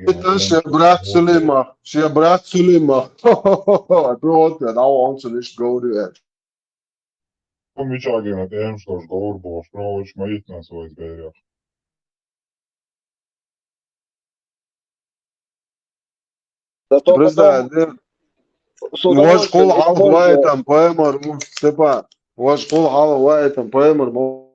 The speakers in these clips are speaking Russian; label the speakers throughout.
Speaker 1: Das ist Bratzelima. Sie Bratzelima. Brot, and I want to just go to it.
Speaker 2: Midagi nad Emstos Gorbos, proovis ma itnas vaid veel.
Speaker 1: President, was cool half white and poemer move Stepan. Was cool half white and poemer move.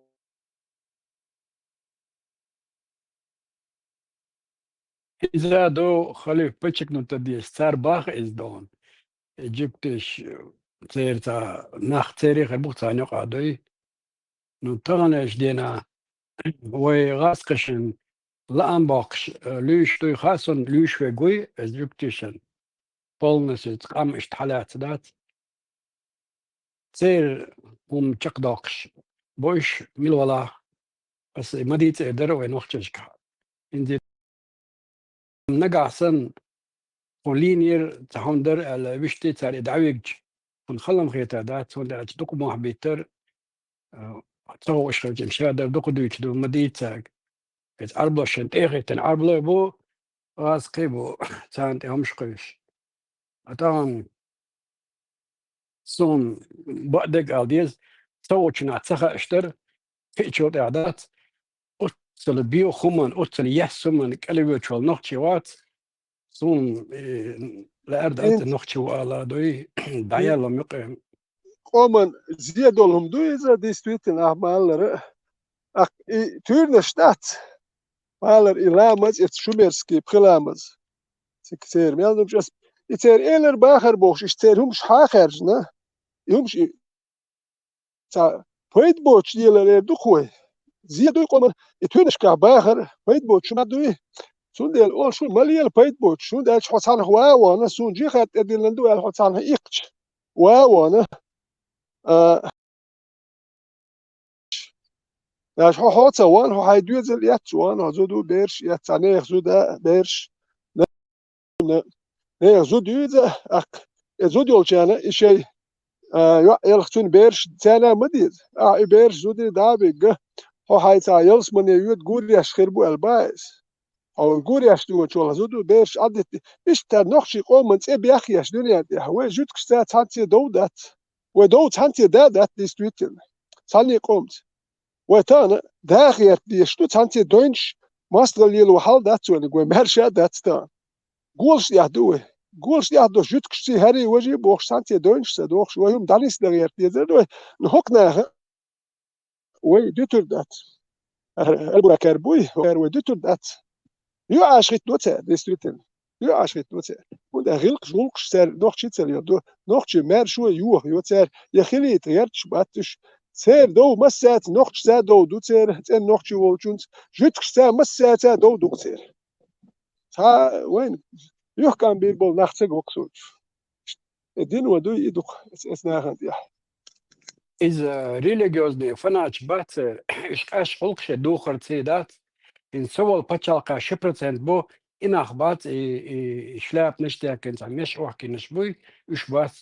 Speaker 3: إذا دو خليف بتشك نتدي ستار باخ إز دون جبتش تيرتا ناخ تاريخ البوكتا نقع دوي نتغنش دينا وغاسقشن لان باقش ليش دوي خاصن ليش في قوي إز جبتشن بولنس تقام اشتحالات دات تير قوم تشك داقش بوش ميلولا بس مديت درو نوختشك إندي نقع ولينير تهندر الوشتي تاري دعويج ونخلم خيتا دات ولا تدق مو حبيتر تصو ايش خرج مشادر دق دويش دو مديتاك ات اربلو شنت اخي تن اربلو بو راس قيبو تانتي همش قيش اتان سون بعدك الديز تو شنا تسخا اشتر في شوط اعداد اتسل بيو خمن اتسل يحسمن قلبو تشول نوختيوات سون لا أردت نختشوا على دوي دعيا لم يقيم
Speaker 4: قومن زيادولهم دوي إذا ديستويتن أحمالر تورن شتات مالر إلامز شوميرسكي بخلامز سكتير ميالنم جس يتير إيلر باخر بوش يشتير همش حاخرجنا همش تا بيت بوش ديالر دوخوي زيادوي قومن يتورنش كا باخر بيت بوش ما دوي سون ديال اول شو ماليال بايت بوت شو داش حصان هوا وانا سون جي خات اديل ندو على حصان ايقش وانا داش حوت وان هو هيدو زل يات وان زودو بيرش ياتاني زودا بيرش نه زودو ذا اك زودو جانا شيء يلختون بيرش تانا مديد بيرش زودي دابق هو هيتا يلس من يود غوري يشخربو البايس او غوري اشتو تشول زودو بيرش عدت ايش تا نخشي قوم انت بياخي اش دنيا هو جوتك ستا تانتي دودات ودو تانتي دادات ديستويتن ثاني قومت وتانا داخي دي شتو تانتي دوينش ماستر ليلو حال دات ولا جو مرشا دات تا قولش يهدوه قولش يهدو جوتك سي هاري وجي بوخ تانتي دوينش سدوخ وهم دانيس دغير دي نحكنا وي دوتر دات البرا كاربوي و دوتر دات يو عاشت نوتر ديستويتن يو عاشت نوتر und غلق جولق سر noch chitzer يدو noch mer شو يو يوتر يخلي تيرتش باتش سير دو مسات noch سا دو دوتر تن noch شو وجونت جوتك سا مسات دو دوتر تا وين يو كان بيبل ناخت وقسوت الدين ودو يدق اسنا غند يا
Speaker 3: إز ريليجيوزني فناش بات إش خلقش دوخر تيدات إن سوال بتشالقا شبرتند بو إن أخبات إشلاپ نشتاكن تعمش وحكي نشبوي إش بات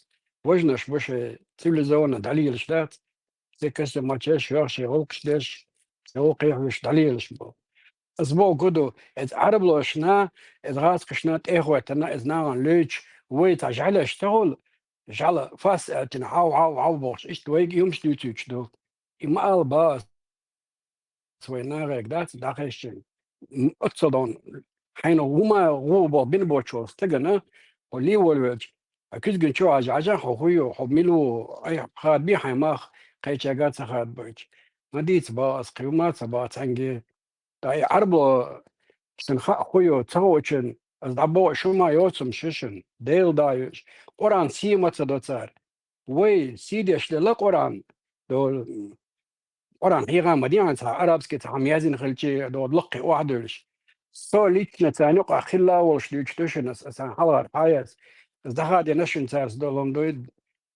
Speaker 3: وجنش بوش تيليزون دليل شلات زي كسر ما تشاش يارشي غلقش داش غلقي وش دليل شبو أسبوع قدو إز عرب لو شنا إز غاز قشنات إخوة تنا إز ناغن ليش ويت أجعل أشتغل جعل فاس تنعاو عاو بوش إيش تويج يومش نيوتيوش دو إما الباس سوينا دات داخلشين أتصدون حين هما غوبا بين بوتشوس تجنا ولي والوج أكيد جن شو عجعجا خويو حملو أي خاد بي حماخ قيشاقات سخاد بوج مديت باس قيومات باس عنجي أي عربو سنخا خويو تسوتشن أزدعبو شو ما يوتسم ششن ديل دايش قرآن سيما تدوتار وي سيدي أشلي قرآن دول قرآن حقيقة مدينة عربسكي تعميازين خلتي دول لقي وعدلش سوليت نتانيق خلا والشليش توشن أسان حلقة حياس ازدخاد ينشن تارس دولهم دويد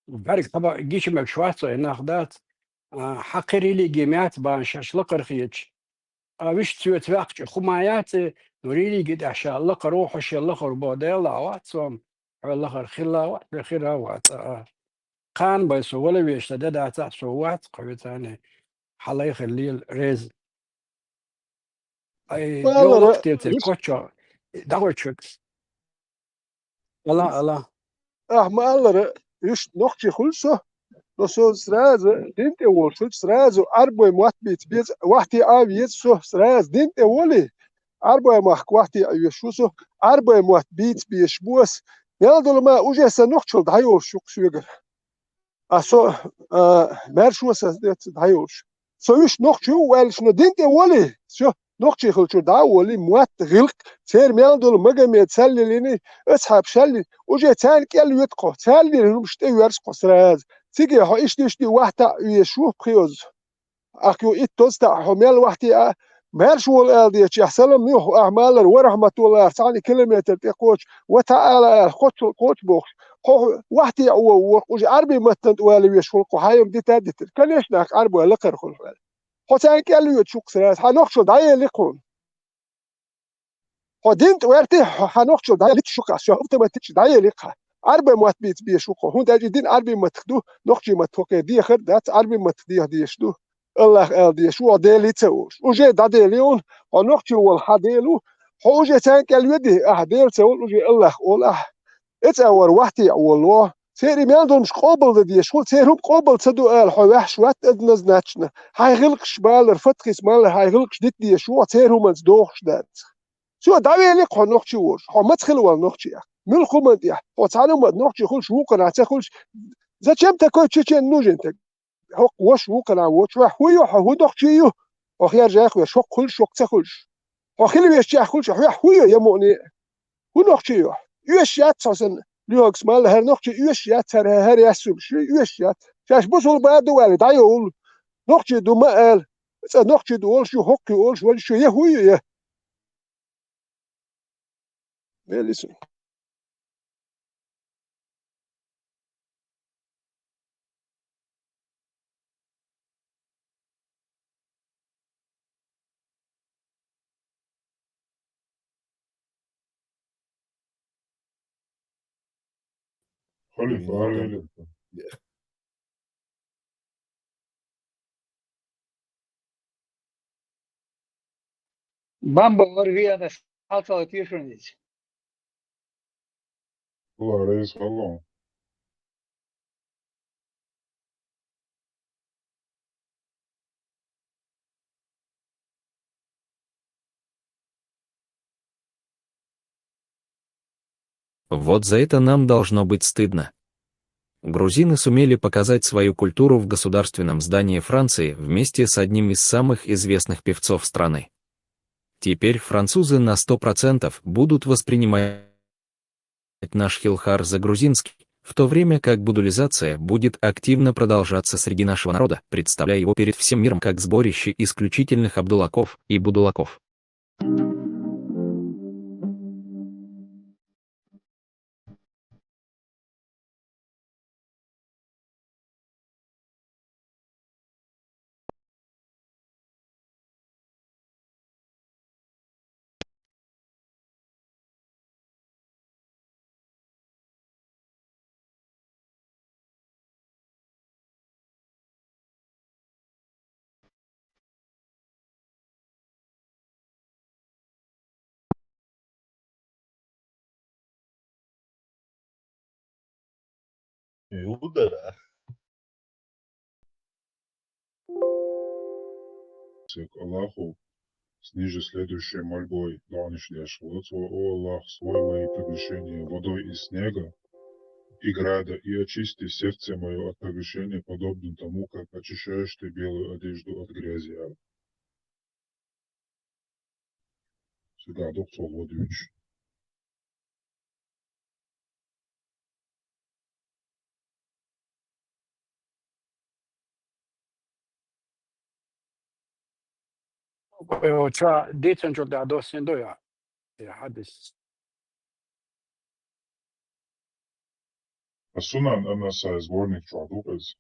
Speaker 3: بارك طبعا جيش مكشواتو إناخدات حقيري لي جيمات بان شاشلق رخيتش وش تسوي تفاقش خمايات نوريلي قد عشاء الله روح وش الله بوديلا واتسوم الله خلا وات خيرا وات كان بيسو ولا بيشتدد عتاح سوات قويتاني حلا يخلي الريز اي جو وقت الكوتشا Dauertschuk. Allah.
Speaker 4: Ahmalları iş nokçi hulso so sraza dinte wol so sraza arboy muatbit biz wahti aviyet so sraz dinte woli arboy mah wahti ayeshuso arboy muatbit bishbus yaldolma ujesa nokçul dayol şuk süger aso merşusa det dayol so iş nokçu wel şunu dinte woli so nokçi hulçu da woli muat gilq ser meldol magamet sellini ashab shalli uje tan kel yetqo salli rumshte yers qosraz تيجي هو إيش تشتي واحدة يشوف خيوز أكيو إتوستا هميل واحدة مالش ولا دي يحسلم يوه أعمال ورحمة الله ثاني كيلومتر تقوش وتعالى قوش بوخ واحدة وش عربي متن ولا يشوف قهايم دي تادت كان يشناك عربي ولا قرخل هو ثاني قالوا يتشوك سراس هنقصد هاي لكم هو دينت ويرتي هنقصد هاي لتشوك عشان أوتوماتيك هاي لقها عربي ما تبيت بيشوكو هون تاجي دين عربي ما تخدو نقشي ما توكي دي خد دات عربي ما تديه ديشدو الله قال دي شو ديلي تسوش وجي دا ديليون ونقشي والحديلو هو جي تانك الودي ديل تسول وجي الله قول اتاور وحتي والله سيري مياندو مش قابل دي شو سيرهم قابل تدو حواح شوات ادنز ناتشنا هاي غلقش بالر فتخيس مالر هاي غلقش ديت دي شو سيرهم انز دوخش دات شو داوي لك هو نقشي وش هو ما تخلوا النقشي من خمنتيا وتعلم نقشي خلش وقنا تخلش зачем такой чечен нужен так هو وش وقنا وش هو هو نقشي هو خير جاي خو شق خلش شق تخلش هو خلي بيش جاي خلش هو يا مؤني هو نقشي يش يات ساسن ليوكس مال هر نقشي يش يات هر يسوب شو يش يات شاش بوصل بعد دوالي دايول نقشي دو ما قال نقشي دول شو حقي اول شو شو هو يا listen
Speaker 2: خليفة أريد
Speaker 5: Bambo orvijana salto tišunić.
Speaker 2: الله رئيس الله
Speaker 6: Вот за это нам должно быть стыдно. Грузины сумели показать свою культуру в государственном здании Франции вместе с одним из самых известных певцов страны. Теперь французы на 100% будут воспринимать наш хилхар за грузинский, в то время как будулизация будет активно продолжаться среди нашего народа, представляя его перед всем миром как сборище исключительных абдулаков и будулаков.
Speaker 1: Юдера.
Speaker 2: К Аллаху снижи следующей мольбой давнишняя швоцу, о Аллах, смой мои прегрешения водой из снега и града, и очисти сердце мое от прегрешения, подобным тому, как очищаешь ты белую одежду от грязи. Сега доктор Владимирович.
Speaker 3: Tra decentral da dosendo ja hadis.
Speaker 2: Sunan anasa zbornik Čadupec.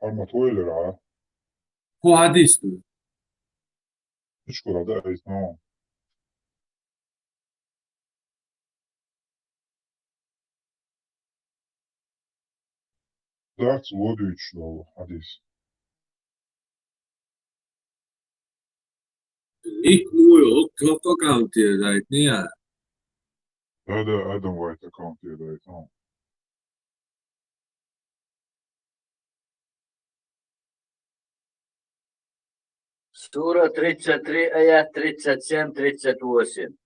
Speaker 2: Armatueler ha.
Speaker 7: هو حديث
Speaker 2: Üçkura da no. That's وديش لو حديث.
Speaker 7: Ik mooi ook account dat niet ja.
Speaker 2: هذا آدم وايت أكاونت يدايت.
Speaker 8: Сура 33, аят 37-38.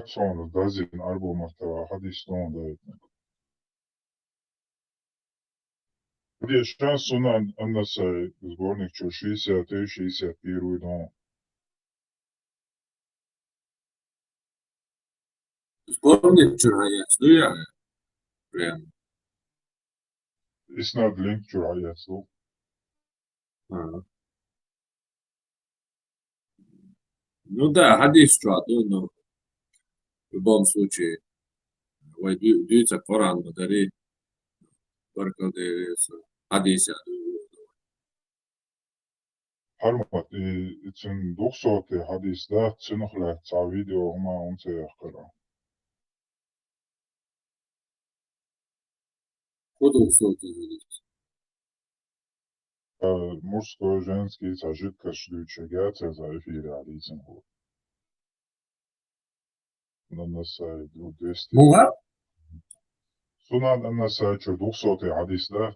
Speaker 2: Son dazin arbo محتوى حديث لون دايت. Где сейчас у нас сборник 63-61 дом.
Speaker 7: Sbornik čurajec, nu ja. Прям.
Speaker 2: إسناد لينك جرعية سو.
Speaker 7: Ага. Ну да, хадис чуаду, но в любом случае, ovaj dvica Koran dari barkade hadisa.
Speaker 2: حرمت إتن دوخصوت حديث ده تنخلع تعويديو هما أنت يخكرا.
Speaker 7: Ходу соты hadis.
Speaker 2: Мужской, женский, жидкость, шлючегация за эфире алицин ход. На насай 200.
Speaker 7: Муга?
Speaker 2: Сунан на насай 200 حديث ده.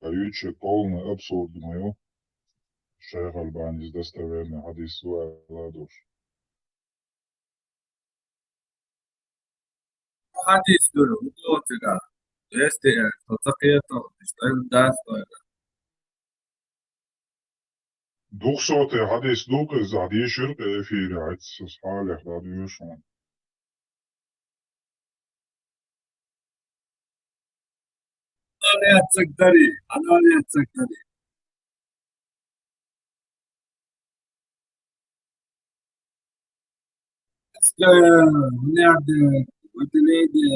Speaker 2: Даючи полный абсурд мою. Шейх Альбани достоверный حديث ладуш.
Speaker 7: Hadis dulu, itu tidak. STR, тотакето, что им даст.
Speaker 2: 200 حديث دوك زادي شرق في رعاية صالح راديوشون.
Speaker 7: أنا أتذكري، أنا أتذكري. Мне выделили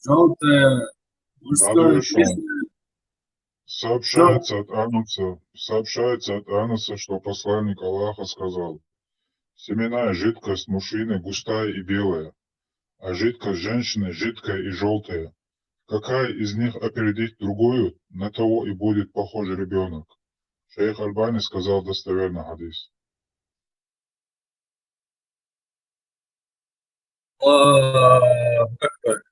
Speaker 7: желтое мужское песня.
Speaker 2: Сообщается от Аноса, что посланник Аллаха сказал: семенная жидкость мужчины густая и белая, а жидкость женщины жидкая и желтая. Какая из них опередит другую, на того и будет похож ребенок. Шейх Альбани сказал достоверный хадис.
Speaker 7: Как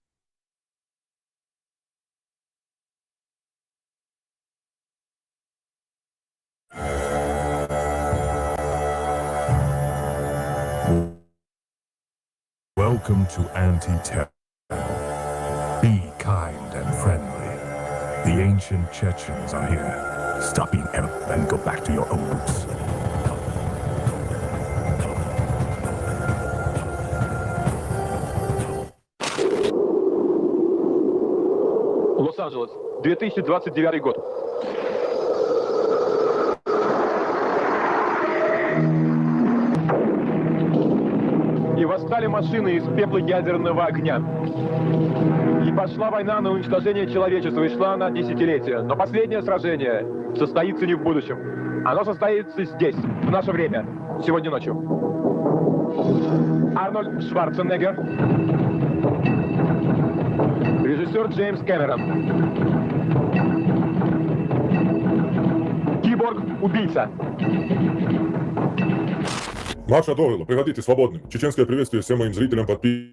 Speaker 9: Welcome to Anti-Terror. Be kind and friendly. The ancient Chechens are here. Stop being arrogant and go back to your own roots.
Speaker 10: Лос-Анджелес, 2029 год. И восстали машины из пепла ядерного огня. И пошла война на уничтожение человечества, и шла она десятилетия. Но последнее сражение состоится не в будущем. Оно состоится здесь, в наше время, сегодня ночью. Арнольд Шварценеггер, режиссер Джеймс Кэмерон, киборг-убийца.
Speaker 9: Маша Довела, пригодитесь свободным. Чеченское приветствие всем моим зрителям, подписчикам,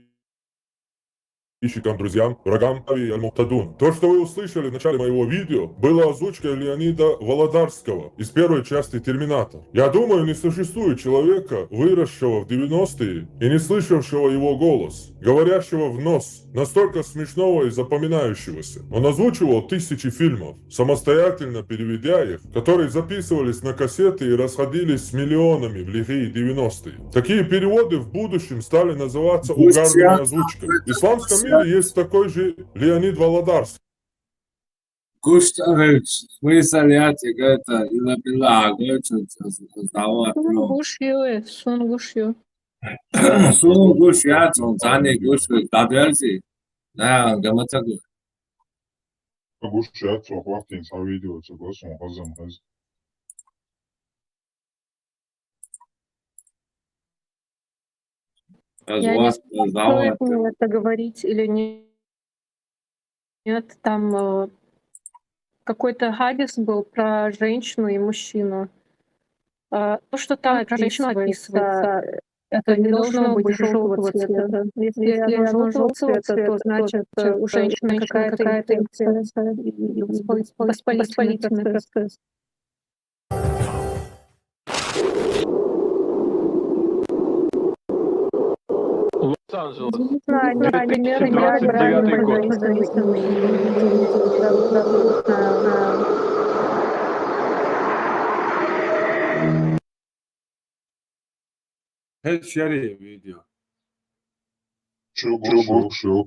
Speaker 9: друзьям, врагам и Аль-Муктадун. То, что вы услышали в начале моего видео, было озвучкой Леонида Володарского из первой части «Терминатор». Я думаю, не существует человека, выросшего в 90-е и не слышавшего его голос, говорящего в нос, настолько смешного и запоминающегося. Он озвучивал тысячи фильмов, самостоятельно переведя их, которые записывались на кассеты и расходились с миллионами в лихие 90-е. Такие переводы в будущем стали называться угарными озвучками. В исламском мире есть такой же Леонид Володарский.
Speaker 7: Гуштавич, смысл я тебе это, и напила, Сун гуш я, цани гуш, кабелси. Да, гаматаду.
Speaker 2: Агуш шат сохвахтин са видео согласно хазам хаз.
Speaker 7: развод,
Speaker 11: стоит
Speaker 7: завод.
Speaker 11: мне это говорить или нет. Там какой-то хадис был про женщину и мужчину. То, что там про женщину описывается, это не должно быть желтого цвета. Если оно желтого цвета, то значит у женщины какая-то инфекция и воспалительный процесс.
Speaker 10: Лос-Анджелес.
Speaker 11: Не знаю,
Speaker 10: 2029 год.
Speaker 1: видео.
Speaker 2: Шо.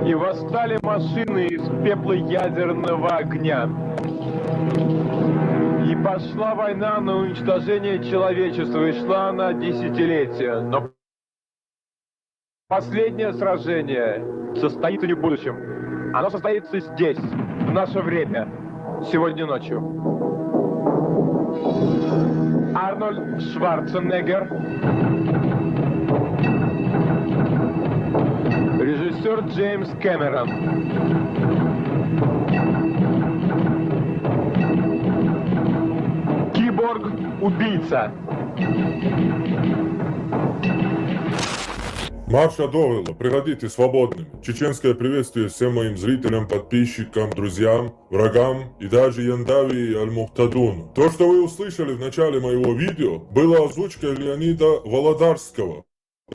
Speaker 10: И восстали машины из пепла ядерного огня. И пошла война на уничтожение человечества, и шла она десятилетия. Но последнее сражение состоится не в будущем. Оно состоится здесь, в наше время, сегодня ночью. Арнольд Шварценеггер, режиссер Джеймс Кэмерон, киборг-убийца.
Speaker 9: Марша Довела, приходите свободными. Чеченское приветствие всем моим зрителям, подписчикам, друзьям, врагам и даже Яндавии и Аль-Мухтадуну. То, что вы услышали в начале моего видео, было озвучкой Леонида Володарского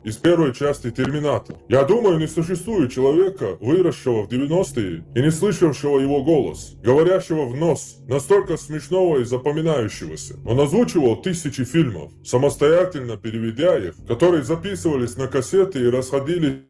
Speaker 9: из первой части «Терминатор». Я думаю, не существует человека, выросшего в 90-е и не слышавшего его голос, говорящего в нос, настолько смешного и запоминающегося. Он озвучивал тысячи фильмов, самостоятельно переведя их, которые записывались на кассеты и расходились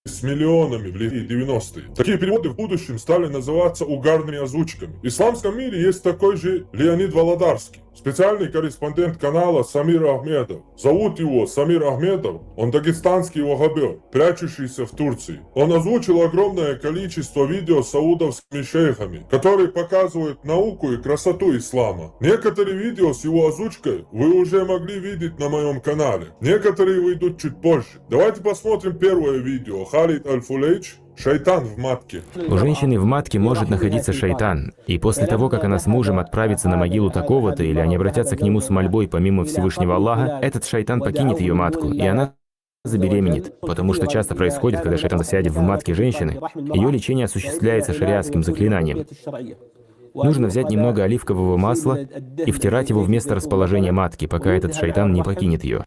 Speaker 9: с миллионами в 90-е. Такие переводы в будущем стали называться угарными озвучками. В исламском мире есть такой же Леонид Володарский, специальный корреспондент канала Самир Ахмедов. Зовут его Самир Ахмедов, он дагестанский ваххабер, прячущийся в Турции. Он озвучил огромное количество видео с саудовскими шейхами, которые показывают науку и красоту ислама. Некоторые видео с его озвучкой вы уже могли видеть на моем канале, некоторые выйдут чуть позже. Давайте посмотрим первое видео. Халид Аль-Фулейч «Шайтан в матке».
Speaker 12: У женщины в матке может находиться шайтан, и после того, как она с мужем отправится на могилу такого-то, или они обратятся к нему с мольбой помимо Всевышнего Аллаха, этот шайтан покинет ее матку, и она забеременеет, потому что часто происходит, когда шайтан засядет в матке женщины, ее лечение осуществляется шариатским заклинанием. Нужно взять немного оливкового масла и втирать его в место расположения матки, пока этот шайтан не покинет ее.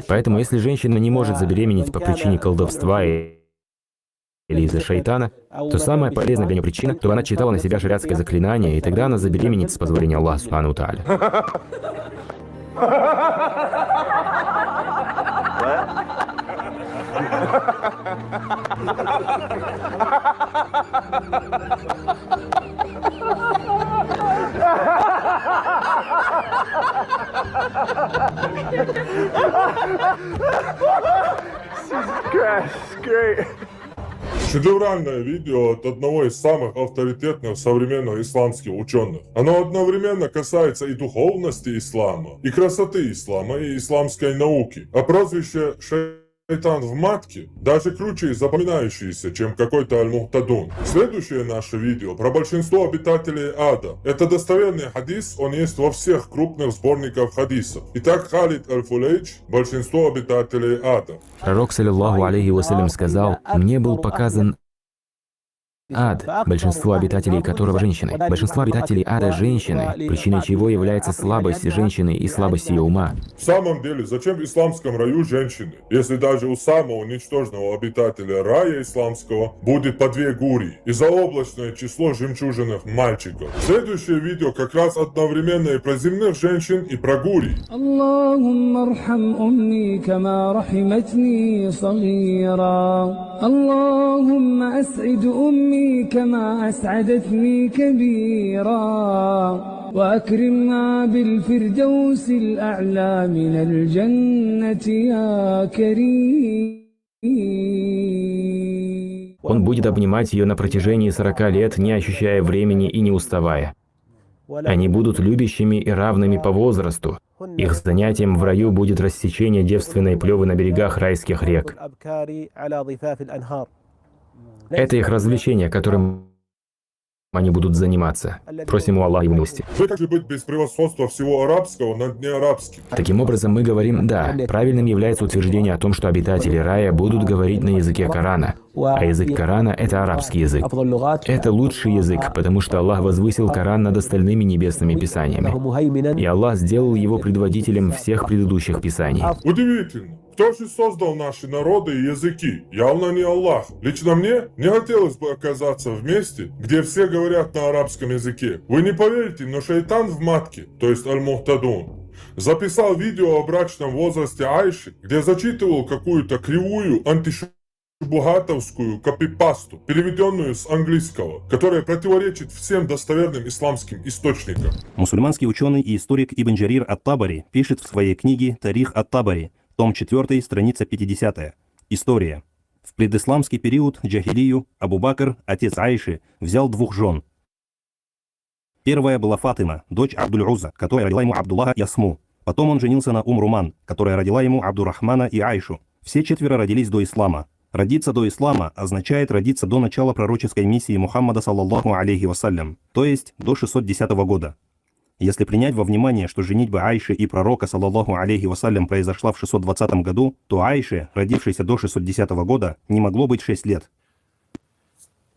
Speaker 12: Поэтому, если женщина не может забеременеть по причине колдовства или из-за шайтана, то самая полезная для нее причина, чтобы она читала на себя шариатское заклинание, и тогда она забеременеет с позволения Аллаха Субхану ва Тааля.
Speaker 9: Шедевральное видео от одного из самых авторитетных современных исламских ученых. Оно одновременно касается и духовности ислама, и красоты ислама, и исламской науки. А прозвище «Шайтан в матке» даже круче и запоминающееся, чем какой-то Аль-Мухтадун. Следующее наше видео про большинство обитателей ада. Это достоверный хадис, он есть во всех крупных сборниках хадисов. Итак, Халид Аль-Фулейч, большинство обитателей ада.
Speaker 12: Пророк, саллиллаху алейхи вассалям, сказал: «Мне был показан ад, большинство обитателей которого женщины. Большинство обитателей ада женщины, причиной чего является слабость женщины и слабость ее ума».
Speaker 9: В самом деле, зачем в исламском раю женщины, если даже у самого ничтожного обитателя рая исламского будет по 2 гури и заоблачное число жемчужных мальчиков? Следующее видео как раз одновременно и про земных женщин, и про гури.
Speaker 13: Аллахумма архам умми кама рахиматни сагира. Аллахумма ас'ид умми كما أسعدتني كبيرا وأكرمنا بالفردوس الأعلى من الجنة يا كريم.
Speaker 12: Он будет обнимать ее на протяжении 40 лет, не ощущая времени и не уставая. Они будут любящими и равными по возрасту. Их занятием в раю будет рассечение девственной плевы на берегах райских рек. Это их развлечение, которым они будут заниматься. Просим у Аллаха его милости.
Speaker 9: Как же быть без превосходства всего арабского над неарабским?
Speaker 12: Таким образом, мы говорим «да». Правильным является утверждение о том, что обитатели рая будут говорить на языке Корана. А язык Корана — это арабский язык. Это лучший язык, потому что Аллах возвысил Коран над остальными небесными писаниями. И Аллах сделал его предводителем всех предыдущих писаний.
Speaker 9: Удивительно. Кто же создал наши народы и языки? Явно не Аллах. Лично мне не хотелось бы оказаться в месте, где все говорят на арабском языке. Вы не поверите, но шайтан в матке, то есть Аль-Мухтадун, записал видео о брачном возрасте Айши, где зачитывал какую-то кривую антишубухатовскую копипасту, переведенную с английского, которая противоречит всем достоверным исламским источникам.
Speaker 14: Мусульманский ученый и историк Ибн Джарир ат-Табари пишет в своей книге «Тарих ат-Табари», том 4, страница 50. История. В предисламский период джахилию Абу Бакр, отец Айши, взял 2 жен. Первая была Фатима, дочь Абдуль-Уза, которая родила ему Абдуллаха и Асму. Потом он женился на Руман, которая родила ему Абдурахмана и Айшу. Все 4 родились до ислама. Родиться до ислама означает родиться до начала пророческой миссии Мухаммада саллаллаху алейхи вассалям, то есть до 610 года. Если принять во внимание, что женитьба Айши и пророка, саллаллаху алейхи вассалям, произошла в 620 году, то Айше, родившейся до 610 года, не могло быть 6 лет.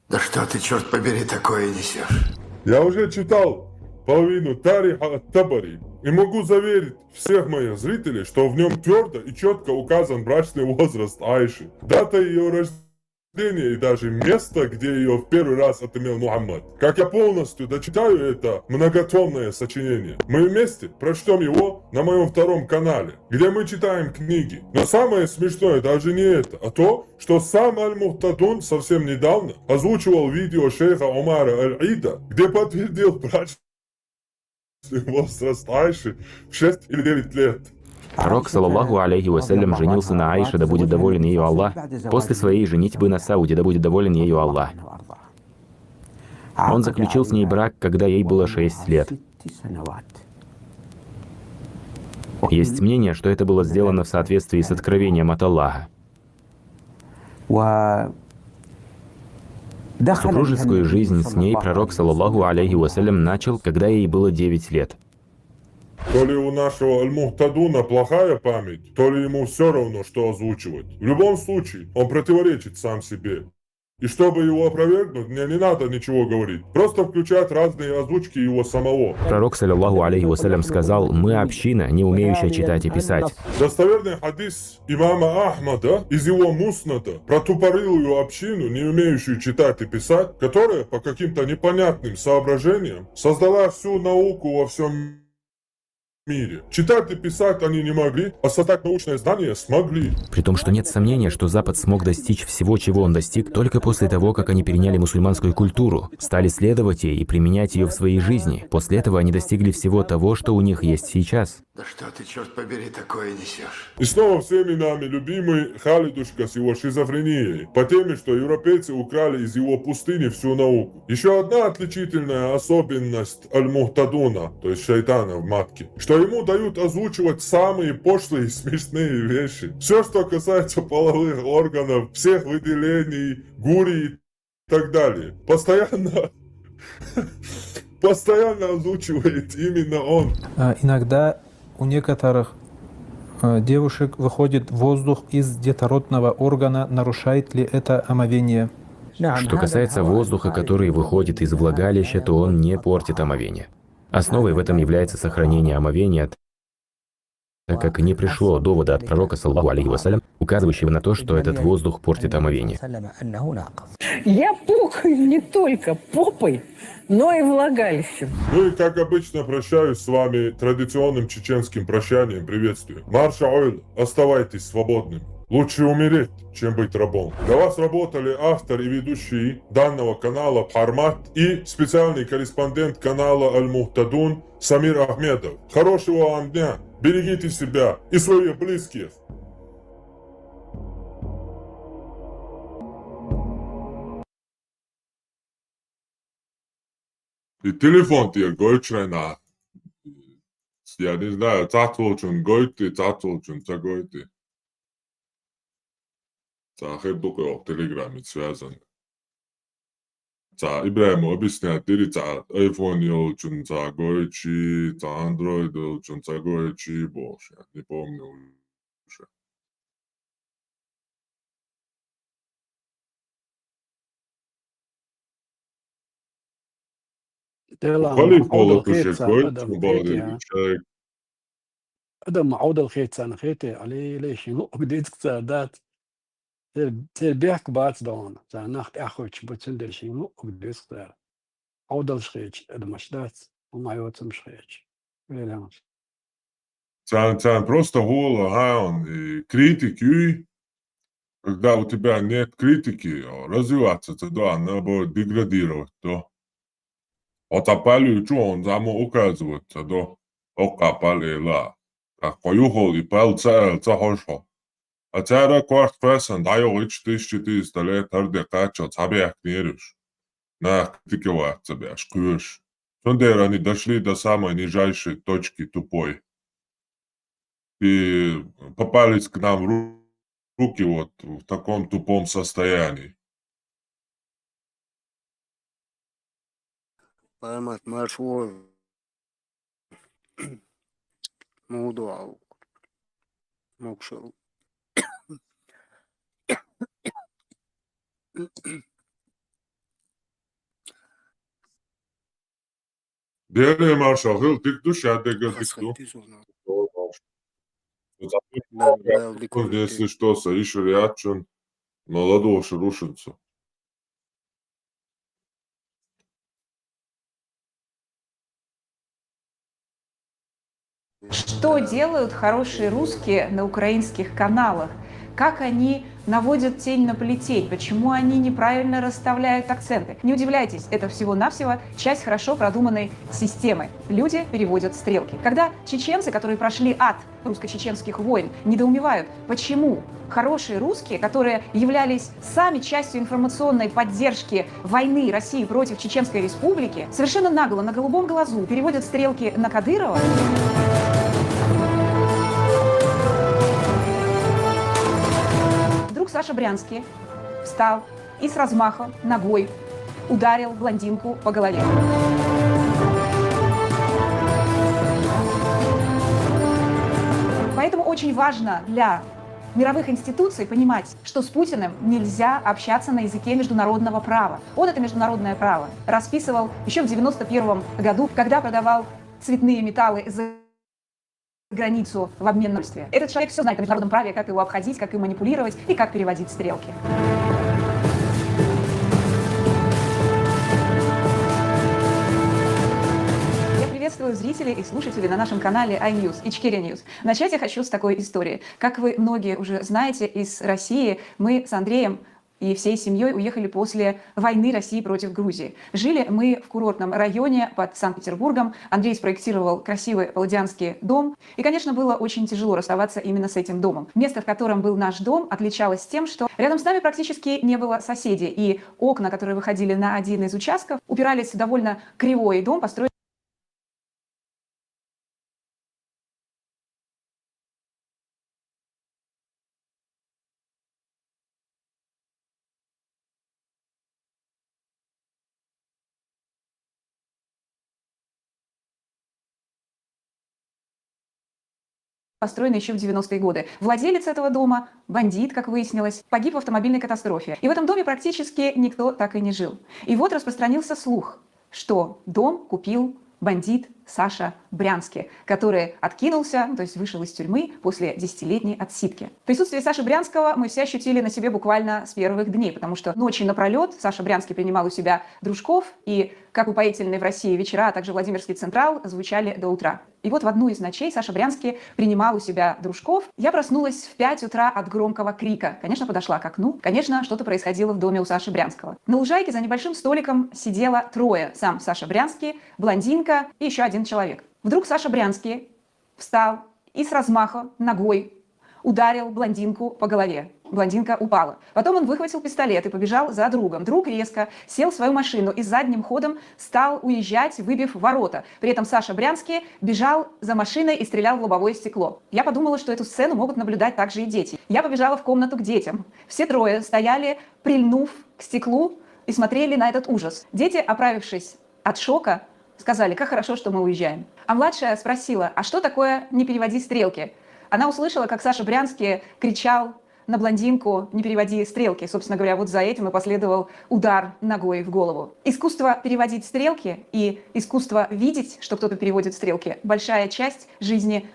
Speaker 15: Да что ты, черт побери, такое несешь?
Speaker 9: Я уже читал половину Тариха ат-Табари и могу заверить всех моих зрителей, что в нем твердо и четко указан брачный возраст Айши, дата ее рождения и даже место, где ее в первый раз отымел Мухаммад. Как я полностью дочитаю это многотомное сочинение, мы вместе прочтем его на моем 2-м канале, где мы читаем книги. Но самое смешное даже не это, а то, что сам Аль-Мухтадун совсем недавно озвучивал видео шейха Умара Аль-Ида, где подтвердил брачный возраст Айши в 6 или 9 лет.
Speaker 12: Пророк, саллаллаху алейхи вассалям, женился на Айше, да будет доволен ею Аллах, после своей женитьбы на Сауде, да будет доволен ею Аллах. Он заключил с ней брак, когда ей было 6 лет. Есть мнение, что это было сделано в соответствии с откровением от Аллаха. Супружескую жизнь с ней пророк, саллаллаху алейхи вассалям, начал, когда ей было 9 лет.
Speaker 9: То ли у нашего Аль-Мухтадуна плохая память, то ли ему все равно, что озвучивать. В любом случае, он противоречит сам себе. И чтобы его опровергнуть, мне не надо ничего говорить. Просто включать разные озвучки его самого.
Speaker 12: Пророк, саллаллаху алейхи вассалям, сказал: «Мы община, не умеющая читать и писать».
Speaker 9: Достоверный хадис имама Ахмада из его муснада про тупорылую общину, не умеющую читать и писать, которая по каким-то непонятным соображениям создала всю науку во всем мире. Читать и писать они не могли, а создать научное знание смогли.
Speaker 12: При том, что нет сомнения, что Запад смог достичь всего, чего он достиг, только после того, как они переняли мусульманскую культуру, стали следовать ей и применять ее в своей жизни. После этого они достигли всего того, что у них есть сейчас.
Speaker 15: Да что ты, черт побери, такое несешь?
Speaker 9: И снова всеми нами любимый Халидушка с его шизофренией, по теме, что европейцы украли из его пустыни всю науку. Еще одна отличительная особенность Аль-Мухтадуна, то есть шайтана в матке, что ему дают озвучивать самые пошлые и смешные вещи. Все, что касается половых органов, всех выделений, гури и так далее. Постоянно озвучивает именно он.
Speaker 16: Иногда у некоторых девушек выходит воздух из детородного органа. Нарушает ли это омовение?
Speaker 12: Что касается воздуха, который выходит из влагалища, то он не портит омовение. Основой в этом является сохранение омовения, так как не пришло довода от пророка, саллаллаху алейхи вассалям, указывающего на то, что этот воздух портит омовение.
Speaker 17: Я пукаю не только попой, но и влагалищем.
Speaker 9: Ну и как обычно прощаюсь с вами традиционным чеченским прощанием, приветствую. Марша Ойл, оставайтесь свободным. Лучше умереть, чем быть рабом. Для вас работали автор и ведущий данного канала Бхармат и специальный корреспондент канала Аль-Мухтадун Самир Ахмедов. Хорошего вам дня, берегите себя и своих близких. И телефон тебе гойчрена. Я не знаю, цатволчун гойти, цатволчун цагойти. Цахердуко в телеграме связан. Ибраиму объясняет, ты iPhone елчун цагойчи, Android елчун цагойчи, больше, не помню уже. وخلي
Speaker 3: عود
Speaker 9: فولو
Speaker 3: الخيط
Speaker 9: كوشي
Speaker 3: سان
Speaker 9: كويس
Speaker 3: أدم
Speaker 9: وبعد
Speaker 3: خيتي
Speaker 9: الشاي
Speaker 3: أدم عود الخيط سان خيتي علي ليش نقطة جديد سادات تير بيحك بات دون سان ناخد أخوش بتسندر شي نقطة جديد سادات عود الخيط أدم أشدات وما يوتم خيط
Speaker 9: Цан просто вола, он критики, когда у тебя нет критики, развиваться тогда она будет деградировать, да. Отапали, что он заму указывается, да. Окапали ла. Как поюхали, пал царь, цахошо. А царь кварт фэсэн, дайо 1400 лет, тарде качо, цабяк нерюш. На критиковаться бяш, куешь. Сундер они дошли до самой нижайшей точки тупой. И попались к нам в руки вот в таком тупом состоянии.
Speaker 18: Поймать маршрут. موضوع مقصر.
Speaker 9: Дели маршал, хил тикту шадега тикту. Если что, саиш рячун, молодошь рушится.
Speaker 19: Что делают хорошие русские на украинских каналах? Как они наводят тень на плетень? Почему они неправильно расставляют акценты? Не удивляйтесь, это всего-навсего часть хорошо продуманной системы. Люди переводят стрелки. Когда чеченцы, которые прошли ад русско-чеченских войн, недоумевают, почему хорошие русские, которые являлись сами частью информационной поддержки войны России против Чеченской Республики, совершенно нагло, на голубом глазу переводят стрелки на Кадырова. Вдруг Саша Брянский встал и с размаха ногой ударил блондинку по голове. Поэтому очень важно для мировых институций понимать, что с Путиным нельзя общаться на языке международного права. Он это международное право расписывал еще в 1991 году, когда продавал цветные металлы за границу в обмен на рабстве. Этот человек все знает о международном праве, как его обходить, как им манипулировать и как переводить стрелки. Приветствую зрителей и слушателей на нашем канале iNews, Ичкерия News. Начать я хочу с такой истории. Как вы многие уже знаете, из России мы с Андреем и всей семьей уехали после войны России против Грузии. Жили мы в курортном районе под Санкт-Петербургом. Андрей спроектировал красивый палладианский дом. И, конечно, было очень тяжело расставаться именно с этим домом. Место, в котором был наш дом, отличалось тем, что рядом с нами практически не было соседей. И окна, которые выходили на один из участков, упирались в довольно кривой дом, построенный еще в 90-е годы. Владелец этого дома, бандит, как выяснилось, погиб в автомобильной катастрофе. И в этом доме практически никто так и не жил. И вот распространился слух, что дом купил бандит Саша Брянский, который откинулся, то есть вышел из тюрьмы после 10-летней отсидки. Присутствие Саши Брянского мы все ощутили на себе буквально с первых дней, потому что ночи напролет Саша Брянский принимал у себя дружков, и, как упоительные в России вечера, а также Владимирский Централ звучали до утра. И вот в одну из ночей Саша Брянский принимал у себя дружков. Я проснулась в 5 утра от громкого крика. Конечно, подошла к окну. Конечно, что-то происходило в доме у Саши Брянского. На лужайке за небольшим столиком сидело трое. Сам Саша Брянский, блондинка и еще один человек. Вдруг Саша Брянский встал и с размаха ногой ударил блондинку по голове. Блондинка упала. Потом он выхватил пистолет и побежал за другом. Друг резко сел в свою машину и задним ходом стал уезжать, выбив ворота. При этом Саша Брянский бежал за машиной и стрелял в лобовое стекло. Я подумала, что эту сцену могут наблюдать также и дети. Я побежала в комнату к детям. Все трое стояли, прильнув к стеклу, и смотрели на этот ужас. Дети, оправившись от шока, сказали: как хорошо, что мы уезжаем. А младшая спросила: а что такое «не переводи стрелки»? Она услышала, как Саша Брянский кричал на блондинку «не переводи стрелки». Собственно говоря, вот за этим и последовал удар ногой в голову. Искусство переводить стрелки и искусство видеть, что кто-то переводит стрелки, большая часть жизни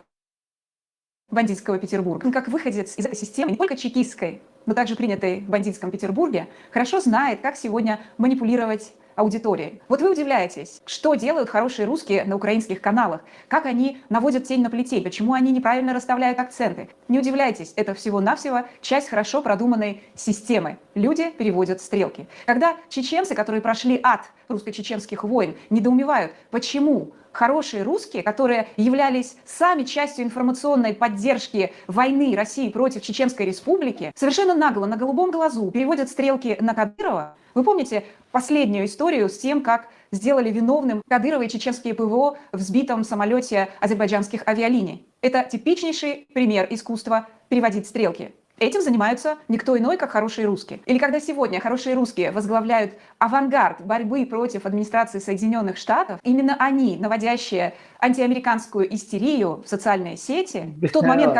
Speaker 19: бандитского Петербурга. Как выходец из этой системы, не только чекистской, но также принятой в бандитском Петербурге, хорошо знает, как сегодня манипулировать аудиторией. Вот вы удивляетесь, что делают хорошие русские на украинских каналах, как они наводят тень на плетень, почему они неправильно расставляют акценты. Не удивляйтесь, это всего-навсего часть хорошо продуманной системы. Люди переводят стрелки. Когда чеченцы, которые прошли ад русско-чеченских войн, недоумевают, почему хорошие русские, которые являлись сами частью информационной поддержки войны России против Чеченской Республики, совершенно нагло, на голубом глазу переводят стрелки на Кадырова. Вы помните последнюю историю с тем, как сделали виновным Кадырова и чеченские ПВО в сбитом самолете азербайджанских авиалиний? Это типичнейший пример искусства переводить стрелки. Этим занимаются никто иной, как хорошие русские. Или когда сегодня хорошие русские возглавляют авангард борьбы против администрации Соединенных Штатов, именно они, наводящие антиамериканскую истерию в социальные сети, в тот момент,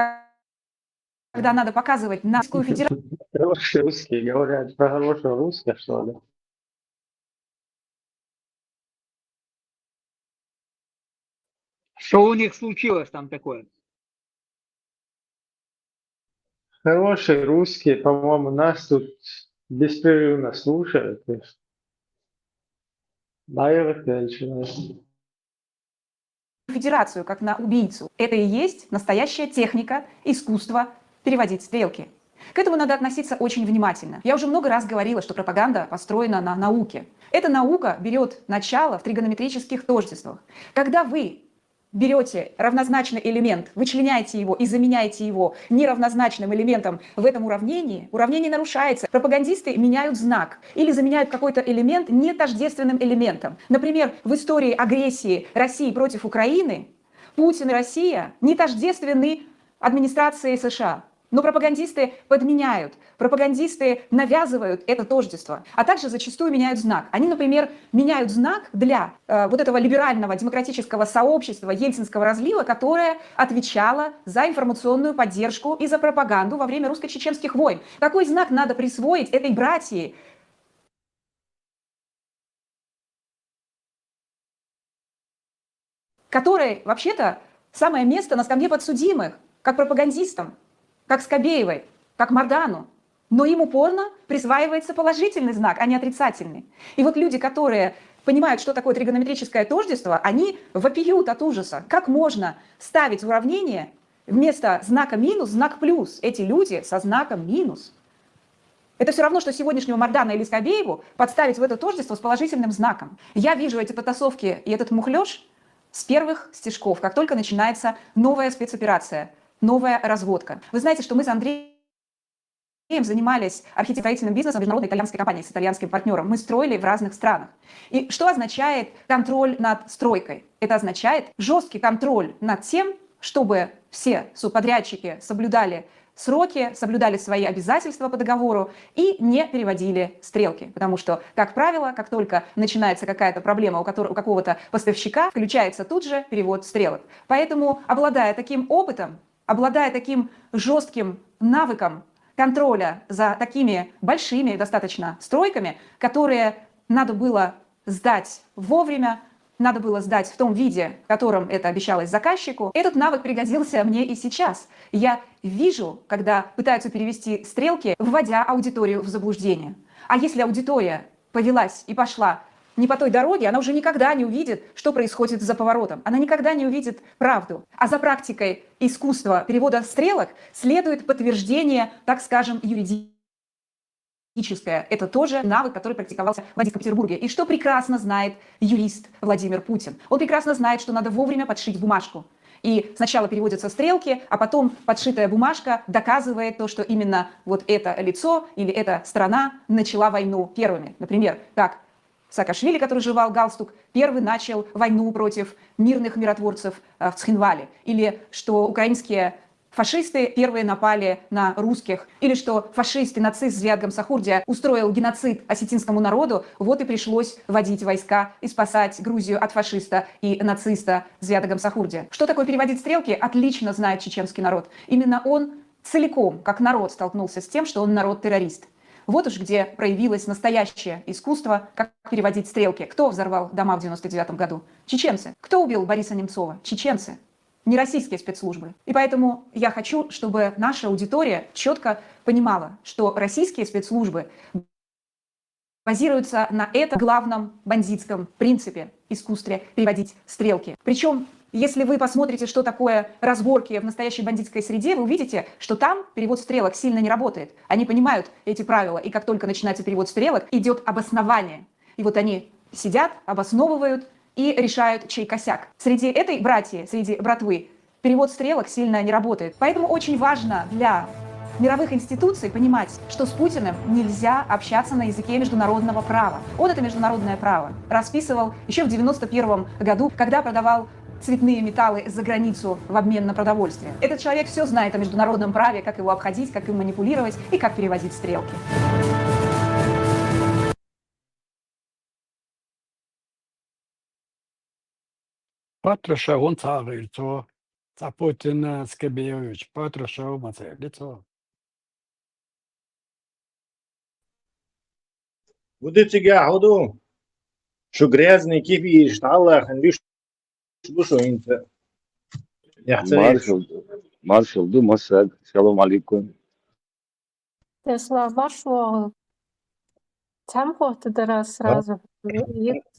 Speaker 19: когда надо показывать на Российскую Федерацию...
Speaker 5: Хорошие русские говорят про хорошего русского, что ли? Что у них случилось там такое? Хорошие русские, по-моему, нас тут беспрерывно слушают. Наверное,
Speaker 19: Федерацию как на убийцу. Это и есть настоящая техника искусства переводить стрелки. К этому надо относиться очень внимательно. Я уже много раз говорила, что пропаганда построена на науке. Эта наука берет начало в тригонометрических тождествах. Когда вы берете равнозначный элемент, вычленяете его и заменяете его неравнозначным элементом в этом уравнении, уравнение нарушается. Пропагандисты меняют знак или заменяют какой-то элемент нетождественным элементом. Например, в истории агрессии России против Украины Путин и Россия не тождественны администрации США. Но пропагандисты подменяют, пропагандисты навязывают это тождество, а также зачастую меняют знак. Они, например, меняют знак для вот этого либерального демократического сообщества ельцинского разлива, которое отвечало за информационную поддержку и за пропаганду во время русско-чеченских войн. Какой знак надо присвоить этой братьи? Которой, вообще-то, самое место на скамье подсудимых, как пропагандистам, как Скобеевой, как Мардану. Но им упорно присваивается положительный знак, а не отрицательный. И вот люди, которые понимают, что такое тригонометрическое тождество, они вопиют от ужаса. Как можно ставить в уравнение вместо знака минус знак плюс? Эти люди со знаком минус. Это все равно, что сегодняшнего Мардана или Скобееву подставить в это тождество с положительным знаком. Я вижу эти потасовки и этот мухлёж с первых стежков, как только начинается новая спецоперация, новая разводка. Вы знаете, что мы с Андреем занимались архитектурным бизнесом международной итальянской компании с итальянским партнером. Мы строили в разных странах. И что означает контроль над стройкой? Это означает жесткий контроль над тем, чтобы все субподрядчики соблюдали сроки, соблюдали свои обязательства по договору и не переводили стрелки. Потому что, как правило, как только начинается какая-то проблема у какого-то поставщика, включается тут же перевод стрелок. Поэтому, обладая таким опытом, обладая таким жестким навыком контроля за такими большими достаточно стройками, которые надо было сдать вовремя, надо было сдать в том виде, в котором это обещалось заказчику, этот навык пригодился мне и сейчас. Я вижу, когда пытаются перевести стрелки, вводя аудиторию в заблуждение. А если аудитория повелась и пошла не по той дороге, она уже никогда не увидит, что происходит за поворотом. Она никогда не увидит правду. А за практикой искусства перевода стрелок следует подтверждение, так скажем, юридическое. Это тоже навык, который практиковался в бандитском Петербурге. И что прекрасно знает юрист Владимир Путин. Он прекрасно знает, что надо вовремя подшить бумажку. И сначала переводятся стрелки, а потом подшитая бумажка доказывает то, что именно вот это лицо или эта страна начала войну первыми. Например, как Саакашвили, который жевал галстук, первый начал войну против мирных миротворцев в Цхинвале. Или что украинские фашисты первые напали на русских. Или что фашист и нацист Зиад Гамсахурдия устроил геноцид осетинскому народу. Вот и пришлось вводить войска и спасать Грузию от фашиста и нациста Зиада Гамсахурдия. Что такое переводить стрелки, отлично знает чеченский народ. Именно он целиком, как народ, столкнулся с тем, что он народ-террорист. Вот уж где проявилось настоящее искусство, как переводить стрелки. Кто взорвал дома в 99 году? Чеченцы. Кто убил Бориса Немцова? Чеченцы. Не российские спецслужбы. И поэтому я хочу, чтобы наша аудитория четко понимала, что российские спецслужбы базируются на этом главном бандитском принципе – искусстве переводить стрелки. Причем, если вы посмотрите, что такое разборки в настоящей бандитской среде, вы увидите, что там перевод стрелок сильно не работает. Они понимают эти правила, и как только начинается перевод стрелок, идет обоснование. И вот они сидят, обосновывают и решают, чей косяк. Среди этой братьи, среди братвы, перевод стрелок сильно не работает. Поэтому очень важно для мировых институций понимать, что с Путиным нельзя общаться на языке международного права. Он это международное право расписывал еще в 91 году, когда продавал цветные металлы за границу в обмен на продовольствие. Этот человек все знает о международном праве, как его обходить, как им манипулировать и как переводить стрелки.
Speaker 3: Патрушев, он царь лицо. Путин Скобеевич, Патрушев, мацай лицо.
Speaker 20: Будете году, что грязный кипиш, Аллах,
Speaker 21: Маршал, Думасак, салам алейкум.
Speaker 11: Тесла маршал. Там вот это сразу.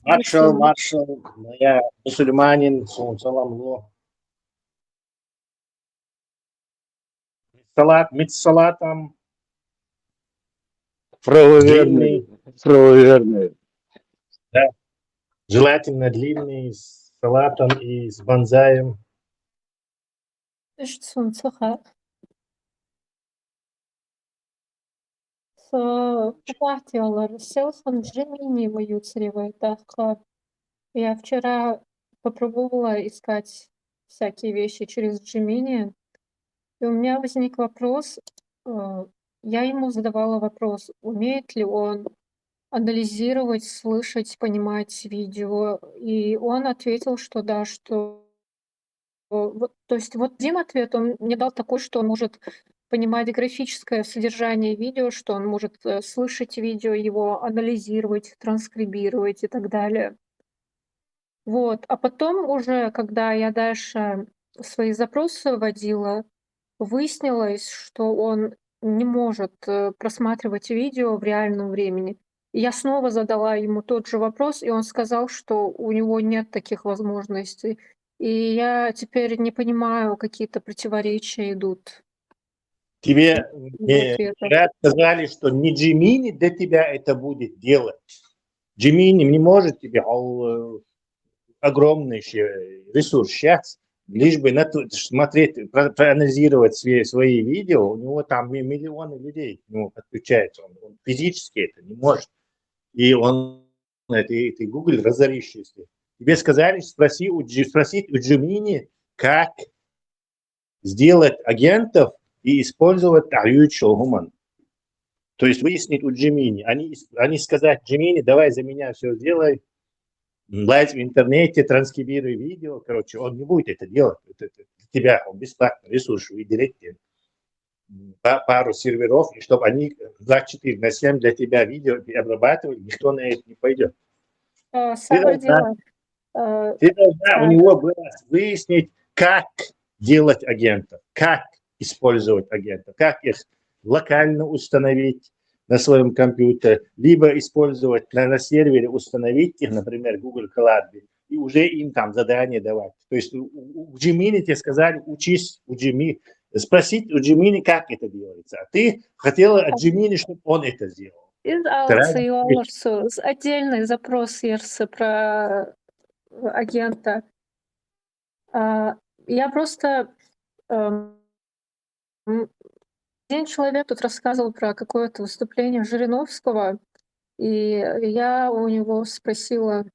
Speaker 20: Маршал, я мусульманин, салам ло. Салатом.
Speaker 21: Правоверный.
Speaker 20: Да. Желательно длинный, с салатом и с бонзаем.
Speaker 11: Партиялар селхан Джемини мою цревайтахка. Я вчера попробовала искать всякие вещи через Джемини, и у меня возник вопрос, я ему задавала вопрос, умеет ли он анализировать, слышать, понимать видео, и он ответил, что да, что вот, то есть вот один ответ он мне дал такой, что он может понимать графическое содержание видео, что он может слышать видео, его анализировать, транскрибировать и так далее. Вот. А потом уже, когда я дальше свои запросы вводила, выяснилось, что он не может просматривать видео в реальном времени. И я снова задала ему тот же вопрос, и он сказал, что у него нет таких возможностей. И я теперь не понимаю, какие-то противоречия идут.
Speaker 20: Тебе сказали, что не Джемини для тебя это будет делать. Джемини не может тебе огромный ресурс сейчас, лишь бы смотреть, проанализировать свои видео. У него там миллионы людей подключаются. Он физически это не может. И он, ты Google разоришь, если. Тебе сказали спросить у Джемини, как сделать агентов и использовать Mutual Human. То есть выяснить у Джемини. Они сказать Джемини, давай за меня все сделай, лазь в интернете, транскрибируй видео. Короче, он не будет это делать. Это для тебя он бесплатно ресурс выделит пару серверов, и чтобы они 24/7 для тебя видео обрабатывали, никто на это не пойдет. Ты должна у него было выяснить, как делать агентов, как использовать агентов, как их локально установить на своем компьютере, либо использовать на сервере, установить их, например, Google Cloud, и уже им там задание давать. То есть у Джемини тебе сказали, учись у Джемини, спросить у Джемини, как это делается. А ты хотела от Джемини, чтобы он это сделал.
Speaker 11: Отдельный запрос ерсы про агента. Я просто... Один человек тут рассказывал про какое-то выступление Жириновского, и я у него спросила,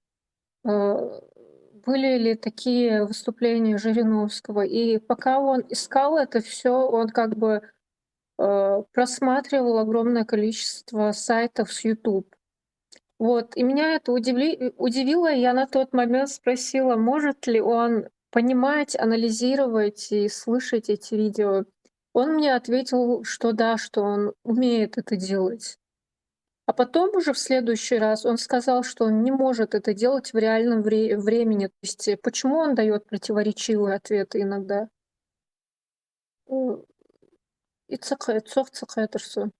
Speaker 11: были ли такие выступления Жириновского. И пока он искал это все, он как бы просматривал огромное количество сайтов с YouTube. Вот. И меня это удивило, и я на тот момент спросила, может ли он понимать, анализировать и слышать эти видео. Он мне ответил, что да, что он умеет это делать. А потом уже в следующий раз он сказал, что он не может это делать в реальном времени. То есть почему он дает противоречивые ответы иногда? И цохцехатерсу.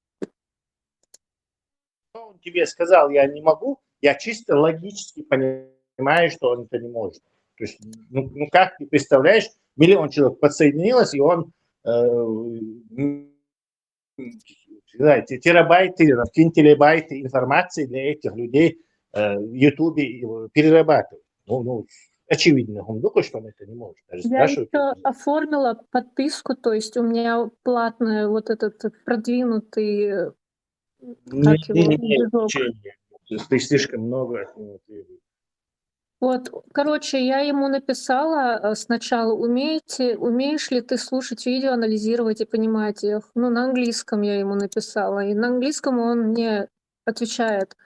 Speaker 20: Он тебе сказал, я не могу, я чисто логически понимаю, что он это не может. То есть, ну как ты представляешь, миллион человек подсоединилось, и он терабайты, кинтелебайты информации для этих людей в Ютубе перерабатывает. Ну, очевидно, он думает, что он это не может. Даже
Speaker 11: Я еще оформила подписку, то есть у меня платный вот этот продвинутый, как его, движок.
Speaker 20: Ты слишком много от него требуешь.
Speaker 11: Вот, короче, я ему написала сначала, умеешь ли ты слушать видео, анализировать и понимать их? Ну, на английском я ему написала, и на английском он мне отвечает: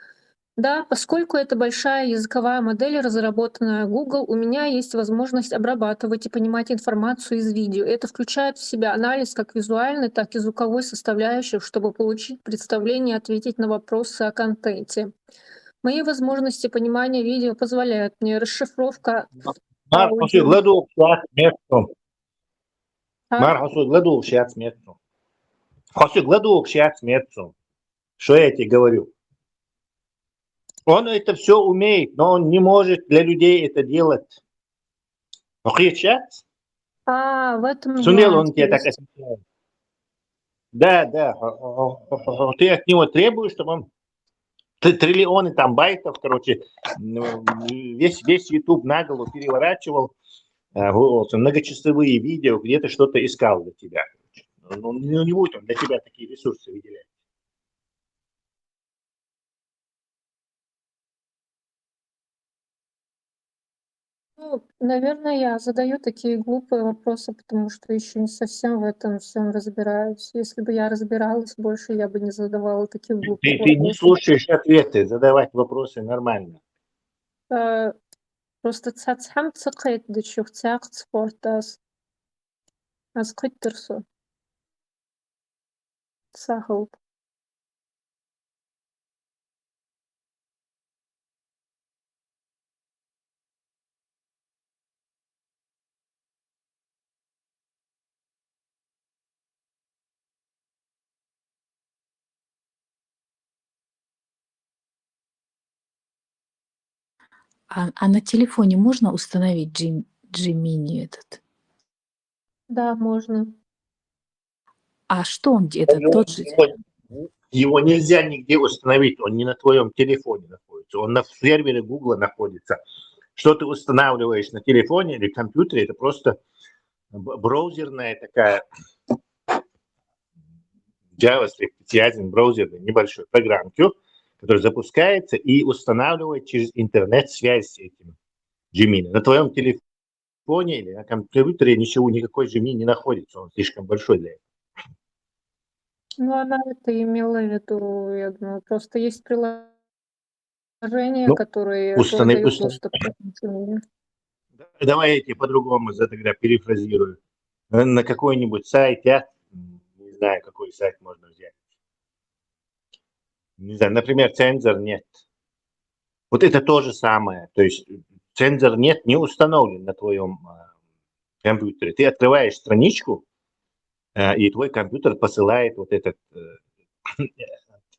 Speaker 11: да, поскольку это большая языковая модель, разработанная Google, у меня есть возможность обрабатывать и понимать информацию из видео. Это включает в себя анализ как визуальной, так и звуковой составляющих, чтобы получить представление и ответить на вопросы о контенте. Мои возможности понимания видео позволяют мне расшифровка аудио.
Speaker 20: Что я тебе говорю? Он это все умеет, но он не может для людей это делать.
Speaker 11: В этом
Speaker 20: сумел он тебе так отвечает. Да. Ты от него требуешь, чтобы он триллионы там байтов, короче, весь YouTube на голову переворачивал, многочасовые видео, где-то что-то искал для тебя. Ну, не будет он для тебя такие ресурсы выделять.
Speaker 11: Ну, наверное, я задаю такие глупые вопросы, потому что еще не совсем в этом всем разбираюсь. Если бы я разбиралась больше, я бы не задавала таких глупых
Speaker 20: Ты
Speaker 11: вопросов.
Speaker 20: не слушаешь ответы, задавать вопросы нормально.
Speaker 11: Просто цацхам цакает дичух цак спортас. Аскыттырсу. Сахал.
Speaker 4: А на телефоне можно установить Gemini этот?
Speaker 11: Да, можно.
Speaker 4: А что он делает? Тот же.
Speaker 20: Его нельзя нигде установить, он не на твоем телефоне находится, он на сервере Google находится. Что ты устанавливаешь на телефоне или компьютере, это просто браузерная такая JavaScript, браузерный небольшой программки, который запускается и устанавливает через интернет связь с этим Gemini. На твоем телефоне или на компьютере никакой Gemini не находится, он слишком большой для этого.
Speaker 11: Ну, она это имела в виду, я думаю. Просто есть приложения, которые дают доступ к Gemini.
Speaker 20: Давай я тебе по-другому тогда перефразирую. На какой-нибудь сайт, я не знаю, какой сайт можно взять. Не знаю, например, Цензор.нет. Вот это то же самое. То есть Цензор.нет не установлен на твоем компьютере. Ты открываешь страничку, и твой компьютер посылает вот этот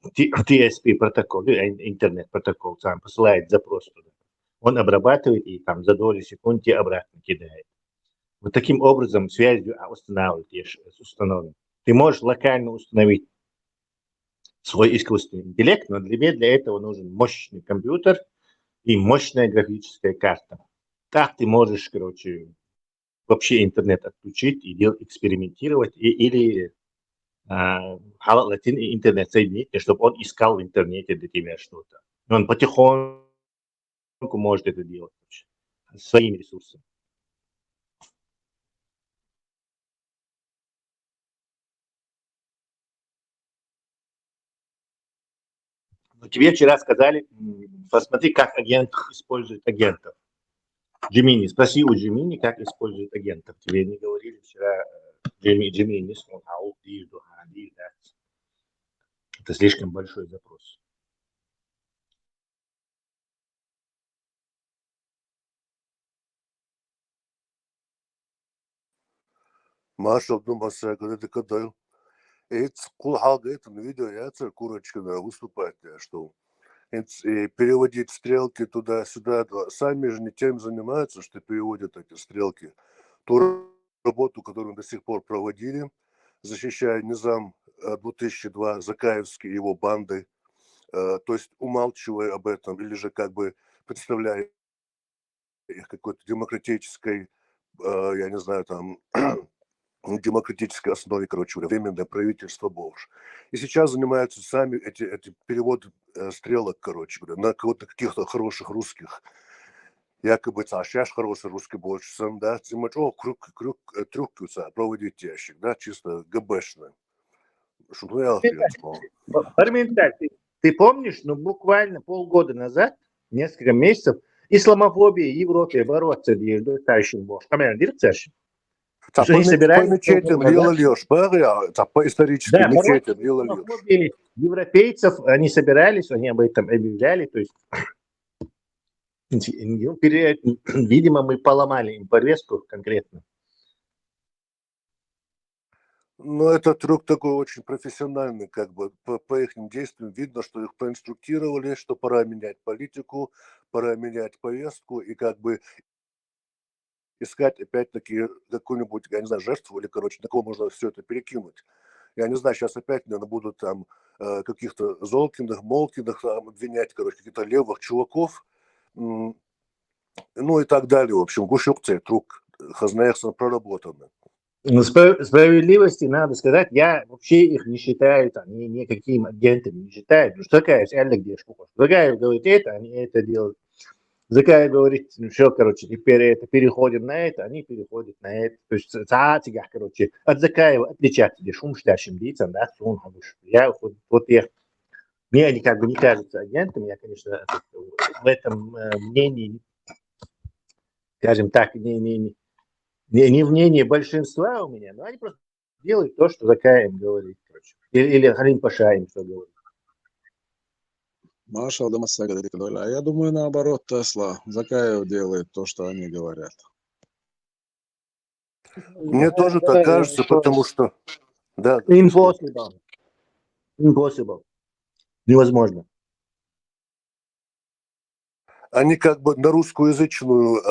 Speaker 20: TSP протокол, интернет-протокол, сам посылает запрос туда. Он обрабатывает и там за доли секунд тебе обратно кидает. Вот таким образом связью установлен. Ты можешь локально установить свой искусственный интеллект, но для этого нужен мощный компьютер и мощная графическая карта. Так ты можешь, короче, вообще интернет отключить и экспериментировать, или интернет соединить, чтобы он искал в интернете для тебя что-то. Он потихоньку может это делать вообще, своими ресурсами. Но тебе вчера сказали, посмотри, как агент использует агентов. Джимини, спроси у Джимини, как использует агентов. Тебе не говорили вчера, Джимини, это слишком большой запрос.
Speaker 6: Маршал думался, когда ты кадал. Это кул халга, это на видео, я царь курочка выступает, что переводить стрелки туда-сюда. Сами же не тем занимаются, что переводят эти стрелки. Ту работу, которую до сих пор проводили, защищая Низам 2002, Закаевский и его банды, то есть умалчивая об этом, или же как бы представляя их какой-то демократической, я не знаю, там, демократической основе, короче говоря, временное правительство Бож. И сейчас занимаются сами эти переводы стрелок, короче говоря, на кого-то каких-то хороших русских. Якобы сейчас хороший русский больше, да, трюкаются, проводить ящик, да, чисто ГБшно.
Speaker 20: Ты помнишь, ну буквально полгода назад, несколько месяцев, исламофобия в Европе бороться между товарищем Бож. Камера дирекция.
Speaker 6: По мечетям Лила Леш, по историческим мечетям Лила Леш.
Speaker 20: Европейцев, они собирались, они об этом объявляли, то есть, видимо, мы поломали им повестку конкретно.
Speaker 6: Ну, это трюк такой очень профессиональный, как бы, по их действиям видно, что их проинструктировали, что пора менять политику, пора менять повестку, и как бы искать опять-таки какую-нибудь, я не знаю, жертву или, короче, на кого можно все это перекинуть. Я не знаю, сейчас опять, наверное, будут там каких-то Золкиных, Молкиных там, обвинять, короче, каких-то левых чуваков, ну и так далее. В общем, гушукция, трюк, хазнаехсан проработанный.
Speaker 20: Справедливости надо сказать, я вообще их не считаю там, никакими агентами, не считаю. Потому что такая где штука. Закаев говорит это, они это делают. Закаев говорит, ну все, короче, теперь это переходим на это, они переходят на это. То есть, короче, от Закаева отличаться, где шум штящим лицам, да, сон, я вот я, мне они как бы не кажутся агентами, я, конечно, в этом мнении, скажем так, не мнение большинства у меня, но они просто делают то, что Закаев говорит, короче. Или Халим Паша им что говорит.
Speaker 1: Маршал Дамасага, а я думаю, наоборот, Тесла. Закаев делает то, что они говорят.
Speaker 6: Мне тоже так кажется, потому что... Да.
Speaker 20: Impossible. Невозможно.
Speaker 6: Они как бы на русскоязычную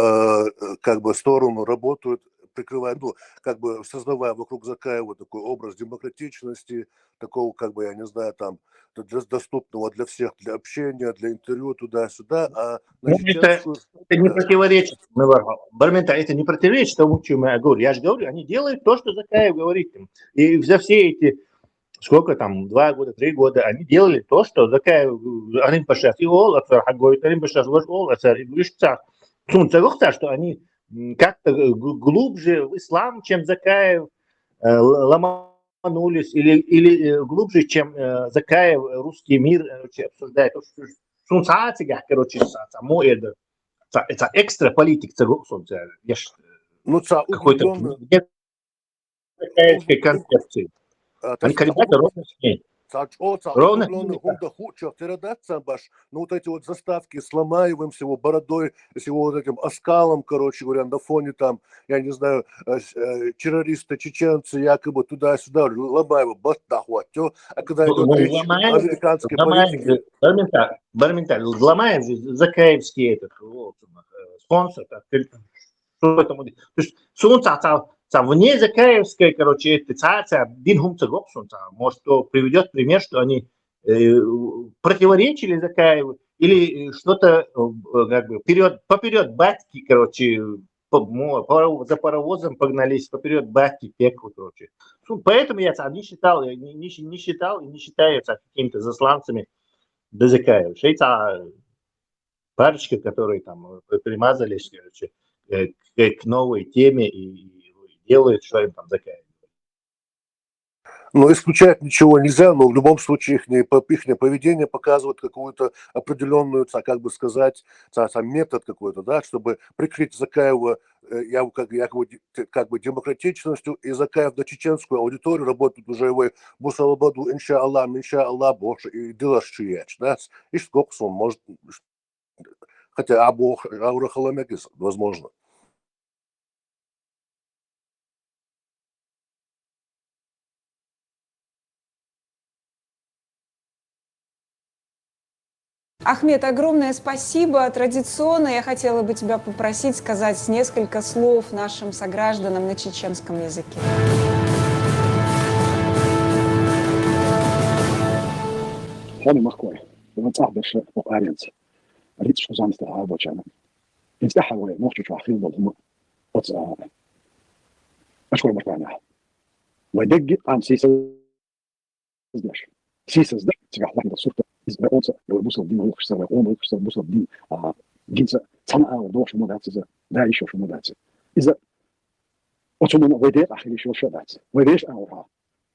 Speaker 6: как бы сторону работают, прикрывая, ну, как бы создавая вокруг Закаева такой образ демократичности, такого, как бы, я не знаю, там, доступного для всех, для общения, для интервью, туда-сюда, а на чеченскую...
Speaker 20: Это не противоречит, Бармента, это не противоречит тому, чем я говорю. Я же говорю, они делают то, что Закаев говорит им. И за все эти, сколько там, 2 года, 3 года, они делали то, что Закаев, Алим Паша, и Ол, Алим Паша, Ол, что они как-то глубже в ислам, чем Закаев, ломанулись, или глубже, чем Закаев русский мир обсуждает. Короче, само это экстра политик,
Speaker 6: ну,
Speaker 20: какой-то закаевской концепции. Они колебаются ровно с ней.
Speaker 6: Ровно. Ну, вот эти вот заставки с Ломаевым, с его бородой, с его вот этим оскалом, короче говоря, на фоне там, я не знаю, террористы, чеченцы, якобы туда-сюда, Ломаева, а когда идет речь американской политики...
Speaker 20: Барменталь, Ломаев же закаевский этот спонсор. То есть, вне Закаевской, короче, может, кто приведет пример, что они противоречили Закаеву или что-то как бы поперед батьки, короче, за паровозом погнались поперед баки, пекло, короче. Поэтому я не считал и не считаются какими-то засланцами ДЗК. Шейца парочка, которые там примазались, короче, к новой теме и делают, что им там закаивают.
Speaker 6: Но исключать ничего нельзя, но в любом случае их поведение показывает какую-то определенную, как бы сказать, метод какой-то, да, чтобы прикрыть Закаева как бы демократичностью и Закаев на чеченскую аудиторию работает уже его Бусалабаду, инша Аллах, больше и Дилашчиеч, да, и сколько он может, хотя Аурахаламегис, возможно.
Speaker 8: Ахмед, огромное спасибо. Традиционно я хотела бы тебя попросить сказать несколько слов нашим согражданам на чеченском языке.
Speaker 22: Хали Махкой, بمنصح برشا وقارنت ريت شو زان استعاب وجانا انتحى وموقف وحيل ضم أشكر مرتانا ودق عن سيسز ده تبع واحد الصورة إذا أنت لو بوصل دين هو خسر وقوم خسر بوصل دين جنسة صنعة ودوش مودات ده يشوف شو مودات إذا أتمنى وديت أخلي شو ذات وديش أورها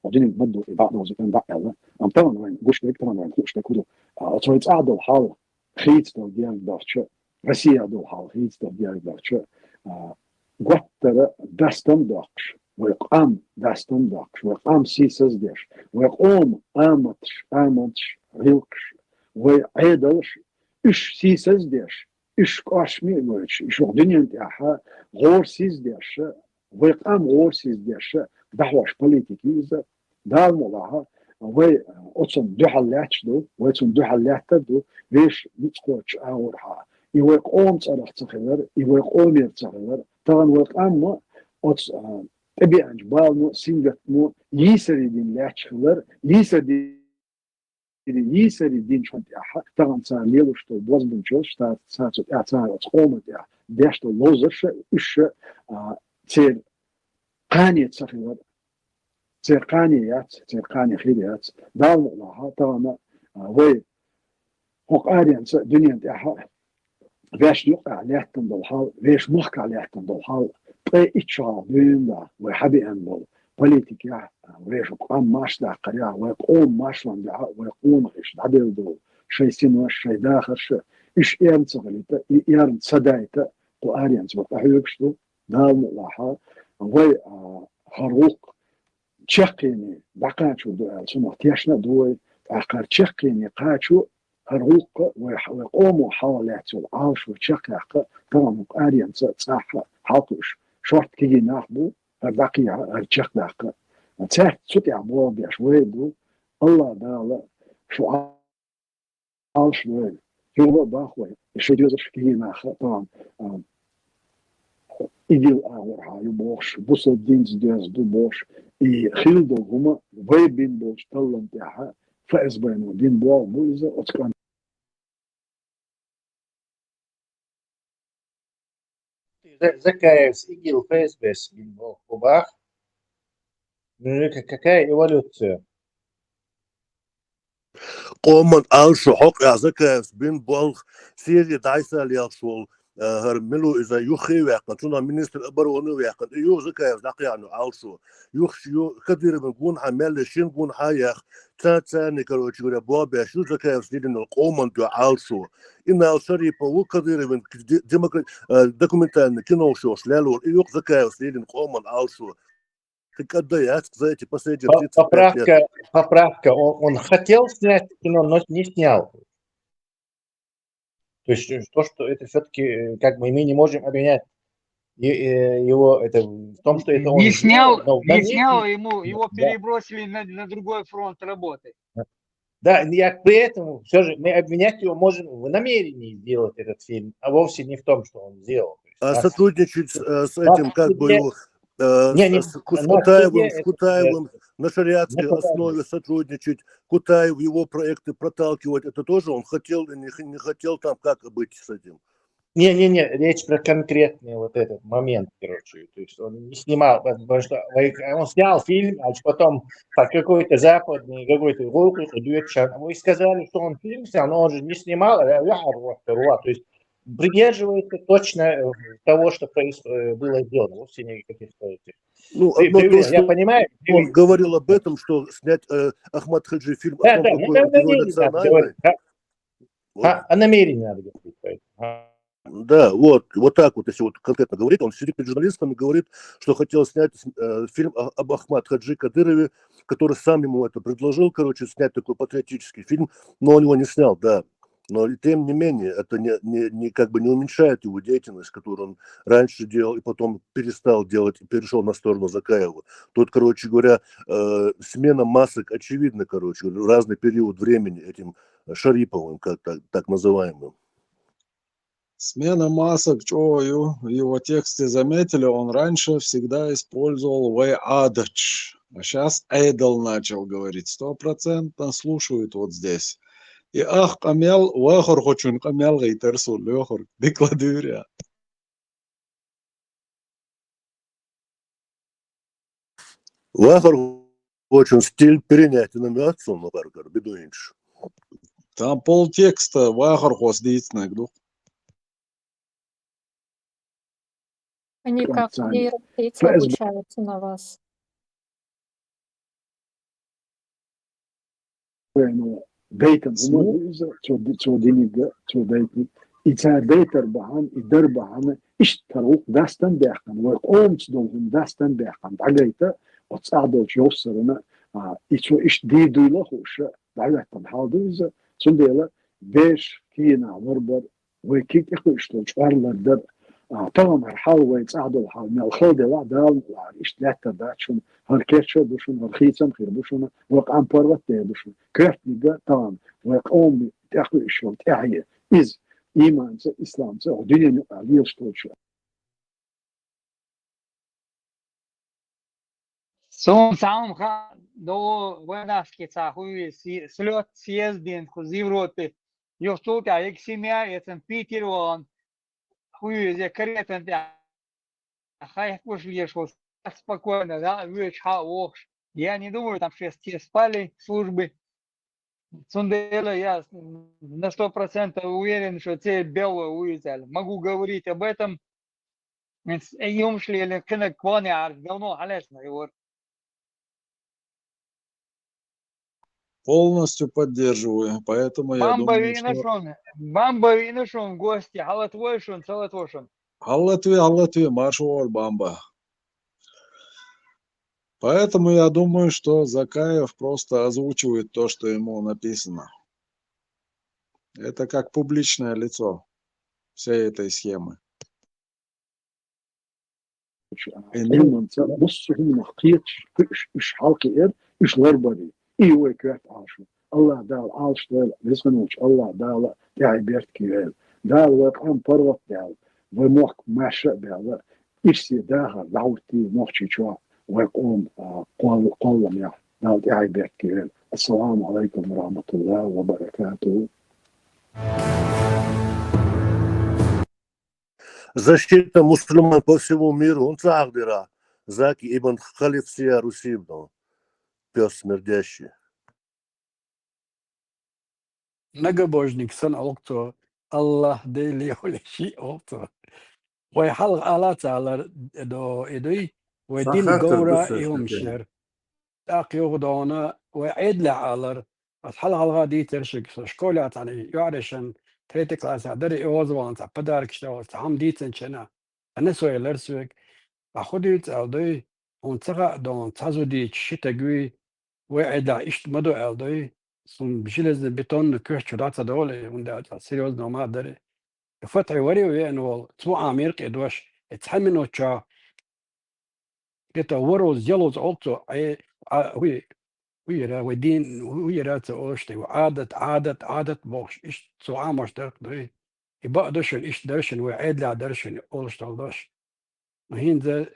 Speaker 22: ودين بدو بعض وزكان بعض الله أم طبعا وين قش لك طبعا وين خوش تكودو أتويت أعد الحال خيط دو ديال دارتش روسيا دو الحال خيط دو ديال دارتش قطر دستم دارتش ويقام دستم دارتش ويقام سيسز ديش ويقوم آمتش هيلكش وعيدلش إش سيسز ديش إش كاشمي موش إش وغدنيا نتاعها غور سيس ديش ويقام غور سيس ديش دحوش بوليتيكيز دار مولاها وي أتصم دو حلاتش دو ويتصم دو حلات دو ويش نتقوش أورها يويقوم تصرخ تخير يويقوم يرتخير طبعا ويقام أتص تبي أنجبالنو سينجتنو يسري دين لاتشخير يسري دين شونت أحا طبعا صار ليلو شتو بوزبن جوش صار تقوم داشتو لوزرش إيش تير قانية تخير تير قانية خيريات دال الله طبعا وي هوك آريان دنيا أحا ويش يقع ليحتن بالحال ويش محك ليحتن بالحال طي إتشار بيندا ويحبي أنبل بوليتيكيا ويش قام ماش دا قريا ويقوم ماش لندعا ويقوم إيش دعبيل دو شي سينوش شي داخرش إيش إيرن تغليتا إيرن صدايتا وآريان تبقى حيوكشتو دال ملاحا وي هروق تشقيني بقاتشو دو سنو تيشنا دوي أقار تشقيني قاتشو هروق ويقوموا حوالات العاش وتشقق طبعا آريان تصاح حاطوش شورت كي ناخبو البقية التشقق تاعت سوتي عبوا بيشويدو الله دالا شو عاش وين هو باخوي شو يوزش كي ناخ طبعا إديل أورها يبوش بوصل دينز ديز دو بوش خيلدو هما ويبين بوش طلن تاعها فاز بينو دين بوا مويزة وتكون
Speaker 20: Закаев ИГИЛ, ФСБ в клубах. Какая эволюция?
Speaker 6: قومن ألشو حق يا Закаев بين بالغ سيري دايسا ليالشول هرملو إذا يخي ويقن تونا منستر أبرونو ويقن يو Закаев دقيانو ألشو يو كثير من قون حمل شين قون حياخ تاني كروتشي غير بوابة شو Закаев سيدنا القومن دو ألشو إن الشري بو كثير من ديمقراط دокументальный кино шош ляло يو Закаев سيدنا القومن ألشو كديات за эти последние 35 лет.
Speaker 20: Поправка. Он хотел снять кино, но не снял. То есть то, что это все-таки, как бы мы не можем обвинять его это, в том, что это он
Speaker 5: не снял,
Speaker 20: сделал,
Speaker 5: не снял, его перебросили на другой фронт работы.
Speaker 20: Да, при этом все же мы обвинять его можем в намерении сделать этот фильм, а вовсе не в том, что он сделал.
Speaker 6: Сотрудничать с этим, как бы, с Кутаевым на шариатской основе сотрудничать, Кутаев его проекты проталкивать, это тоже он хотел или не хотел там, как быть с этим?
Speaker 20: Не-не-не, речь про конкретный вот этот момент, короче. То есть он не снимал, потому что он снял фильм, а потом по какой-то западный, какой-то вы сказали, что он фильм снял, но он же не снимал, то есть придерживается точно того, что было сделано, вовсе никаких этих.
Speaker 6: Ну, одно то,
Speaker 20: Я
Speaker 6: что
Speaker 20: понимаю.
Speaker 6: он говорил об этом, что снять Ахмад Хаджи фильм о том, какой он герой национальный.
Speaker 20: О намерении надо говорить.
Speaker 6: Да, вот так вот, если вот конкретно говорить, он сидит перед журналистами и говорит, что хотел снять фильм об Ахмад Хаджи Кадырове, который сам ему это предложил, короче, снять такой патриотический фильм, но он его не снял, да. Но тем не менее, это не как бы не уменьшает его деятельность, которую он раньше делал и потом перестал делать и перешел на сторону Закаева. Тут, короче говоря, смена масок очевидна, короче, разный период времени этим Шариповым, как так называемым.
Speaker 1: Смена масок, чою, в его тексте заметили, он раньше всегда использовал «вейадач», а сейчас «эйдл» начал говорить. 100% слушают вот здесь. И ах, камел, вахор хочун, камел гейтерсу, лехор, декладыря.
Speaker 6: Вахор очень стиль перенять на мясо, но баргар, бедуинш.
Speaker 1: Там полтекста вахор хос дейцнек,
Speaker 11: Они как
Speaker 22: Концами.
Speaker 11: нейросети
Speaker 22: ФСБ.
Speaker 11: обучаются на вас.
Speaker 22: Bueno, beytan humadiza çodiniga çodaytni ita beytar bahan idar bahana ishtaruk dastan beqan ve qomt dolhum dastan beqan dagayta otsado jossarana iço iş diduyla hoşa dagaytan haldiza çundela beş kina varbar ve kik işto çarlarda طبعا هالحال ويتصعدوا الحال من الخوض لا دال اشتلاك تبعشون هالكيتشو بشون هالخيتم خير بشون وقعن بروت بشون كرت نيجا طبعا ويقوم تاخذ الشغل تاعي إز إيمان إسلام ودنيا عليه شو
Speaker 5: Сам до войнаски цахуи слет съезден в Европе. Я что то як семья, это Питер он хуй за каретан да. Хай пошли что спокойно, да, вечер ох. Я не думаю, там все спали службы. Сундела, я на 100% уверен, что те белые уезжали. Могу говорить об этом. يوم شلي اللي كنا كواني عارف давно علينا его.
Speaker 1: Полностью поддерживаю, поэтому я думаю, что...
Speaker 5: Бамба винушон гости, халатвойшон, салатвойшон.
Speaker 1: Аллатви, маршвор, бамба. Поэтому я думаю, что Закаев просто озвучивает то, что ему написано. Это как публичное лицо всей этой схемы.
Speaker 22: بص هم نحقيقش إش حالك إش غربري إيوه كات عاشو الله دال عاش دال بسمنوش الله دال يعني بيرت كيال دال وقام بروت دال وموك ماشا دال إش سيداها دعوتي موخشي شوا ويقوم قول يا دال يعني بيرت كيال السلام عليكم ورحمة الله وبركاته.
Speaker 6: Защита мусульман по всему миру, он цахдира. Заки ибн Халиф Сия Русибно. Пес смердящий.
Speaker 3: Нагобожник сан окто, Аллах дейли холеши окто. Вай халq алата алар до идой, вай дин гора يوم شهر. تاقي يغضونا وعيد لعالر. أصحال غادي ترشك شكولة يعني يعرشن تريتك لاسا دري اوزوان تا بدارك شتو تام ديتن شنا. أنا سوي لرسوك. أخذت ألدي أنتقى دون تزودي شتاقوي وعيد إشت مدو ألدي. سون بجلز بيتون كوش شرات دولي وندا سيريوز نوما دري. فتح وري وينو تو عمير قدوش اتحمنو تشا يتوروز يلوز ألتو أي ويرا ودين ويرا تأوشتي وعادة بوش إيش تو عامش دري يبقى درشن إيش درشن وعيد لا درشن أولش تلدش وهين ذا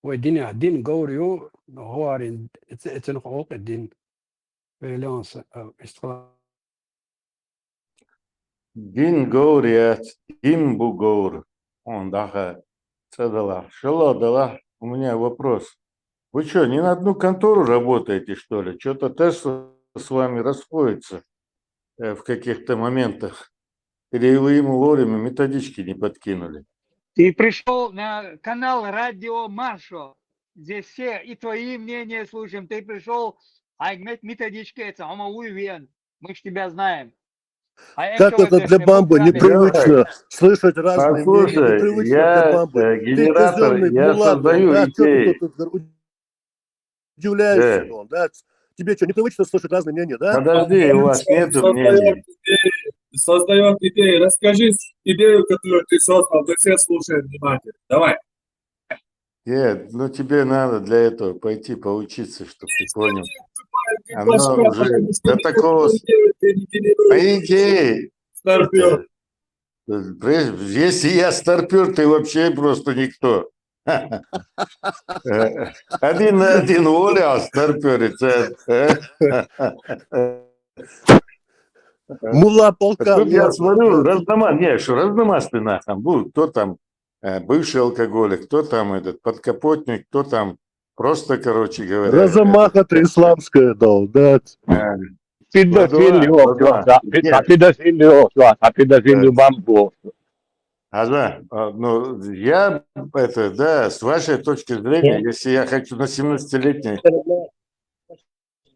Speaker 3: ودين دين جوريو هو عارين اتنقوق الدين بيلانس استقلال
Speaker 2: Din govoriat Ким Бугур. Он даха. Цадала. Шалодала. У меня вопрос. Вы что, не на одну контору работаете, что ли? Что-то Тесла с вами расходится в каких-то моментах. Или вы ему вовремя методички не подкинули?
Speaker 5: Ты пришел на канал Радио Маршал. Здесь все и твои мнения слушаем. Ты пришел, а методички это, мы ж тебя знаем.
Speaker 6: Как это для Бамба непривычно слышать разные мнения, непривычно для Бамбы. Ты казенный мулат, да, что ты тут удивляешься, да? Тебе что, непривычно слышать разные мнения, да?
Speaker 2: Подожди, у вас нету мнений.
Speaker 7: Создаем идею. Расскажи идею, которую ты создал, мы все слушаем внимательно. Давай.
Speaker 2: Нет, ну тебе надо для этого пойти поучиться, чтобы ты понял. Оно уже до такого... Идеи.
Speaker 7: Старпер.
Speaker 2: Если я старпер, ты вообще просто никто. Один на один воля старперить.
Speaker 6: Мула полка.
Speaker 2: Я смотрю, разномастный там был. Кто там бывший алкоголик, кто там этот подкапотник, кто там просто, короче говоря.
Speaker 6: Разомаха-то исламская дал, да.
Speaker 21: Педофилию бамбу.
Speaker 2: Да, ну, я, это, да, с вашей точки зрения, если я хочу на 17-летней,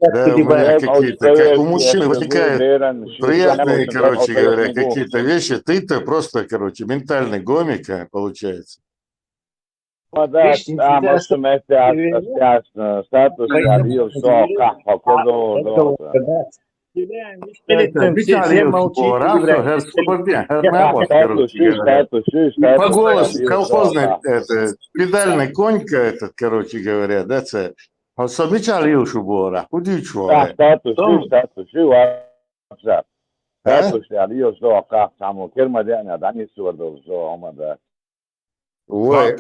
Speaker 2: да, у меня какие-то, как у мужчины возникают приятные, короче говоря, какие-то вещи, ты-то просто, короче, ментальный гомик, получается. По голосу колхозный, это, педальный конька, этот, короче говоря, да, це. Особичали шубора, куди чого? Ой,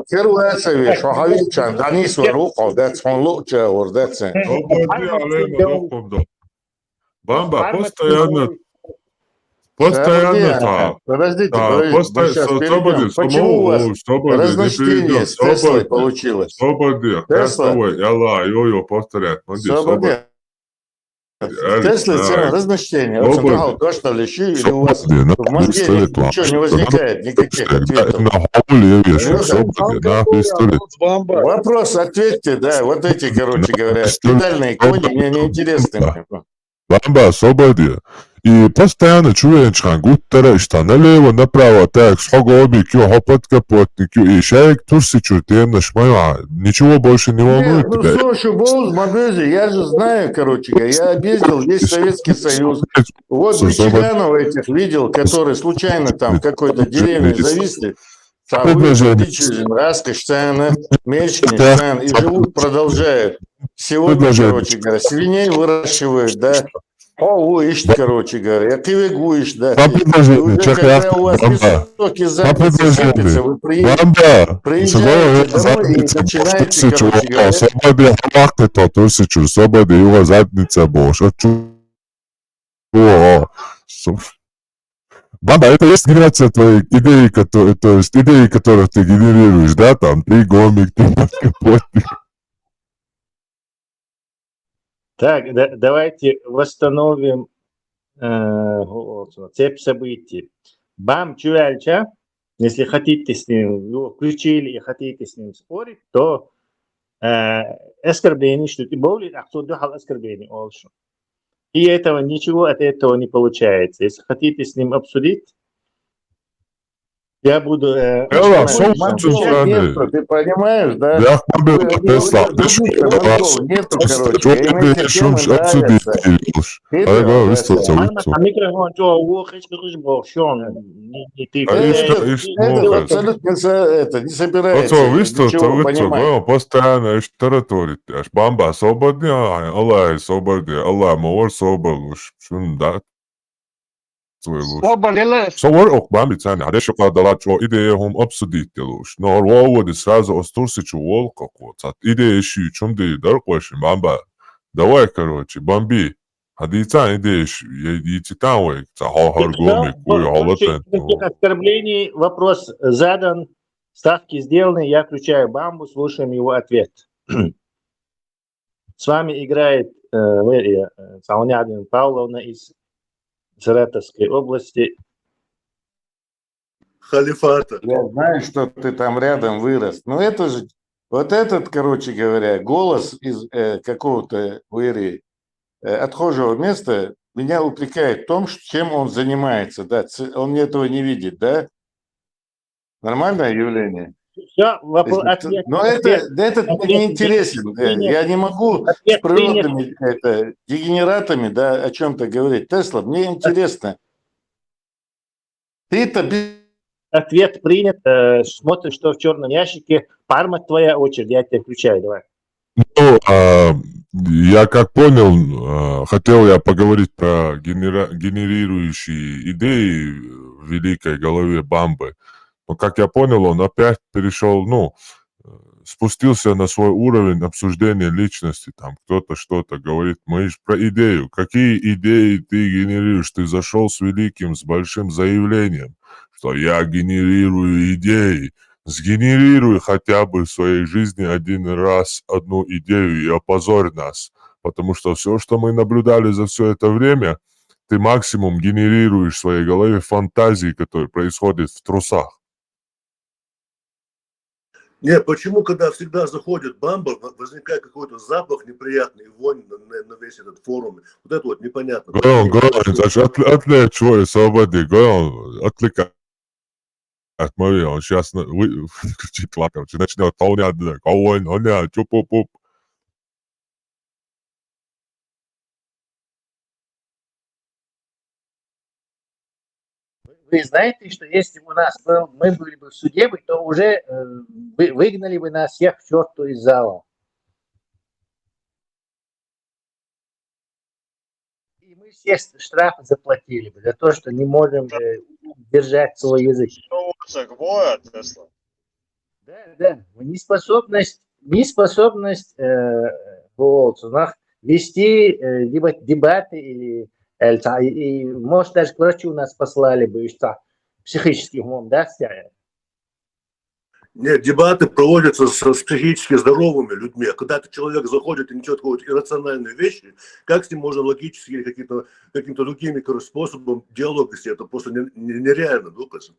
Speaker 2: первое це, що гавічан, Данис Варухов, да, он лучше, да, це.
Speaker 9: Бамба, постоянно там.
Speaker 2: Подождите,
Speaker 9: почему
Speaker 2: у вас разночтение с Теслой получилось?
Speaker 9: Свободи, Тесловой, Алла, йо-йо, повторять.
Speaker 2: Свободи. Тесла цена разночтения. Вот централ, то, что лещи, или у вас в Москве ничего не возникает, никаких ответов. Вопрос, ответьте, да, вот эти, короче говоря, педальные кони мне не интересны.
Speaker 9: Бамба, свободи. И постоянно чуешь, как гуттера, что налево, направо, так, схогобик, подкапотник, и шайк, турсичу, темно, шмая. Ничего больше не волнует тебя.
Speaker 2: Ну, слушай, был в Модезе, я же знаю, короче, я объездил весь Советский Союз. Вот ветеранов этих видел, которые случайно там в какой-то деревне зависли. Там Раскошцена, Мечкин, и живут, продолжают. Сегодня, короче говоря, свиней выращивают, да. Ову ищет, короче говоря, кивегу ищет, да. Уже когда у вас высокие задницы сыпятся, вы приезжаете домой и начинаете, короче говоря.
Speaker 9: Свободи, хвахтето, турсичу, свободи, его задница боже. Баба, это есть генерация твоих идей, то есть идеи, которых ты генерируешь, да, там, ты гомик, ты подкапотник.
Speaker 20: Так, давайте восстановим цепь событий. Бам Чувальча, если хотите с ним, его включили и хотите с ним спорить, то оскорбление, что ты более, а кто духал оскорбление, олшу. И этого ничего от этого не получается. Если хотите с ним обсудить, я буду...
Speaker 2: Ты понимаешь, да? Нету, короче, это не собирается ничего понимать.
Speaker 9: Постоянно ищет территорию. Бамба, свободни, Аллах, свободни, Аллах, мовар, свободнуш. Шунда. Совор окбами цены, а дешо кадалат чо идеям обсудителуш. Но рводи сразу остурсичу волка коцат. Идеи щи чунди даркоши, бамба. Давай, короче, бомби. Haditsa ideš, yititanwe, hargomi, kuy
Speaker 20: Все,
Speaker 9: halatan.
Speaker 20: больше никаких оскорблений, вопрос задан, ставки сделаны, я включаю Бамбу, слушаем его ответ. С вами играет Салонядина Павловна из Саратовской области.
Speaker 6: Халифата.
Speaker 2: Я знаю, что ты там рядом вырос. Но это же, вот этот, короче говоря, голос из какого-то отхожего места меня упрекает в том, чем он занимается. Да, он этого не видит, да? Нормальное явление?
Speaker 20: Все, вопрос, ответ.
Speaker 2: Но
Speaker 20: ответ,
Speaker 2: это
Speaker 20: ответ,
Speaker 2: мне интересен.
Speaker 20: принят.
Speaker 2: Я не могу
Speaker 20: Ответ
Speaker 2: с природными дегенератами, да, о чем-то говорить. Тесла, мне интересно. Ты-то...
Speaker 20: Ответ принят. Смотришь, что в черном ящике. Парма, твоя очередь. Я тебя включаю. Давай.
Speaker 9: Ну, я как понял, хотел я поговорить про генерирующие идеи в великой голове Бамбы. Но, как я понял, он опять перешел, спустился на свой уровень обсуждения личности. Там кто-то что-то говорит. Мы же про идею. Какие идеи ты генерируешь? Ты зашел с великим, с большим заявлением, что я генерирую идеи. Сгенерируй хотя бы в своей жизни один раз одну идею и опозорь нас. Потому что все, что мы наблюдали за все это время, ты максимум генерируешь в своей голове фантазии, которые происходят в трусах.
Speaker 6: Не, почему, когда всегда заходит Бамба, возникает какой-то запах неприятный, вонь на весь этот форум. Вот это вот непонятно.
Speaker 9: Отвлечь свой свободы, отвлекай. Смотри, он сейчас кричит, короче, начнет чуп-пуп-пуп.
Speaker 20: Вы знаете, что если бы мы были бы в суде, то уже выгнали бы нас всех к черту из зала. И мы все штрафы заплатили бы за то, что не можем держать свой язык. Да. Неспособность вести дебаты или и, может, даже к врачу нас послали бы, что психический умом, да,
Speaker 6: Нет, дебаты проводятся с психически здоровыми людьми. А когда человек заходит и несет какие-то иррациональные вещи, как с ним можно логически или каким-то другим способом диалог вести? Это просто нереально, доказано.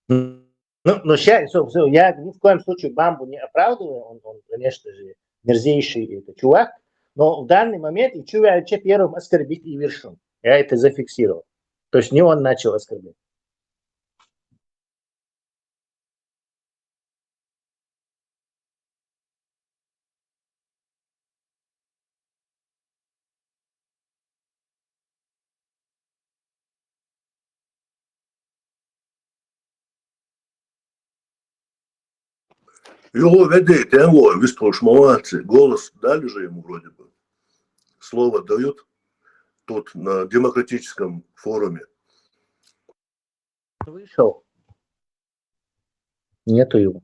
Speaker 20: Но сейчас, я ни в коем случае Бамбу не оправдываю, он конечно же, мерзейший чувак, но в данный момент и человек первым оскорбить и вершин. Я это зафиксировал. То есть не он начал оскорблять.
Speaker 6: Его ведет, его выстроишь, молодцы. Голос дали же ему вроде бы. Слово дают тут на демократическом форуме.
Speaker 20: Вышел. Нету его.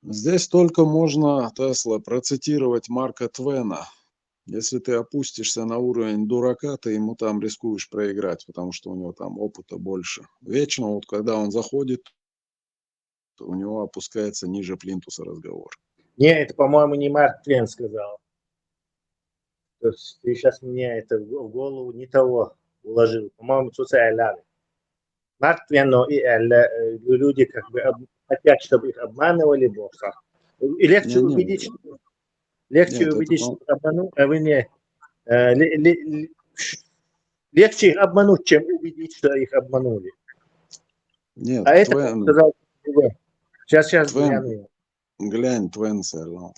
Speaker 1: Здесь только можно, Тесла, процитировать Марка Твена. Если ты опустишься на уровень дурака, ты ему там рискуешь проиграть, потому что у него там опыта больше. Вечно вот когда он заходит, у него опускается ниже плинтуса разговор.
Speaker 20: Не, это, по-моему, не Марк Твен сказал. То есть ты сейчас мне это в голову не того уложил. По-моему, социально. Марк Твен, но и люди как бы хотят, чтобы их обманывали, босса. И легче убедить, что их обмануть, а вы не... Легче их обмануть, чем убедить, что их обманули.
Speaker 1: Нет,
Speaker 20: а это сказал... Сейчас
Speaker 1: Твен, глянь, Твен сказал.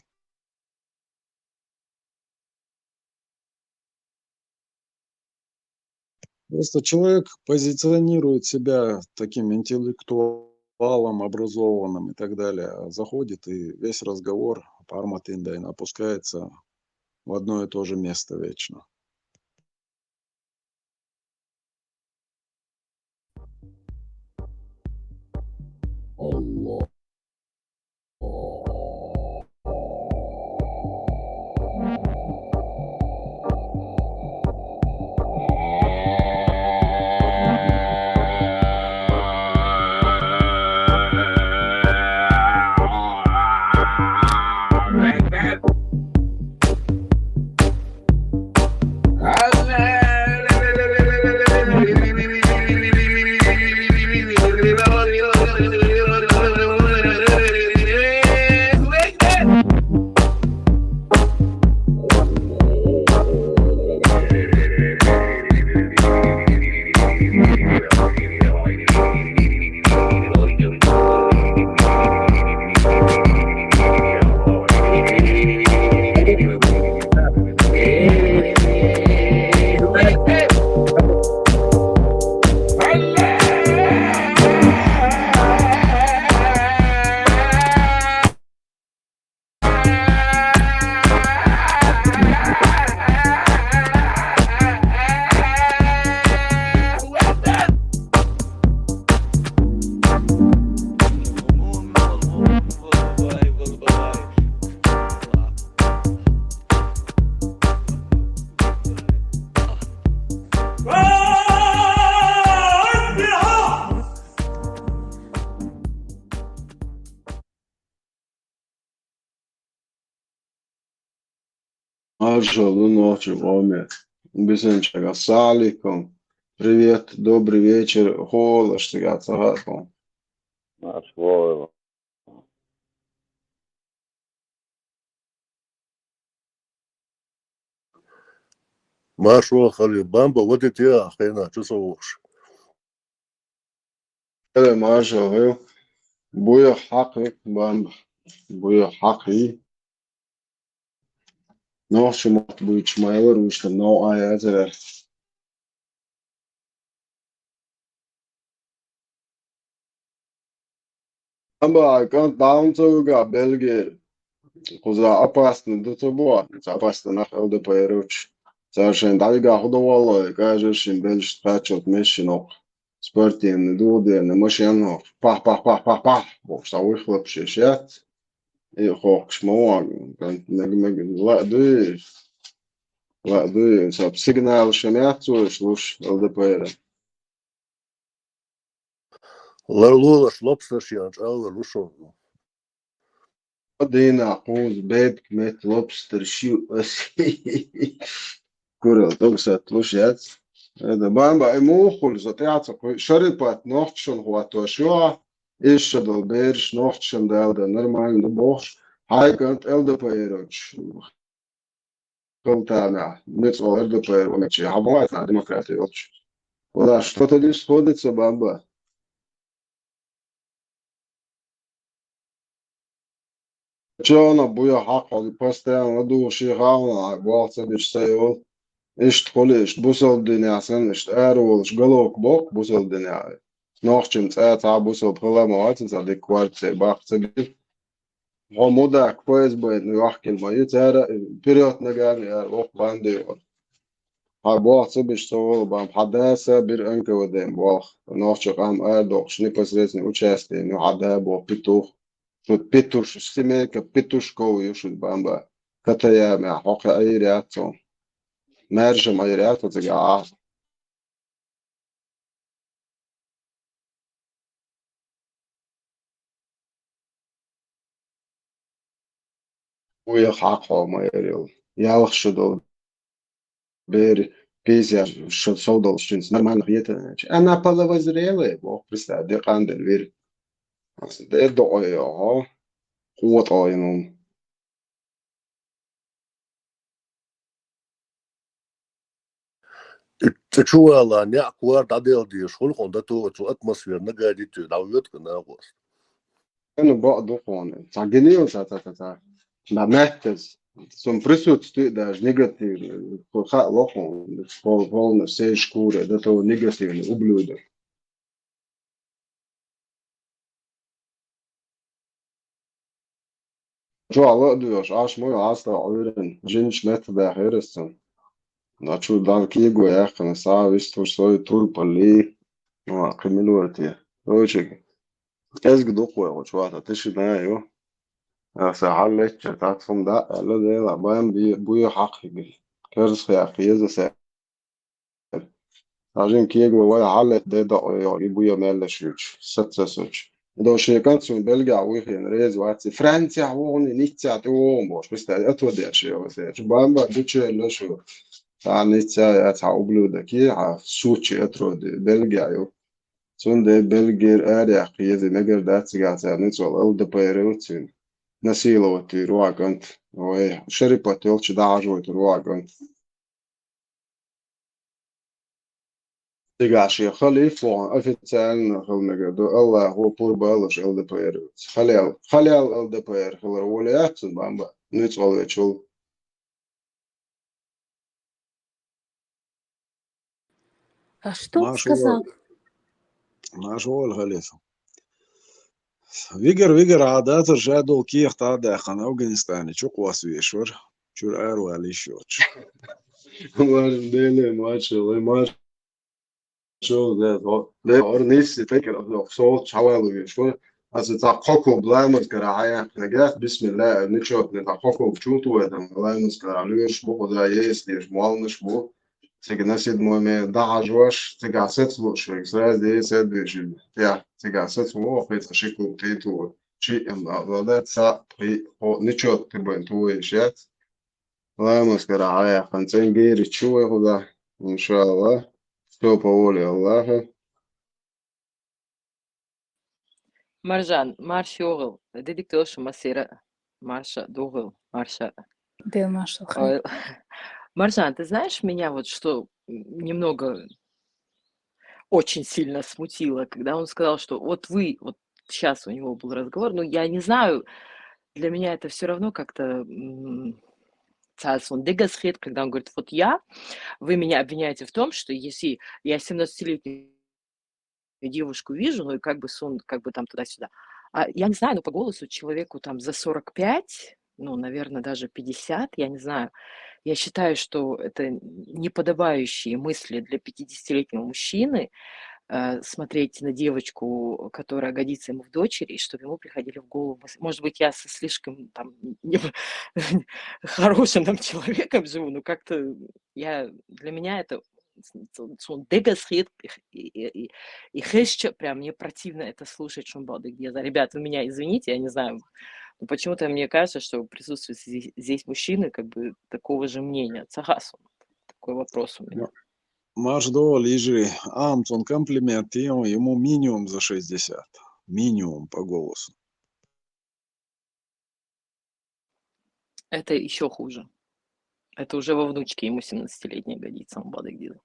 Speaker 1: Просто человек позиционирует себя таким интеллектуалом, образованным и так далее. Заходит и весь разговор Парматиндайн опускается в одно и то же место вечно.
Speaker 9: Allah.
Speaker 10: Маршал, ну ночи, Омер. Бисенчик, ассаликум. Привет, добрый вечер. Холош, ты гацагатом.
Speaker 21: Маршал.
Speaker 6: Маршал خلي بامبا ودت يا أخينا شو سووش
Speaker 10: هلا مارشال هيو. بويا حقي بامبا. بويا حقي. نوش مط بويش مايلر وش نوع آيات. Bamba, quand down to ga Belgije. Куда опасно до того, опасно на ЛДПР. Совершенно далеко ходовало, кажешь, им больше тратят мешанок. Спортивные дудины, машинок. Пах, пах, пах, пах, пах. Бог, что выхлоп шишет. И хох, шмог. لا دي سب سيجنال شمعت وش ЛДПР.
Speaker 6: لولاش لوبستر يانش أول وشو
Speaker 10: Dina قوز بيت كميت لوبستر شو كورل توكسات لوشيات هذا بامبا موخل زتيعت شربت نوختشن هو توشوا إيش دل بيرش نوختشن دال نورمال نبوش هاي كانت ЛДПР كلتانا نتو ЛДПР ومشي حبواتنا ديمقراطية ولا что-то лишь сходится бамба. Чона буя حق постоянно души غاونا قوالت بيشتيول إيش تقوليش بوصل الدنيا عشان إيش أروش قلوك بوك بوصل الدنيا نوختشن تاع بوصل بخلا موات تزادي كوارت باق تبي هو مودا كويس بيت نيوحكي الميت هذا بريوت نجاني روح باندي هاي بوالت بيشتول بام حداسة بير أنك ودين بوالخ نوختش قام أردوش نيبسريزني وشاستي نيو حدا بو بيتوخ شو بيتوش سميك بيتوش كوي شو بامبا كتايا مع حق أي رياتو مرجم أي رياتو تجاه ويا حقه ما يريو يالخ شدو بير بيزيا شو صودل شنس نرمان غيتا أنا بلا وزريلي بو برستا دي قاندل وير ده دعوة ها قوة عينهم
Speaker 6: تشوى لا نيا كوارت عديل دي شغل قندا تو أتموسفير نجادي تو دعوت كنا غوص
Speaker 10: أنا بقى قوانين تعجنيه وتا ما مهتز som prisutstvuju da je negativni, polno se škure, da to negativni ubljude. Čo ale dios, až moja asta oiren, žiniš metodē heresam. Naču dan kiego jahkana saa vistu svoju turpali, no, kriminalitie. Oičegi. Ezgi dukoja, čuvata, tiši näju. سأحلت تعرفهم ده الذي يلعبان بويا حقيقي كرس في عقيزة سائل عشان كيجوا ولا حلت ده يعني بويا مال شوش ست سوش ده شيء كان سون بلجا ويخي نريز واتي فرنسا هون نيتسا توم باش بس ده أتودي أشياء بس بام بدوتش لا شو نيتسا يتعبلو ده كي سوتشي أترود بلجا يو سون ده بلجير أري عقيزة نجر ده تيجي نيتسا ده بيروتين насиловать руагант, ой, шерипат елчи дажвать руагант. تقاش يا خليفة أفتان خلنا قدو الله هو بور بالش LDPR خليال LDPR خلر ولايات بامبا نيتوال يشول.
Speaker 4: А что он сказал?
Speaker 1: ناشول خليفة. ويجر عادات الجادول كيخ تعدى خان أفغانستان شو قواسي شور شو أرو علي شوش ماش ديلي ماش شو ده أرنيس فكر أبلغ صوت حوالي شو أصل تحققوا بلامز كراعية نجاح بسم الله نشوف نتحققوا بشوتو هذا بلامز كراعية شبو ده يسني مال شبو تجنسد مهم دعجوش تجاسات وش إسرائيل ده سد بيجي يا تجاسات هو في تشكل تيتو شيء هذا سا هو نشوف تبين تو إيشات
Speaker 10: الله يمسكر عليها 50 جيري شوي خدا إن شاء الله все по воле Аллаха.
Speaker 13: Маржан, марш йогыл. Дедик тоже масира. Марша, дугыл, марша.
Speaker 4: Да, Маша,
Speaker 13: Ой, Маржан, ты знаешь, меня вот что немного очень сильно смутило, когда он сказал, что вот вы, вот сейчас у него был разговор, но я не знаю, для меня это все равно как-то дегасхет, когда он говорит, вот вы меня обвиняете в том, что если я 17-летнюю девушку вижу, ну и как бы сон, как бы там туда-сюда. А я не знаю, но по голосу человеку там за 45, ну, наверное, даже 50, я не знаю. Я считаю, что это неподобающие мысли для 50-летнего мужчины смотреть на девочку, которая годится ему в дочери, и чтобы ему приходили в голову мысли. Может быть, я со слишком там хорошим там человеком живу, но как-то для меня это дегасхет и хэшча, прям мне противно это слушать, шумбалды где за. Ребят, вы меня извините, я не знаю, но почему-то мне кажется, что присутствуют здесь мужчины как бы такого же мнения. Цагасу. Такой вопрос у меня.
Speaker 1: Маждо лижи Амтон комплимент ему минимум за 60. Минимум по голосу.
Speaker 13: Это еще хуже. Это уже во внучке ему 17-летняя годится, он бадыгдил.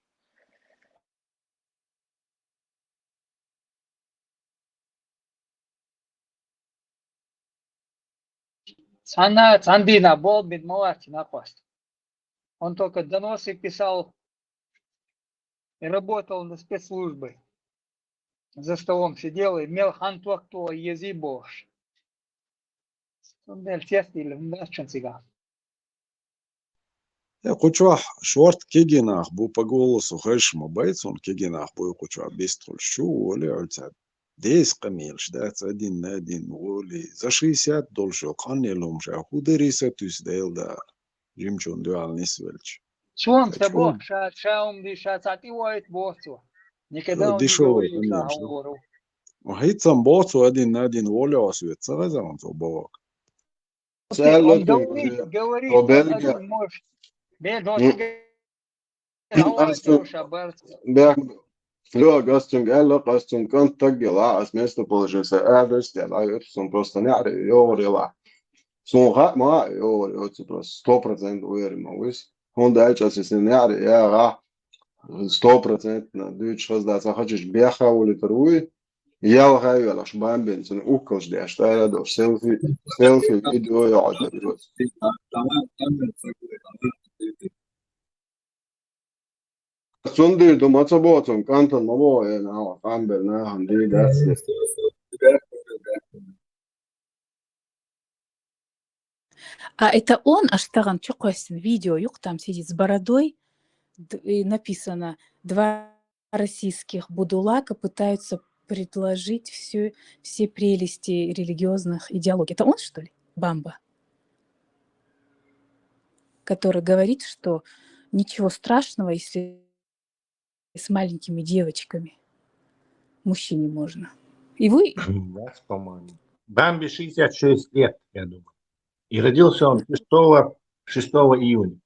Speaker 5: Цандина был бедмалати напасть. Он только доносы писал и работал на спецслужбы. За столом сидел и мел хантуакту езибош. Он был тестил в нашем сига.
Speaker 1: Кучва шорт кегинах бу по голосу хэшма байцон кегинах бу кучва бестрол шу оли альцат. Десь камилш, да, 1 на 1 оли. За 60 дольше канелом ша худериса тюсдел да. Жимчон дуал нисвельч.
Speaker 5: Чон того, шаум диша цативает босу. Никогда он не
Speaker 1: Дешевый,
Speaker 5: говорил, что
Speaker 1: конечно.
Speaker 5: говорю.
Speaker 1: Хитсам боцу 1 на 1 оли освет. Цагазан то бавак.
Speaker 5: Он говорит,
Speaker 10: То Бельгия.
Speaker 5: один может. Бельгия,
Speaker 10: Лё гастунг элло гастунг кон таггела ас место положился адрес я даю сон просто не аре ёрила сон ха ма ёр это просто 100% уверен вис он дальше если не аре я 100% на дуть воздаться хочешь беха или труи я гаю ла шбамбен сон уколж да что я до селфи видео я отдаю Sunday to Matsuboton, Canton, Mabo, and our Amber, now, indeed, that's it.
Speaker 4: А это он, Аштаган Чокосин, видео, юг там сидит с бородой, и написано, 2 российских будулака пытаются предложить все прелести религиозных идеологий. Это он, что ли, Бамба? Который говорит, что ничего страшного, если с маленькими девочками мужчине можно. И вы...
Speaker 20: Да, по-моему. Бамби 66 лет, я думаю. И родился он 6 июня.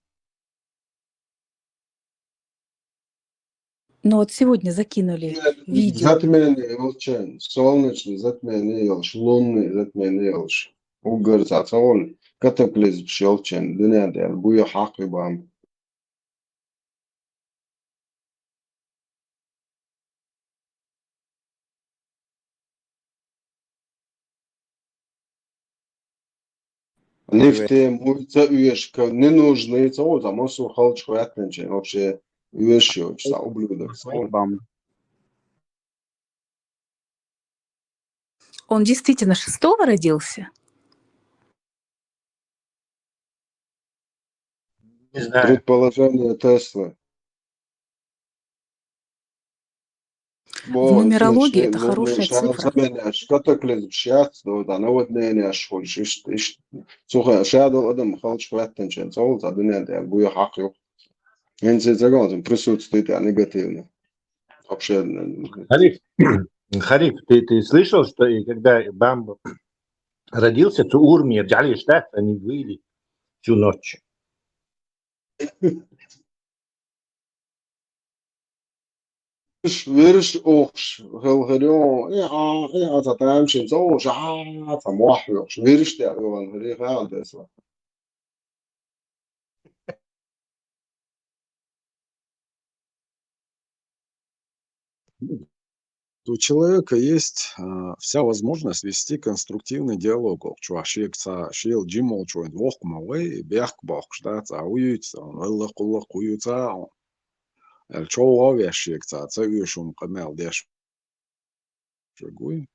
Speaker 4: Но вот сегодня закинули видео.
Speaker 10: Затмение елчен, солнечный затмение елш, лунный затмение елш. Угорца, цаол, катаклизм елчен, дынядер, буя хақи бам. Нефте, муйца, уешка, не нужны, цаол, за мосу халчку ятненчен, вообще уешьёч, за ублюдок.
Speaker 4: Он действительно 6-го родился?
Speaker 20: Не знаю.
Speaker 10: Предположение Теслы.
Speaker 4: В нумерологии это хорошая цифра.
Speaker 10: Катаклизм шат, да, наводнение шхольш, слухай, шадо адам халч хваттенчен, цол за дунядер, буя хақю. Инцидент присутствует негативно. Вообще.
Speaker 20: Хариф, ты слышал, что когда Бамба родился, то Урми, Джали штат, они выли всю ночь.
Speaker 10: ويرش أوش هلهريون إيه تتعامل زو شعات موحوش ويرش تعيون هري خيال دسوا
Speaker 1: У человека есть вся возможность вести конструктивный диалог. Чувашекца, шил, джимол, чуин, вох, малый, бях, бах, штат, уются, он кулак, уются, чоу, вешекца, цевишум, канал, деш, шагуй.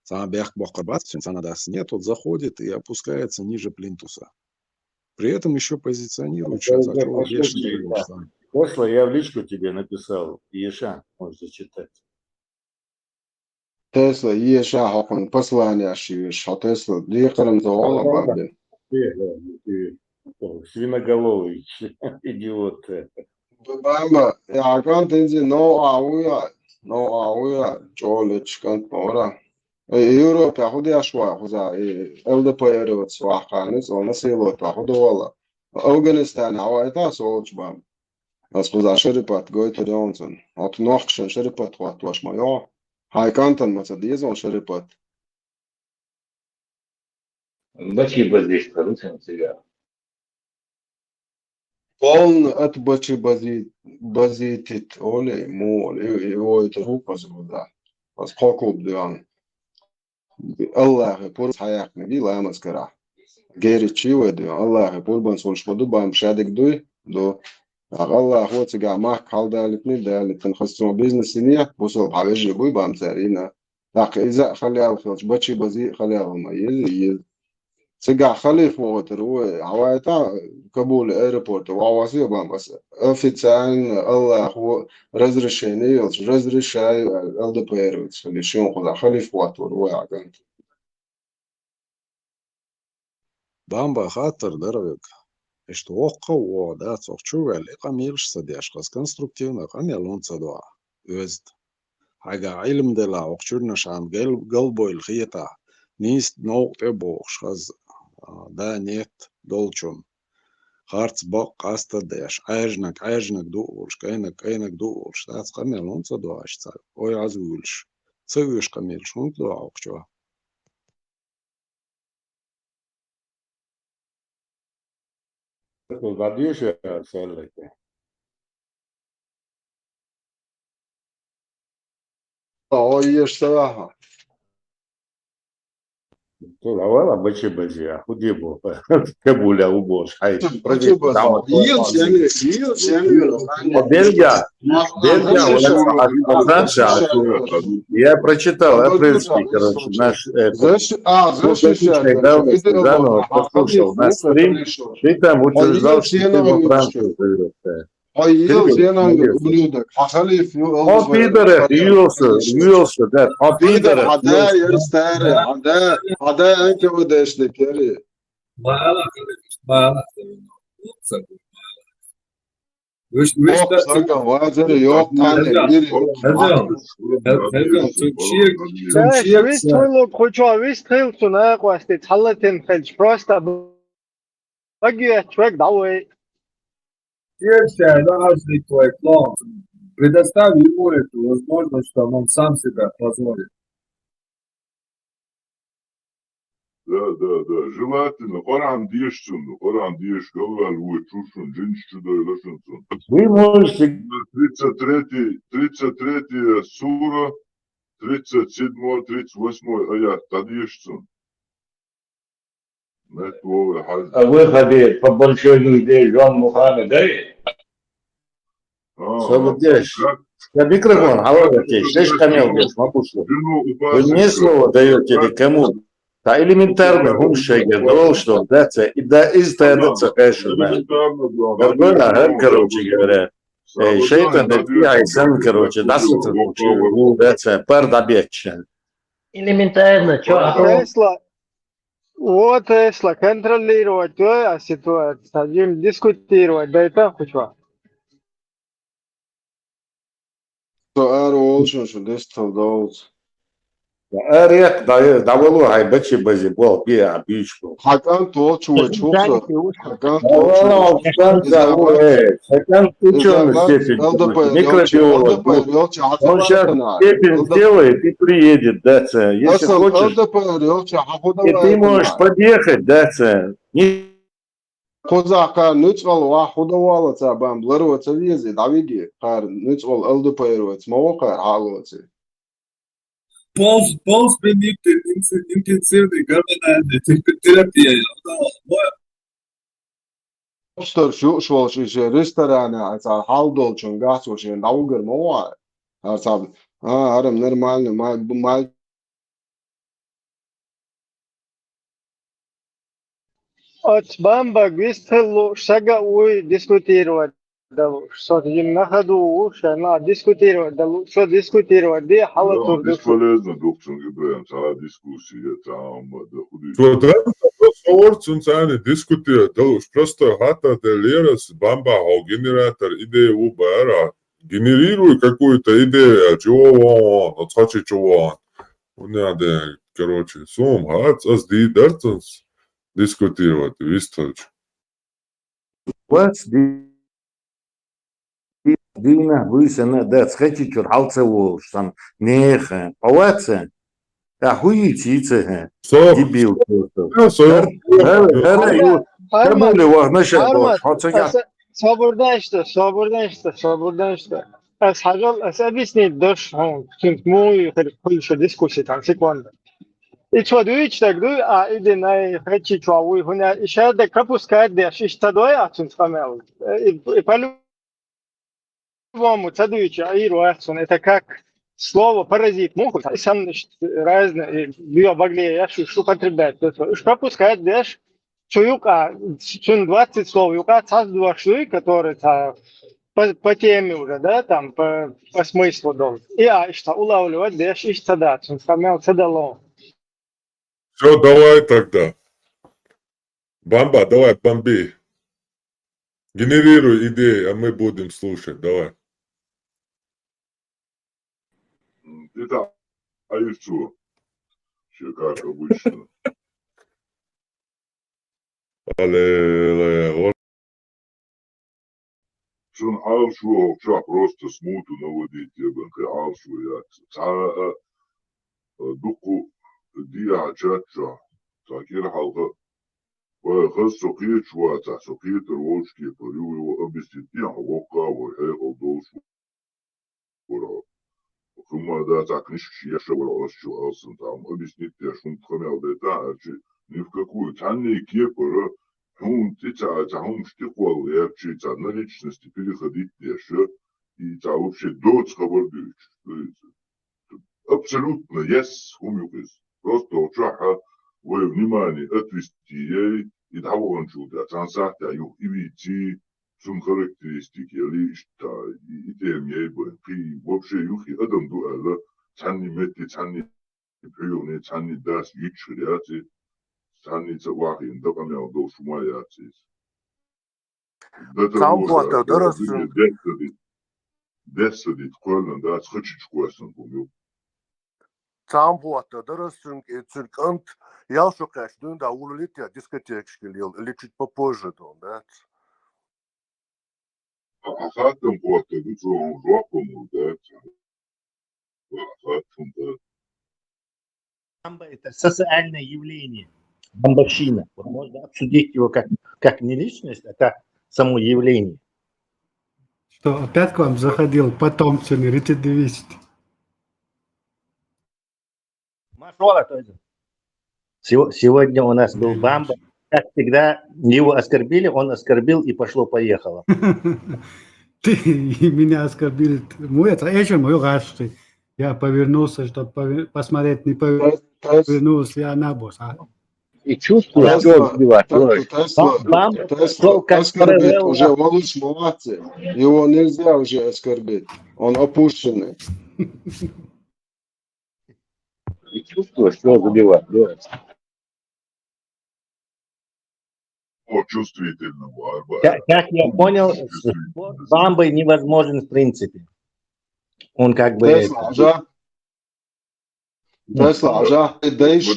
Speaker 1: Сам бях, бах, карбат, сам даст нет, он заходит и опускается ниже плинтуса. При этом еще позиционирует, что за чего вешает.
Speaker 2: Прошлое я в личку тебе написал, Еша, можешь зачитать.
Speaker 10: Tesla يشا حقن послание шивиш, а Tesla дикаром завала бабе.
Speaker 2: Свиноголовый идиот.
Speaker 10: Баба, я кантинзи но ауя, чолыч кант мора. Европа худи ашва хуза, ЛДПР вот сваханис, он насилует худи вала. Афганистан авайта солч бам. Асхуза шерипат гойт рионсон. От нохшен шерипат хват ваш майо. هاي كانتن مثلا ديزون شربت
Speaker 20: Бачи базиш, короче, себя.
Speaker 10: полн от бачи базитит оле мол его это рука сюда поскольку диван الله يقول حياتنا دي لا مسكرة غير تشيو دي الله يقول بنسول شمدو بام شادك دو الله هو تجا معك حال دالتني دالتن خصوصا بيزنس سنية بوصل حاجة بوي بام سارينا لكن إذا خليها الخلص بتشي بزي خليها ما يل تجا خلي فوت رو عوايتا كابول ايربورت وعواسي بام بس أفتان الله هو رزرشيني رزرشاي LDPR اللي شو خذ خلي فوت رو عقنت
Speaker 1: Бамба хатар дервик. Что ока о да цохчувел и камилш садяшкас конструктивно камелон цадва. Өзд. Хага илм дела окчурна шам галбойл хиета. Нист но эбохшаз да нет долчун. Харц бак каста дэш. Айжнак дуурш, кайнак дуурш. Тац камелон цадва ашца. Ой азулш. Цевиш камилш унтла окчува.
Speaker 2: Задержи, Сэллэки.
Speaker 10: ешь саха
Speaker 2: Lavала бачи бази, а худи бо. Кабуля убош. Ай,
Speaker 10: бачи бази ел
Speaker 2: Бельгия, я прочитал апрельский, короче, наш заново послушал наш стрим, ты там утверждал, что ты во Францию живешь.
Speaker 10: ел ублюдок خليف
Speaker 2: Он пидоры, Юлса, да, он пидоры.
Speaker 10: عدا يرستاري عدا انت وداش لك يا
Speaker 5: Весь твойлог хоча, весь трейлсу на квасте цаллатен хэлж просто багия чвек давай.
Speaker 7: Каждый твой клон. Предоставь ему эту возможность, что он сам себя позволит.
Speaker 9: Да. Желательно. Оран деш, говорил, вы чушун, женщина и лошадцун.
Speaker 2: Вы можете...
Speaker 9: 33 сура, 37, 38 аят, тадешцун.
Speaker 20: А выходе по большой нужде Жан Мухаммеда.
Speaker 2: Солодящ. На микрофон, говорите, что камел без макушку. Вы мне слово даете или кому? Да элементарно, гумшеге, что даться, и да истадаться, конечно. Горгона, короче говоря. Шейтан, да ты, айсан, короче, даться, пардабечен.
Speaker 20: Элементарно, что?
Speaker 5: Вот Тесла контролировать ситуацию, дискутировать, да это хочешь.
Speaker 10: سؤال olsun şu desktop
Speaker 2: أريك دولو هاي بتشي بزيبول بيها بيشكو
Speaker 10: حكان تو شو تشوفه حكان تو
Speaker 2: والله كان زعلوا ايه كان
Speaker 10: إذا
Speaker 2: كل
Speaker 10: بس
Speaker 2: степень
Speaker 10: ЛДПР
Speaker 2: микробиолог. Он сейчас степень сделает и приедет, да, если хочешь. И ты можешь подъехать, да, не
Speaker 10: Kozaka neutral واحد ولا تابام لروت اليزي دعويجي قار neutral LDPR وت موقع عالوتي
Speaker 7: Полз benimte интенсивной гормональной терапией.
Speaker 10: Obster شو شيء ريستوران على حال دولشون قاس وشيء ناوغر موع هذا هذا نورمال ما
Speaker 5: От бамба гвистелу шага уй дискутировать. Что им на ходу уша на дискутировать, что дискутировать, где халатур.
Speaker 9: Бесполезно, доктор Гибрем, цара дискуссия, там, что треба разговор с нами дискутировать, да уж просто хата делерас, бамба, генератор, идея убара, генерируй какую-то идею, чего он, отхочи чего он. Надо, короче, сум, хац, азди, дартанс, дискутировать, вистач.
Speaker 2: Дина, высана, да, схочи чуралцеву, там, неха, паваца, а хуйчица, дебил просто.
Speaker 5: Свободно, что. Схожал, объяснить, дождь, мой, еще дискуссии, там, секунду. И что, дуешь, так дуй, а иди на хачи, что, вы, еще да пропускать, да, что дуя, а тут вспомнил. И по-любому, цадуючи, аируацию, это как слово паразит, муху, и сам, значит, разные, биобаглея, я что потребляет, уж пропускать, да, что юка, 20 слов, юка, цаз два шлы, которые по теме уже, да, там, по смыслу должен. И что улавливать, да, и цадать, он вспомнил цадало.
Speaker 9: Все, давай тогда. Бамба, давай, бомби. Генерируй идеи, а мы будем слушать. Давай.
Speaker 21: Итак, а еще, как обычно. Шон алшу, просто смуту наводить, я бы алшу, я дуку دي عشاتشا تاكير حلقة وخص سقيت شوى تاع سقيت الوشكي بريوي وأبستيتين حوقا وحيق ودوش ورا ثم دا تاع كنش شياشا ولا أشو أصلا تاع أبستيتين شون تخمي أو ديتا أشي نفككو تعني كيبرا هون تاع هم شتقوى ويابشي تاع наличности переходить дешо и тاع вообще доц خبر бюч. Абсолютно yes, умюкис. Просто учаха вы внимание отвести ей и того он чудо. Трансакт аю ивити сум характеристики или что и тем ей бы при вообще юхи адам дуэла цанни мети цанни приёмные цанни дас ючряти цанни цавахи индакамял до шумаяти.
Speaker 6: Там плата доросу.
Speaker 9: Десадит колен да схочичкуэсэн помил.
Speaker 6: Там плата доросу, циркант я что конечно, да улетел дискотечки или чуть попозже, да.
Speaker 9: А хатам плата вычел он жопу, да. Хатам, да.
Speaker 20: Бамба – это социальное явление, бамбовщина. Вот можно обсудить его как не личность, а как само явление.
Speaker 14: Что, опять к вам заходил потомственный рецидивист?
Speaker 20: Сегодня у нас был Бамба. Как всегда, его оскорбили, он оскорбил и пошло-поехало.
Speaker 14: Ты меня оскорбили. Это еще мой гашты. Я повернулся, чтобы посмотреть, не повернулся я на босс.
Speaker 10: И чувствую, оскорбить уже малыш молодцы. Его нельзя уже оскорбить. Он опущенный.
Speaker 20: И чувствую, что забивать.
Speaker 9: О чувствительного.
Speaker 20: Как я понял, с Бамбой невозможен в принципе. Он как бы...
Speaker 10: Tesla já deixa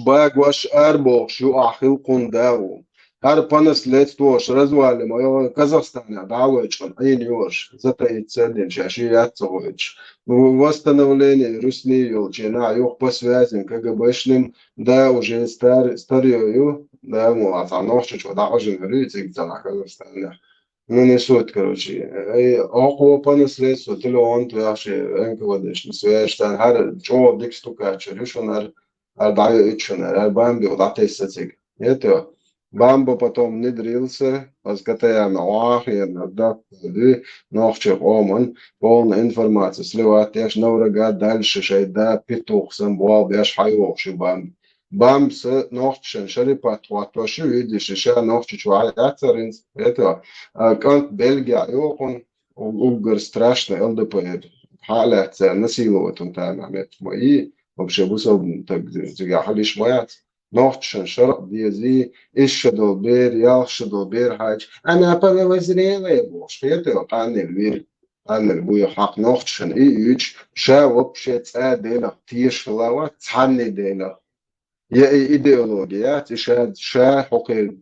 Speaker 10: bagwash erbox ju ahil kundaru. Har panas letstoš razvaļam, jo Kazahstānā dāvočan ainjoš, затаить цедин, шаши яцович. Восстановление Руснивилчи на юг по связям КГБшным, да, уже старею, да, а ночью что да, уже рыцарь на Казахстане. Ну, не суть, короче. Ако понеследство, телефон, твояши, энководиш, свештан, хар, чо, дик стукача, решунар, даю ичунар, бамби, датейсацик. Это, бамбо потом внедрился, поскатая ахир, да, нохчев оман, полная информация, сливать, я ж наврага дальше, шайда, петух, самбуал, бяш хайвох, бамби. Бамс нохчен шарипат ватоши видишь ша нохчич ваяцаринс это кант Бельгия йокон угар страшно ЛДПР حالات насиловать он там амет мои вообще высоб так зига халиш моят нохчен шар дизи ишдо бер яшдо бер хач она повозрела бош это анелвир анелбуя хак нохчен и уч ша вообще цадела тишлава цаннедела يا إيديولوجيا تشاد شا حقير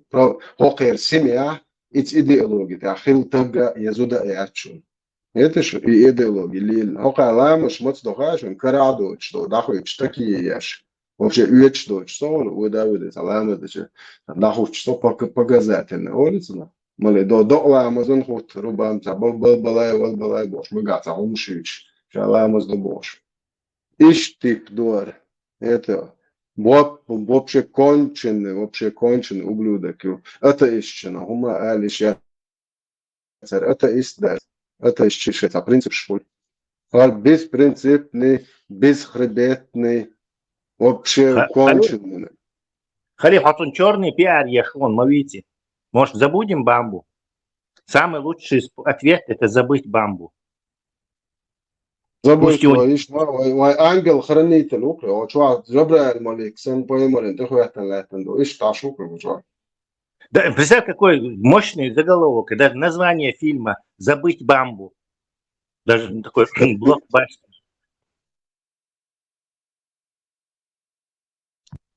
Speaker 10: سميع إتس إيديولوجيا تأخيل تبقى يزودا يعتشون يتش إيديولوجيا اللي هقع لا مش متصدقاش كرادو تشتو داخل يشتكي ياش вообще يشتو تشتون ودا ودا سلام ده شيء داخل تشتو показательно улица مالي دو لا مازن خود ربام تبل بلاي бош مقاطع умшич شالا مازن бош إيش тип дор это вообще конченый ублюдок. Это истина. Ума алиш я это истина. Это исчишет. А принцип шпуль. Беспринципный, бесхребетный, вообще конченый.
Speaker 20: Халиф, вот он черный пиар ешон, мовите. Может, забудем бамбу? Самый лучший ответ – это забыть бамбу.
Speaker 10: Забудь, ангел хранитель укры, вот что, Джабраэль Малик, сын поймали, ты хуя там летом, ишь таш укры, что?
Speaker 20: Да, представь, какой мощный заголовок, и даже название фильма «Забыть бамбу». Даже такой блокбастер.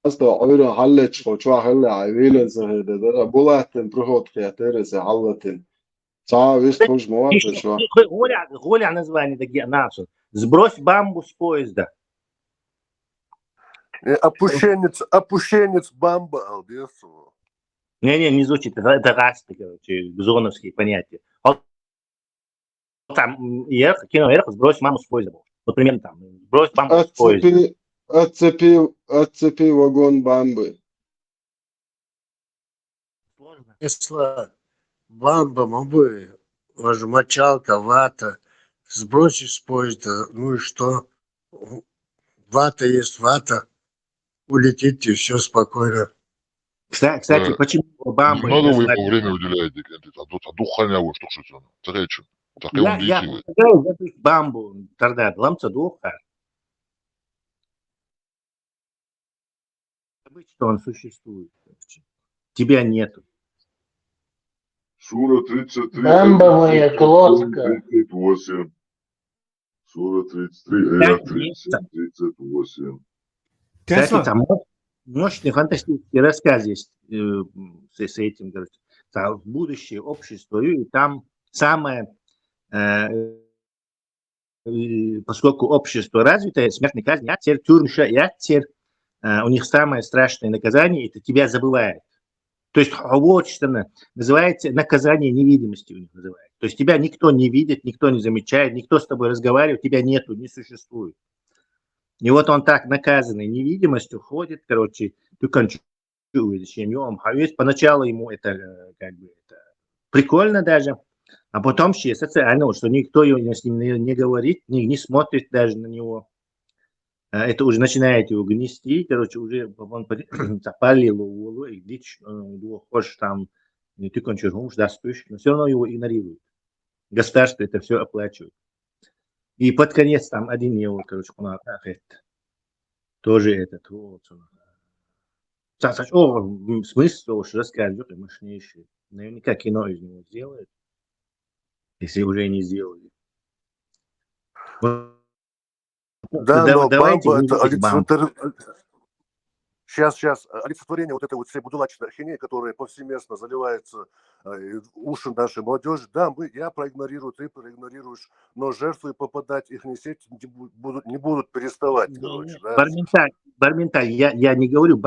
Speaker 10: Asta oyra halleç koçwa halle ayvilen zahede da bulatin prihot kreatere se hallatin. Ca весь хуж муатэ шо.
Speaker 20: Голя название такие наши. Сбрось бамбу с поезда.
Speaker 6: Опущенец бамба, алдесу.
Speaker 20: Не звучит. Это расты, короче, зоновские понятия. Вот там, кино, сбрось маму с поезда. Вот примерно там. Сбрось бамбу с поезда.
Speaker 10: Отцепи вагон бамбы.
Speaker 18: Если бамба, мобы, мочалка, вата, сбросишь с поезда, ну и что? Вата есть вата, улетите, все спокойно.
Speaker 20: Кстати, почему бамба...
Speaker 21: Много вы ему время уделяете, духаня, что что-то. Тречу.
Speaker 20: Я предлагаю забыть бамбу, тогда ламца духа. Забыть, что он существует. Тебя нету.
Speaker 21: Сура 33.
Speaker 15: Бамбовая глотка.
Speaker 21: 38. Сура 33, аят 38.
Speaker 20: Кстати, там мощный фантастический рассказ есть с этим, говорится, будущее общество, и там самое, поскольку общество развитое, смертная казнь, тюрьма, у них самое страшное наказание, это тебя забывает. То есть вот что называется наказание невидимости у них называют. То есть тебя никто не видит, никто не замечает, никто с тобой разговаривает, тебя нету, не существует. И вот он так наказанный невидимостью ходит, короче, ты кончуешь семьем. Поначалу ему это как бы это прикольно даже, а потом все социально, что никто с ним не говорит, не смотрит даже на него. Это уже начинает его гнести, короче, уже он запалил его, и дичь, хочешь там, ты кончишь муж, да, спишь, но все равно его игнорируют. Государство это все оплачивает. И под конец там один его, короче, тоже этот, вот. Смысл уж расскажет, мощнейший. Наверняка кино из него сделают, если уже не сделали.
Speaker 6: Да, но
Speaker 20: Давайте
Speaker 6: бамба это
Speaker 20: вызовем бамбу.
Speaker 6: Сейчас, олицетворение вот этой вот всей будулачной ахинеи, которая повсеместно заливается уши нашей молодежи. Да, я проигнорирую, ты проигнорируешь, но жертвы попадать их не сеть не будут переставать, короче. Да?
Speaker 20: Барменталь, я не говорю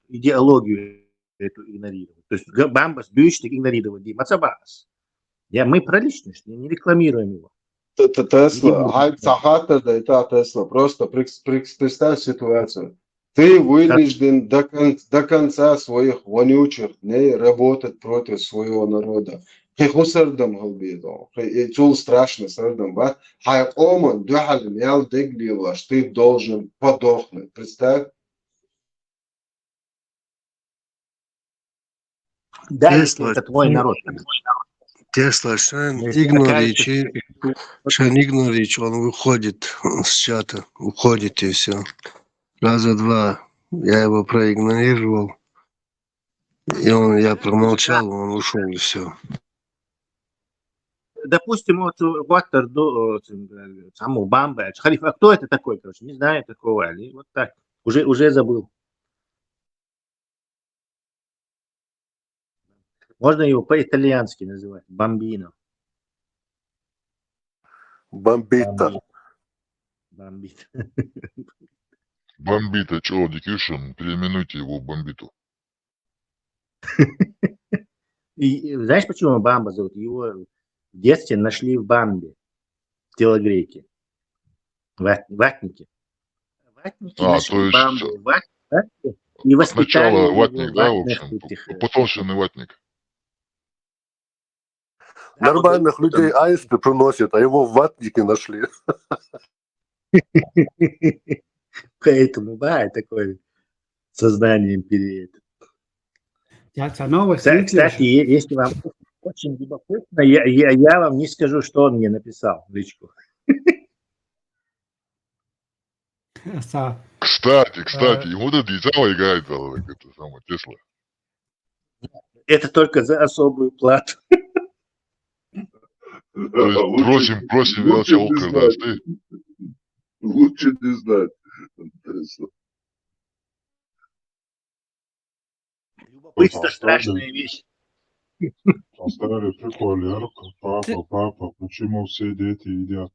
Speaker 20: идеологию эту игнорировать. То есть бамбас бюичник игнорировать. Мацабас. Мы про личность, не рекламируем его.
Speaker 10: Тесла, хайп Сахатер, да и та Тесла. Просто представь ситуацию. Ты вынужден до конца своих вонючих дней работать против своего народа. Хусердам голбидо, чул страшно сардам, ба. Хай оман духал мял деглила, что ты должен подохнуть. Представь.
Speaker 20: Да, если это твой народ.
Speaker 18: Тесла, Шен игнорич, он выходит с чата, уходит и все. Раза два я его проигнорировал, и я промолчал, он ушел и все.
Speaker 20: Допустим, вот Ваттер, саму Бамбе, Халиф, а кто это такой, короче, не знаю такого, вот так, уже забыл. Можно его по-итальянски называть, Бамбино.
Speaker 6: Бомбита.
Speaker 20: Бомбит.
Speaker 21: Бомбита, чего, Дикишин, переименуйте его в Бомбиту.
Speaker 20: И знаешь, почему Бамба зовут? Его в детстве нашли в Бамбе, в телогрейке, ватнике. Ватники нашли в Бамбе, ватники, и воспитали
Speaker 21: Сначала
Speaker 20: его
Speaker 21: ватник, да, в общем, потомственный ватник.
Speaker 6: Нормальных людей аисты приносят, а его в ватнике нашли.
Speaker 20: Поэтому, такое сознание империи. Кстати, если вам очень любопытно, я вам не скажу, что он мне написал в личку.
Speaker 21: Кстати, ему тут дитя играет, это самое, Тесла.
Speaker 20: Это только за особую плату.
Speaker 21: То есть просим велочелка, да, ты? Лучше не знать.
Speaker 20: Любопытство страшная вещь.
Speaker 9: Поставили приколерку. Папа, почему все дети едят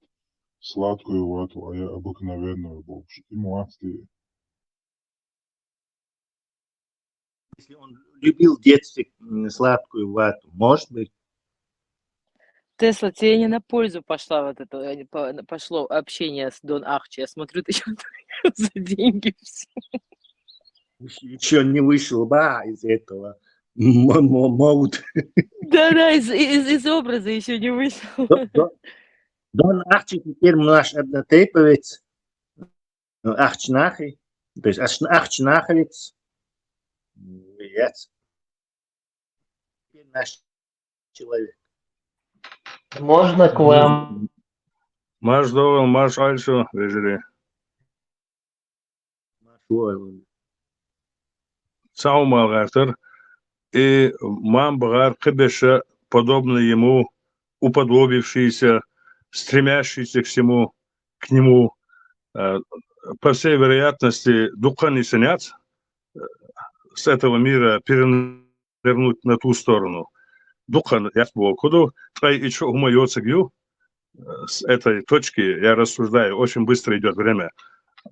Speaker 9: сладкую вату, а я обыкновенную бомж? И молодцы.
Speaker 20: Если он любил в детстве сладкую вату, может быть.
Speaker 13: Тесла, тебе не на пользу пошло общение с Дон Ахчи. Я смотрю, ты что за деньги все.
Speaker 20: Еще не вышел, из этого. Могут.
Speaker 13: Да, из образа еще не вышел.
Speaker 20: Дон Ахчи теперь наш однотейповец. Ахчнахи. То есть Ахчнаховец. Теперь наш человек.
Speaker 15: Можно к вам?
Speaker 2: Маш довел, маш альшо, вежери. Саумал гартер. И мамбагар кыбеша, подобно ему, уподобившийся, стремящийся к всему, к нему, по всей вероятности, духа не сынят с этого мира перевернуть на ту сторону. Духа, я куда твои и что умоется гю, с этой точки я рассуждаю, очень быстро идет время.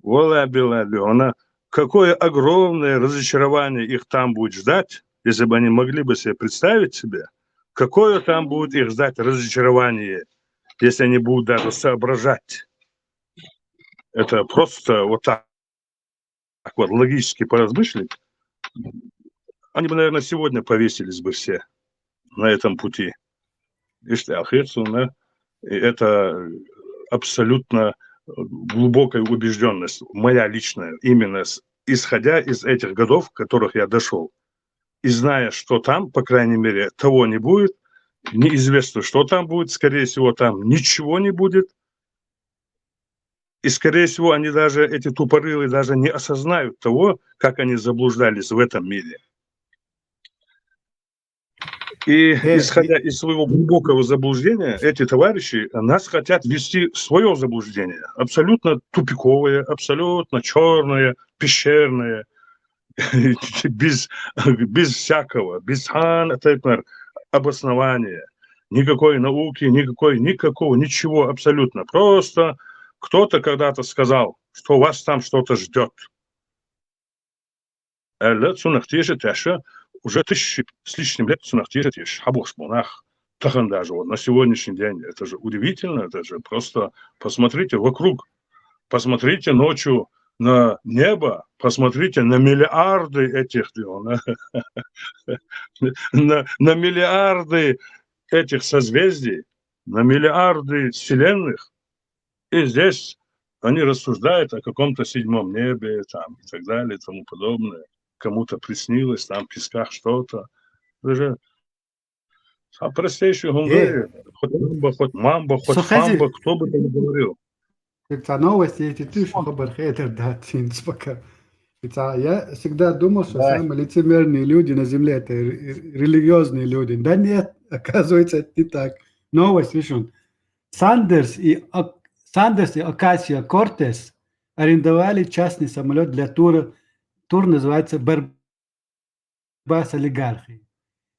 Speaker 2: Она, какое огромное разочарование их там будет ждать, если бы они могли бы себе представить себе, какое там будет их ждать разочарование, если они будут даже соображать. Это просто вот так вот логически поразмышлить. Они бы, наверное, сегодня повесились бы все на этом пути. И это абсолютно глубокая убежденность, моя личная, именно исходя из этих годов, в которых я дошел. И зная, что там, по крайней мере, того не будет, неизвестно, что там будет, скорее всего, там ничего не будет. И, скорее всего, они даже, эти тупорылые, даже не осознают того, как они заблуждались в этом мире.
Speaker 12: И исходя из своего глубокого заблуждения, эти товарищи нас хотят ввести в свое заблуждение. Абсолютно тупиковое, абсолютно черное, пещерное, без всякого, без обоснования. Никакой науки, никакого, ничего абсолютно. Просто кто-то когда-то сказал, что вас там что-то ждет. Уже 1000 с лишним лет даже вот на сегодняшний день. Это же удивительно, это же просто посмотрите вокруг, посмотрите ночью на небо, посмотрите на миллиарды этих, на миллиарды этих созвездий, на миллиарды вселенных. И здесь они рассуждают о каком-то 7-м небе там, и так далее, и тому подобное. Кому-то приснилось там в песках что-то. Это же простейшие гунды, хоть мамба, хоть фамба, кто бы там говорил.
Speaker 14: Это новости, эти ты, что хабар-хейтер, да, пока. Я всегда думал, что самые лицемерные люди на земле – это религиозные люди. Да нет, оказывается, это не так. Новость, видишь, Сандерс и Окасио-Кортес арендовали частный самолет для тура. Тур называется «Борьба с олигархией».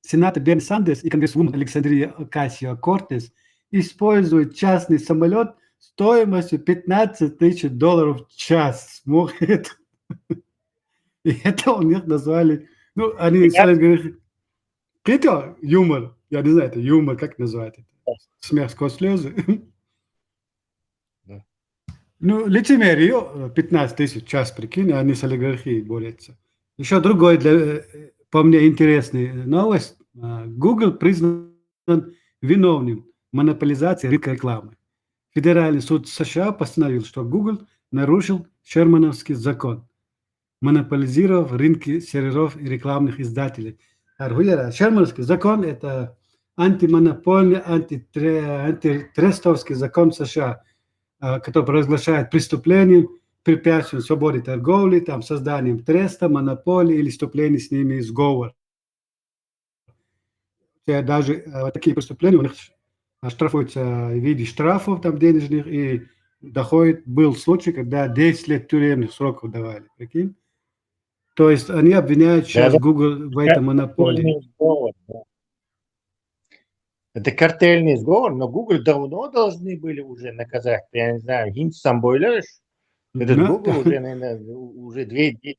Speaker 14: Сенатор Берни Сандерс и конгрессвумен Александрия Окасио-Кортес используют частный самолет стоимостью $15 000 в час. И это у них назвали, ну, они стали говорить, это юмор, я не знаю, это юмор, как называть это? Смех сквозь слезы. Ну, лицемерие, 15 000 в час, прикинь, они с олигархией борются. Еще другой, по мне, интересный новость. Google признан виновным в монополизации рынка рекламы. Федеральный суд США постановил, что Google нарушил Шермановский закон, монополизировав рынки серверов и рекламных издателей. Шермановский закон – это антимонопольный, антитрестовский закон США, который провозглашает преступлением, препятствием свободе торговли, там, созданием треста, монополии или вступлением с ними в сговор. Даже такие преступления у них штрафуются в виде штрафов там, денежных, и был случай, когда 10 лет тюремных сроков давали. Прикинь? То есть они обвиняют сейчас Google в этой монополии.
Speaker 20: Это картельный сговор, но Google давно должны были уже наказать. Я не знаю, Гинцам бойлешь? Этот Google уже, наверное, уже 2 лет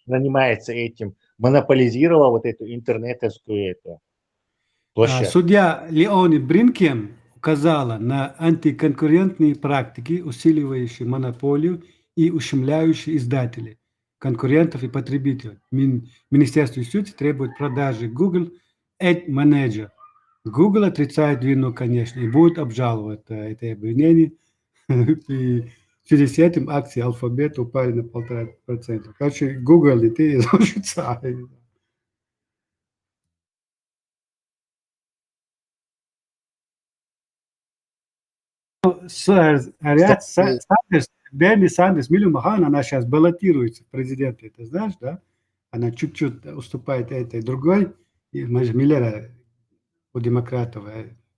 Speaker 20: занимается этим, монополизировал вот эту интернетовскую площадку.
Speaker 14: Судья Леони Бринкен указала на антиконкурентные практики, усиливающие монополию и ущемляющие издателей, конкурентов и потребителей. Министерство юстиции требует продажи Google Ad Manager. Google отрицает вину, конечно, и будет обжаловать это обвинение. И в связи с этим акции Alphabet упали на 1,5%. Короче, Google и ты изучится. Берни Сандерс, Милю Махан, она сейчас баллотируется в президенты, это знаешь, да? Она чуть-чуть уступает этой другой, Миллера у демократов,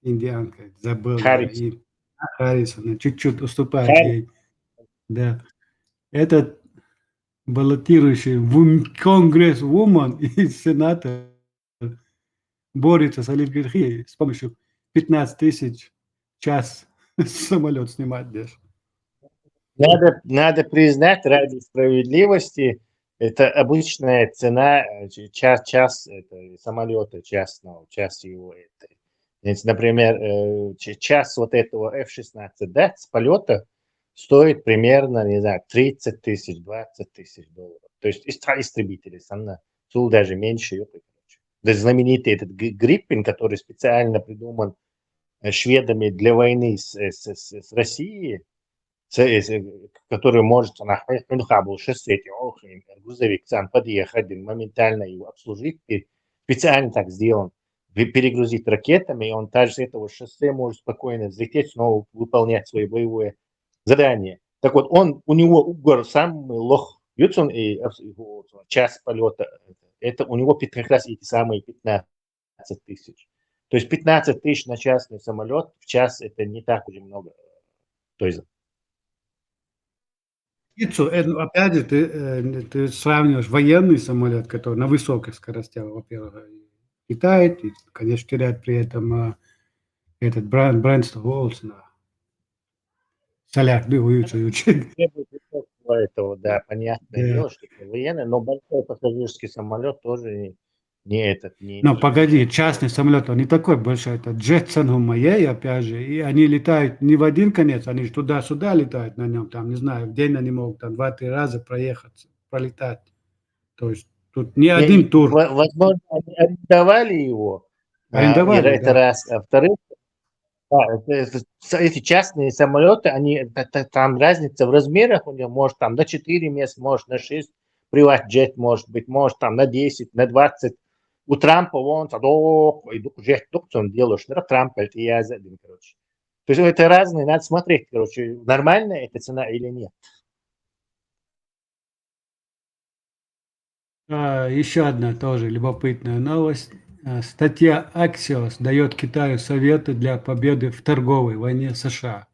Speaker 14: индианка, забыл. Харрис, она чуть-чуть уступает ей. Да. Этот баллотирующий конгресс-вумен и сенатор борется с олигархией с помощью 15 000 в час самолет снимать даже.
Speaker 20: Надо признать, ради справедливости, это обычная цена час самолета частного, час его. Например, час вот этого F-16, да, с полета стоит примерно, не знаю, 30 000, 20 000 $. То есть истребители, даже меньше. Даже знаменитый этот Гриппин, который специально придуман шведами для войны с Россией, который может был 6 грузовик сам подъехать, моментально его обслужить, специально так сделан, перегрузить ракетами, и он также с этого шоссе может спокойно взлететь, снова выполнять свое боевое задание. Так вот, у него угор самый лох, и час полета, это у него как раз эти самые 15 тысяч. То есть 15 тысяч на частный самолет в час это не так уже много. То есть
Speaker 14: Опять же, ты сравниваешь военный самолет, который на высоких скоростях, во-первых, летает, и, конечно, теряет при этом этот Брэнстон Уоллс на солях,
Speaker 20: требует высокого этого, да, понятное дело, что это военный, но большой пассажирский самолет тоже не этот, не...
Speaker 14: Но погоди, частный самолет, он не такой большой, это Jetson моей, опять же, и они летают не в один конец, они же туда-сюда летают на нем, там, не знаю, в день они могут там 2-3 раза проехать, пролетать. То есть тут не один тур.
Speaker 20: Возможно, они арендовали его,
Speaker 14: Арендовали,
Speaker 20: это
Speaker 14: да.
Speaker 20: раз. А во-вторых, эти частные самолеты, они, там разница в размерах у него, может там на 4 места, может на 6, приват-джет может быть, может там на 10, на 20. У Трампа вон, джет, он делаешь, Трамп, это я задам, короче. То есть это разные, надо смотреть, короче, нормальная эта цена или нет.
Speaker 14: Еще одна тоже любопытная новость. Статья Axios дает Китаю советы для победы в торговой войне США.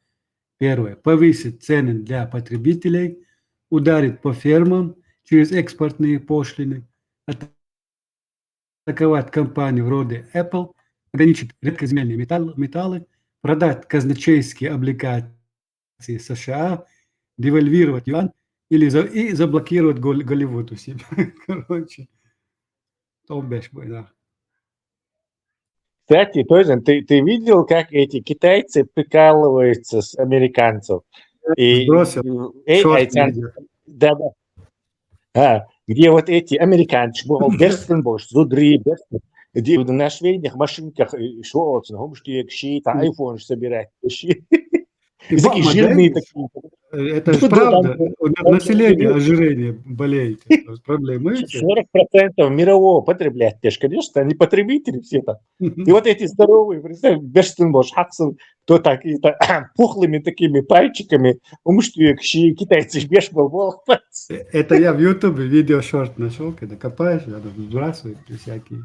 Speaker 14: Первое. Повысить цены для потребителей, ударить по фермам через экспортные пошлины, атаковать компании вроде Apple, ограничить редкоземельные металлы, продать казначейские облигации США, девальвировать юань и заблокировать Голливуд у себя. Короче, толбеш бой, да.
Speaker 20: Кстати, тоже, ты видел, как эти китайцы прикалываются с американцев?
Speaker 14: Сбросил шорт видео.
Speaker 20: Да. Где вот эти американцы, Берстенбош, Зудри, где на швейных машинках шо, там айфон собирать. И такие жирные такие.
Speaker 14: Это же правда. Население ожирение болеет. Проблемы.
Speaker 20: 40% мирового потреблятия, конечно, они потребители все там. И вот эти здоровые, представь, Берстенбош, Хаксон, кто так, пухлыми такими пальчиками, китайцы беш был.
Speaker 14: Это я в Ютубе видео-шорт нашел, когда копаешь, сбрасывают всякие.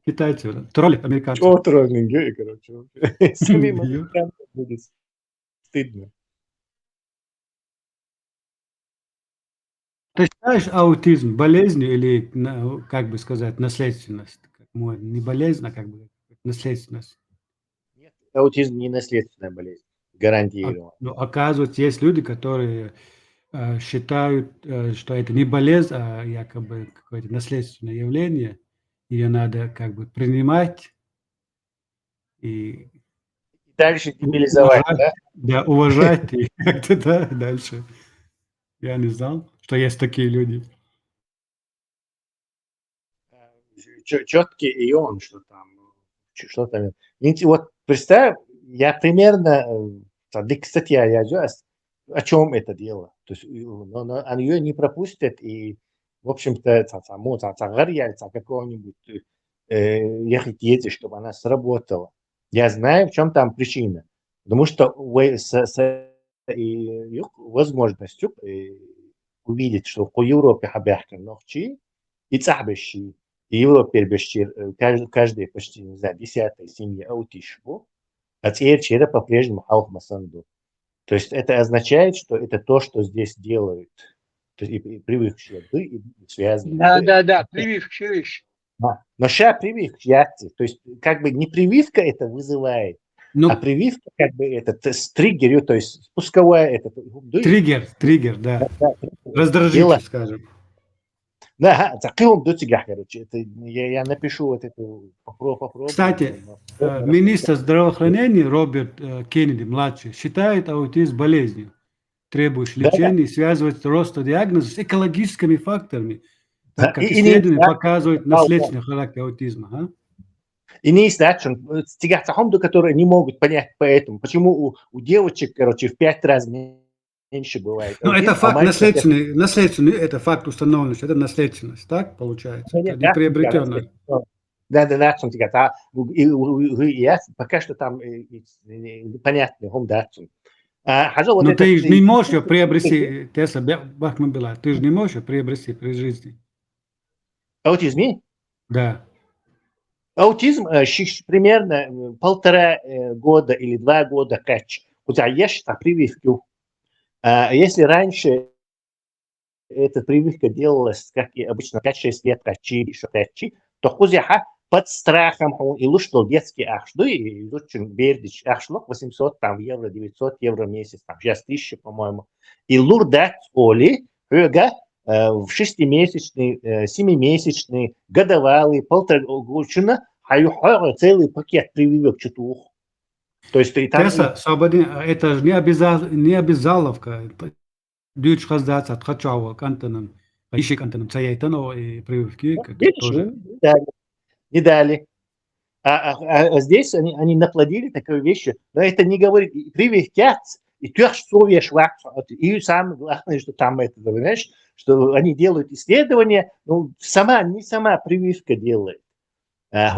Speaker 14: Китайцы, тролли американцы.
Speaker 20: О, троллинги, короче. Самим американцам будет стыдно.
Speaker 14: Ты считаешь аутизм болезнью или, как бы сказать, наследственность? Не болезнь, а как бы наследственность.
Speaker 20: Нет, аутизм не наследственная болезнь, гарантированно.
Speaker 14: Но оказывается, есть люди, которые считают, что это не болезнь, а якобы какое-то наследственное явление. Ее надо как бы принимать и
Speaker 20: дальше дебилизовать, да?
Speaker 14: Да, уважать и как-то, да, дальше. Я не знал, что есть такие люди.
Speaker 20: Четкий и он, что там. Вот представь, я примерно, кстати, я о чем это дело. То есть они ее не пропустят, и, в общем-то, какого-нибудь ехать ездить, чтобы она сработала. Я знаю, в чем там причина. Потому что возможность увидеть, что по Европе хабяхка ногчи и цабящий, и Европе каждый почти, не знаю, 10-я семья аутишку, а теперь череп по-прежнему халк масанду. То есть это означает, что это то, что здесь делают. То есть и привыкшие, и связанные.
Speaker 5: Да, привившие.
Speaker 20: Но сейчас прививка, то есть как бы не прививка это вызывает, а прививка как бы это триггер, то есть спусковая это.
Speaker 14: Триггер, да. Раздражитель, скажем.
Speaker 20: Да, короче, это я напишу вот эту попробую.
Speaker 14: Кстати, министр здравоохранения Роберт Кеннеди младший считает аутизм болезнью, требующей лечения и связывает рост диагноза с экологическими факторами. Так как исследования показывают наследственный характер аутизма.
Speaker 20: И не иначе, которые не могут понять поэтому, почему у девочек, короче, в 5 раз меньше бывает.
Speaker 14: Но это факт наследственный, это факт установлен, что это наследственность, так получается? Это не приобретенное.
Speaker 20: Да, пока что там непонятно,
Speaker 14: но ты же не можешь ее приобрести, Тесла Бахман была, ты же не можешь ее приобрести при жизни.
Speaker 20: Аутизм?
Speaker 14: Да.
Speaker 20: Аутизм примерно 1,5 года или 2 года кач. У тебя есть прививки. Если раньше эта прививка делалась, как и обычно, 5-6 лет качи, то хузяха под страхом и лучше детский ахшду, и очень бердич ахшлок 800 там, евро, 900 евро в месяц, там, сейчас 1000, по-моему. И лурдать оли, в 6-месячный, 7-месячный, годовалый, 1,5 года, целый пакет прививок чутух. То есть и там...
Speaker 14: Это же не обязаловка. Дюч хаздаться от хачава кантоном, ищи кантоном цаятано и прививки.
Speaker 20: Тоже. Не дали. А здесь они наплодили такие вещи, но это не говорит, прививки, и тёршовья швакс, и самое главное, что там это, понимаешь, что они делают исследования, ну, не сама прививка делает. Я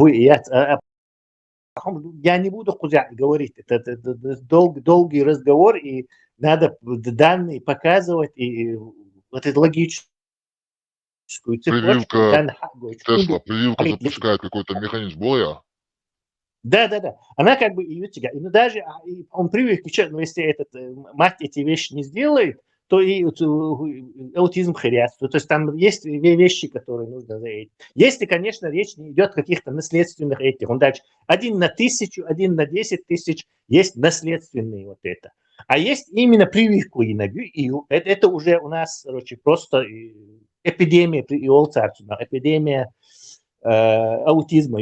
Speaker 20: не буду говорить, это долгий разговор, и надо данные показывать, и вот это логическую цепочку.
Speaker 16: Тесла, прививка запускает какой-то механизм боя.
Speaker 20: Да. Она как бы и даже он привык, но если мать эти вещи не сделает, то и аутизм хрясту. То есть там есть вещи, которые нужно заявить. Если, конечно, речь не идет о каких-то наследственных этих. Он дальше 1 на 1000, 1 на 10 тысяч есть наследственные вот это. А есть именно прививку иногда. И это уже у нас, короче, просто эпидемия эпидемия аутизма,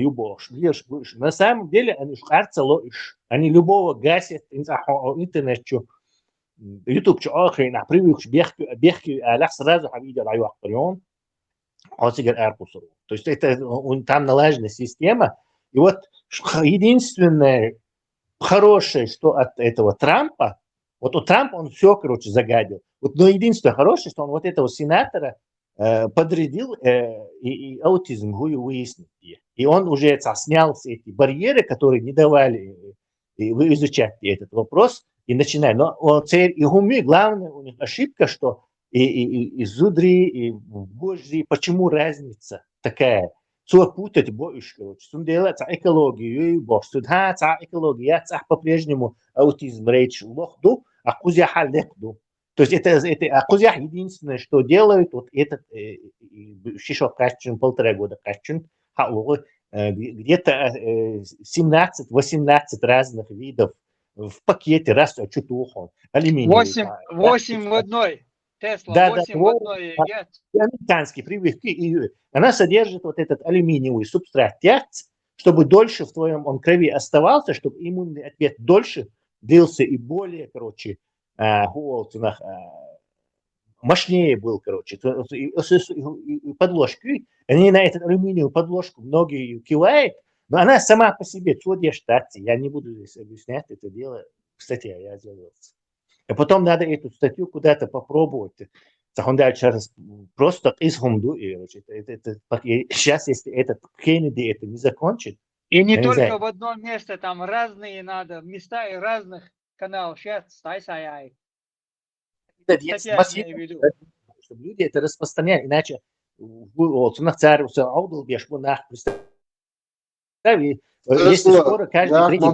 Speaker 20: на самом деле они любого гасят интернетчу, YouTube на прививку бехки, сразу видел айвахтарион, то есть это там налажена система. И вот единственное хорошее, что от этого Трампа, вот у Трампа он все, короче, загадил. Но единственное хорошее, что он вот этого сенатора подрядил и аутизм выяснить. И он уже снял все эти барьеры, которые не давали изучать этот вопрос, и начинает. Но главная у них ошибка, что и зудри, и божьи, почему разница такая? Путать больше, короче. Делать экологию, экология, по-прежнему аутизм речь лохду, а кузяха лекду. То есть это Акузях единственное, что делают, вот этот шишок качун, 1,5 года качун, где-то 17-18 разных видов в пакете, раз чутуху, алюминиевый.
Speaker 5: 8 в одной. Тесла, 8 в одной.
Speaker 20: Американские прививки. И она содержит вот этот алюминиевый субстрат, чтобы дольше в твоем крови оставался, чтобы иммунный ответ дольше длился и более, короче, мощнее был, короче, подложки. Они на эту алюминиевую подложку многие кивают, но она сама по себе, я не буду здесь объяснять это дело, кстати, я сделал. А потом надо эту статью куда-то попробовать. Просто сейчас, если этот Кеннеди это не закончит.
Speaker 5: И не только в одном месте, там разные надо, места и разных каналов. Сейчас,
Speaker 20: чтобы люди это распространяли, иначе если скоро каждый третий...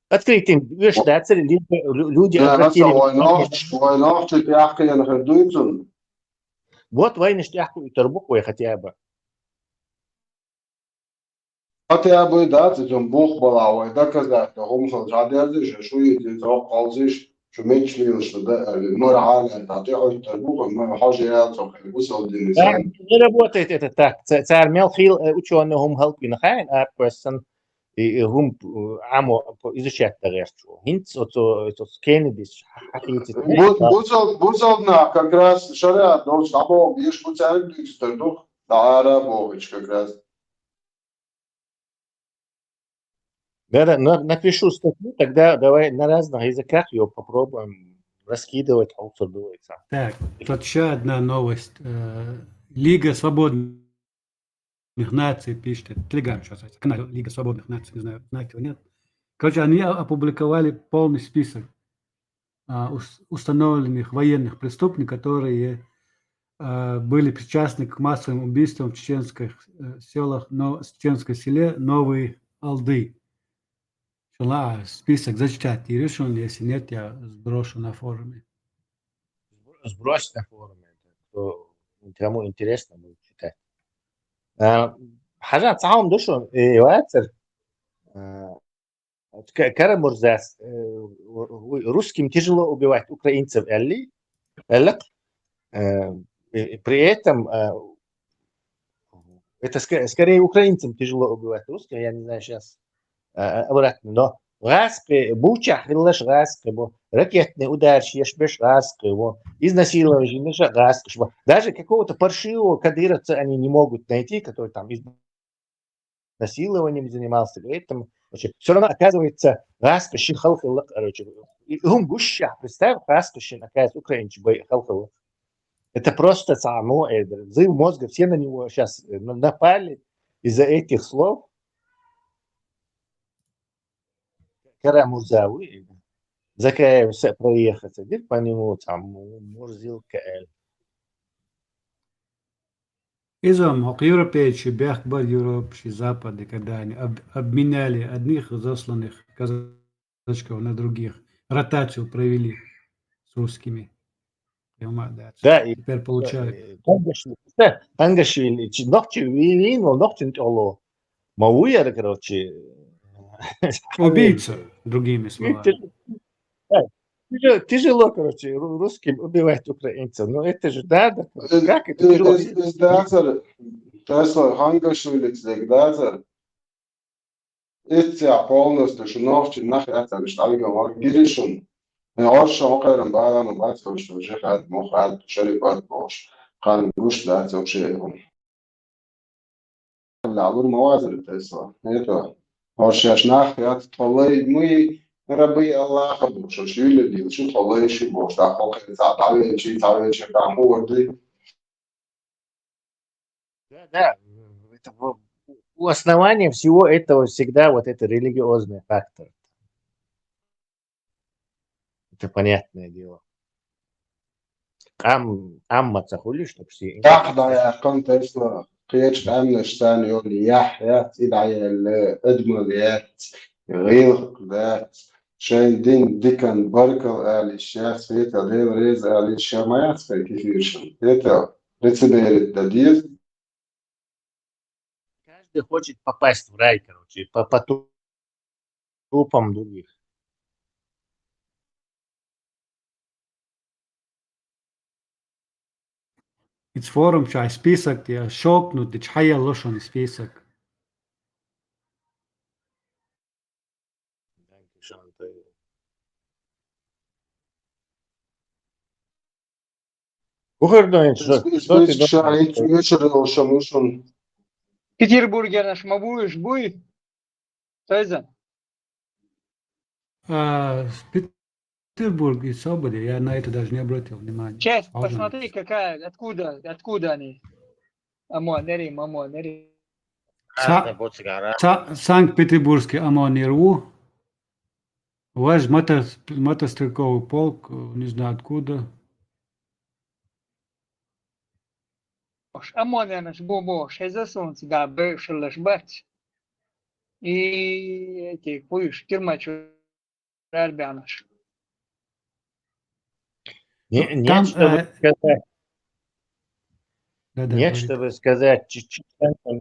Speaker 20: Открытым, люди обратили... Вот войны штяху и турбуку хотя бы.
Speaker 10: Хотя бы, да, цитом Бог балавой, да, казать, هم خالص شو يتوقع قالزش شو ميكلي وش ده المرة عالم تعطيه التربوة ما حاجة يا صاحبي وصل النظام.
Speaker 20: Не работает это так. Царь Мелхил ученым helping хайн, а person هم عمو изучать тарелку. Хинц от Кеннеди.
Speaker 10: Бузовна как раз шарят, но слабо ешь буцарик дух, да, арабович как раз.
Speaker 20: Да, напишу статью, тогда давай на разных языках ее попробуем раскидывать, аутсордуется.
Speaker 14: Так, тут еще одна новость. Лига свободных наций пишет, Телеграм сейчас, канал Лига свободных наций, не знаю, знаете его, нет. Короче, они опубликовали полный список установленных военных преступников, которые были причастны к массовым убийствам в чеченских селах, в чеченском селе Новые Алды. Список зачитать и решен, если нет, я сброшу на форуме.
Speaker 20: Сбрось на форуме, кому интересно будет читать. حاجة تعاون دوشون يواتر Карамурзас русским тяжело убивать украинцев, при этом это скорее украинцам тяжело убивать русских, я не знаю сейчас обратно, но распри, бучах лишь распри, ракетный удар ешбеш распри, изнасилование распри, даже какого-то паршивого кадыровца они не могут найти, который там изнасилованием занимался, поэтому все равно оказывается распри халхаллах, короче, гуща, представь, распри, оказывается, украинцы халхаллах. Это просто само взрыв мозга, все на него сейчас напали из-за этих слов. Карамурзавы, закаявся проехаться, где по нему там Мурзилка.
Speaker 14: Изом европейцы, Бехбар Европы, Запады, когда они обменяли одних засланных казачков на других, ротацию провели с русскими.
Speaker 20: Да, и
Speaker 14: теперь получают.
Speaker 20: Ангашвили, ногти вину, ногти оло. Мауя, короче.
Speaker 14: Убийца, другими словами.
Speaker 20: Тяжело, короче, русским убивать украинцев. Но это же надо. Как это тяжело?
Speaker 10: Tesla Hangashvili, это полностью, что ногти нахер это что алгом, гиришун. عرش مقارن بعدم و بعد فروش فروشه خد مخد شری باید باش خان گوش دارت و چه هم لعبور موازر تسلا نیتا عرشش نخیات طلای موی ربی الله خب شو شویل دیو شو طلای شو باش در خلق تعالی چی تعالی چه فهمو وردی
Speaker 20: Да, это у основания всего этого всегда вот это религиозный фактор. Это понятное дело. Амма цахули, что все.
Speaker 10: يحظى يا كنت اسمه قيش أمنش ثاني يقول لي يحيى يدعي الأدمغيات غير ذات شين دين ديكن بركل آلي الشاس فيتا دين ريز آلي الشامات في كيفيرشن это рецеберит дадир.
Speaker 20: Каждый хочет попасть в рай, короче, по трупам других.
Speaker 14: Из форум чай список, я шокнут, чая лошон список.
Speaker 5: Петербурге наш мабуешь будет? Тайзан?
Speaker 14: Петербург и Свобода, я на это даже не обратил внимания.
Speaker 5: Часть, посмотри, какая, откуда они. Амонери.
Speaker 14: Санкт-Петербургский ОМОН-РУ. Ваш мотострелковый полк, не знаю откуда.
Speaker 5: ОМОН наш бобо, шезасон да бывший бать. И эти, пусть, тюрьмачу наш.
Speaker 20: Нет, чтобы сказать. Нет, чтобы сказать,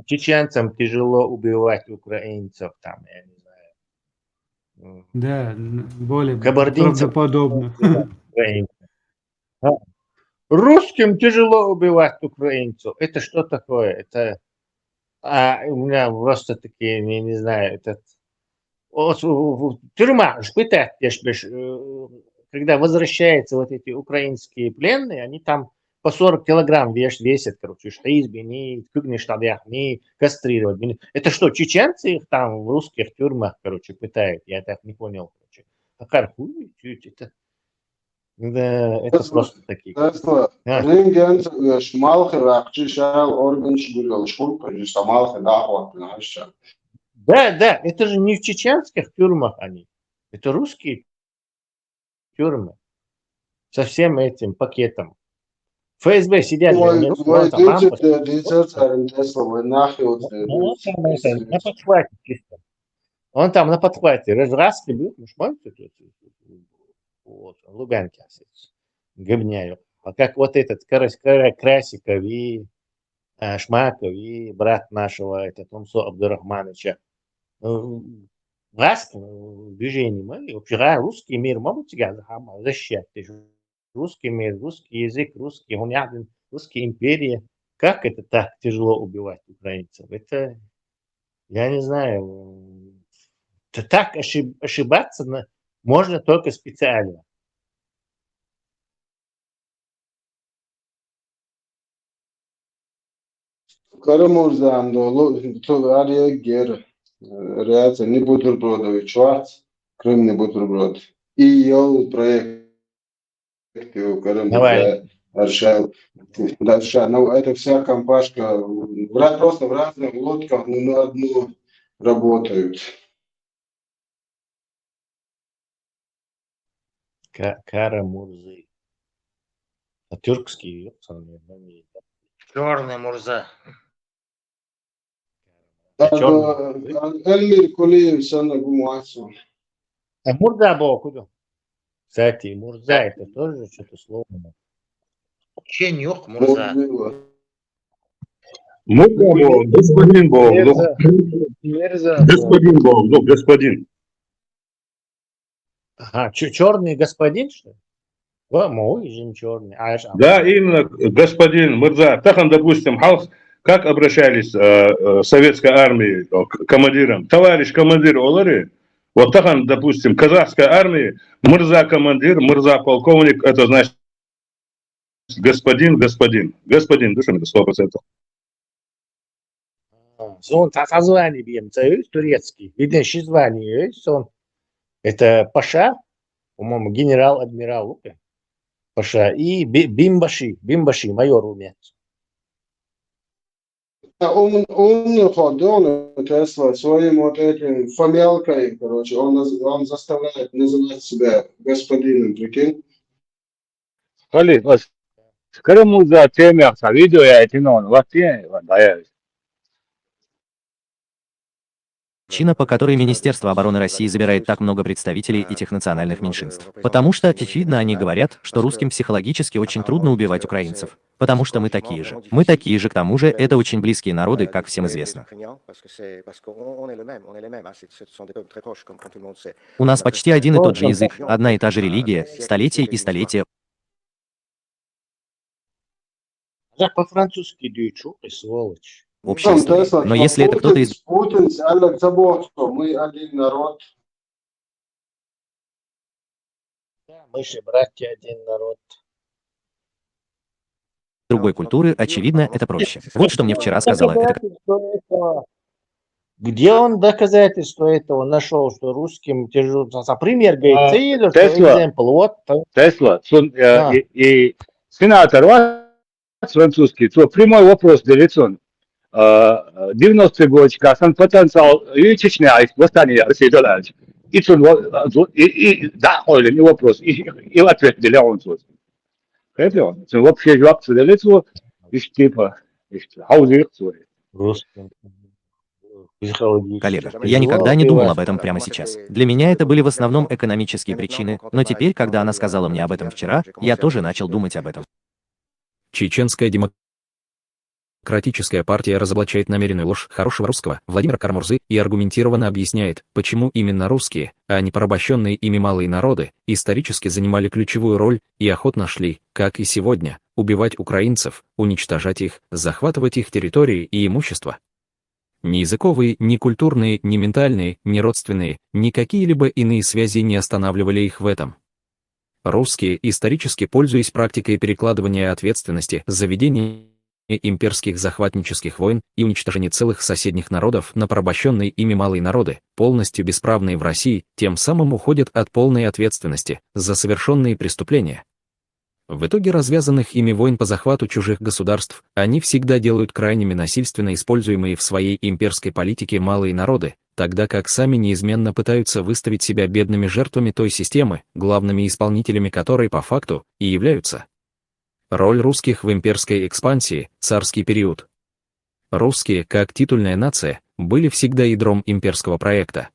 Speaker 20: чеченцам тяжело убивать украинцев там, я не знаю.
Speaker 14: Да, более правдоподобно.
Speaker 20: Русским тяжело убивать украинцев. Это что такое? Это у меня просто такие, я не знаю, этот тюрьма, шпитать, когда возвращаются вот эти украинские пленные, они там по 40 килограмм весят, короче, что избени, не кастрировать. Это что, чеченцы их там в русских тюрьмах, короче, пытают? Я так не понял, короче. А как это? Да, это просто такие. Да, это же не в чеченских тюрьмах они. Это русские тюрьмы. Со всем этим пакетом. ФСБ сидят,
Speaker 10: Vai,
Speaker 20: они русские,
Speaker 10: vai
Speaker 20: он там мамка.
Speaker 10: dicertēm Tesla vai nahjūt
Speaker 20: Он там это, на подхвате чисто. Он там на подхвате. Разраски был, ну шмоньте тут. Вот, Лубянки гыбняю. А как вот этот Красиков и Шмаков и брат нашего, этот Умсо Абдурахмановича, власть движение мы, вообще русский мир могут тебя защищать. Русский мир, русский язык, русский гумянин, русская империя. Как это так тяжело убивать украинцев? Это, я не знаю, так ошибаться можно только специально.
Speaker 10: Karamūrzām to arī gera. Reācija nebuterbrodovič vārds, Krym nebuterbrod. И jau проект
Speaker 20: Давай.
Speaker 10: Дальше, ну, это вся компашка, просто в разных лодках, но на одну работают.
Speaker 20: Карамурзы. А тюркский,
Speaker 17: Черный Мурза.
Speaker 10: Эльмир Кулиев, Санна Гумасу.
Speaker 20: А Мурза был куда? Кстати, Мурза это тоже что-то словно.
Speaker 17: Ченюк Мурза.
Speaker 12: Господин Бог, господин Бог, господин.
Speaker 20: Ага, черный господин, что ли? Мой же черный.
Speaker 12: Да, именно господин Мурза. Так, допустим, как обращались советской армии к командирам? Товарищ командир Олари, вот так, допустим, казахской армии, Мурза командир, Мурза полковник, это значит господин. Господин, душа, это 100%.
Speaker 20: Он звание бьем, турецкий. Видно, что звание есть, он. Это Паша, по-моему, генерал-адмирал Паша, и Бимбаши, майор умец.
Speaker 10: Он ходил, Тесла, своим вот этим фамилкой, короче, он заставляет называть себя господином, прикинь.
Speaker 5: Халид, вот, Крымуза темя, видео я эти нон, вот те, вот, да,
Speaker 19: Причина, по которой Министерство обороны России забирает так много представителей этих национальных меньшинств. Потому что, очевидно, они говорят, что русским психологически очень трудно убивать украинцев. Потому что мы такие же. Мы такие же, к тому же, это очень близкие народы, как всем известно. У нас почти один и тот же язык, одна и та же религия, столетия и столетия.
Speaker 20: По-французски дючу, сволочь.
Speaker 19: Общая история. Но если это кто-то из...
Speaker 10: Путин, мы один народ.
Speaker 20: Мы же братья, один народ.
Speaker 19: Другой культуры, очевидно, это проще. Вот что мне вчера сказала эта...
Speaker 20: Где он доказательство этого нашел, что русским тяжело? Пример говорит,
Speaker 5: Тесла, и сенатор французский, то прямой вопрос для лицон. 90-й год, как он потенциал и Чечня, и восстание России дальше. И да, или не вопрос, и ответ для он тут. Это он. Вообще жвак для лицо, и типа, хаузы свой.
Speaker 19: Коллега, я никогда не думал об этом прямо сейчас. Для меня это были в основном экономические причины, но теперь, когда она сказала мне об этом вчера, я тоже начал думать об этом.
Speaker 23: Чеченская демократическая партия разоблачает намеренную ложь хорошего русского Владимира Карамурзы и аргументированно объясняет, почему именно русские, а не порабощенные ими малые народы, исторически занимали ключевую роль и охотно шли, как и сегодня, убивать украинцев, уничтожать их, захватывать их территории и имущество. Ни языковые, ни культурные, ни ментальные, ни родственные, ни какие-либо иные связи не останавливали их в этом. Русские, исторически пользуясь практикой перекладывания ответственности за ведение имперских захватнических войн и уничтожение целых соседних народов на порабощенные ими малые народы, полностью бесправные в России, тем самым уходят от полной ответственности за совершенные преступления. В итоге развязанных ими войн по захвату чужих государств, они всегда делают крайними насильственно используемые в своей имперской политике малые народы, тогда как сами неизменно пытаются выставить себя бедными жертвами той системы, главными исполнителями которой по факту и являются. Роль русских в имперской экспансии, царский период. Русские, как титульная нация, были всегда ядром имперского проекта.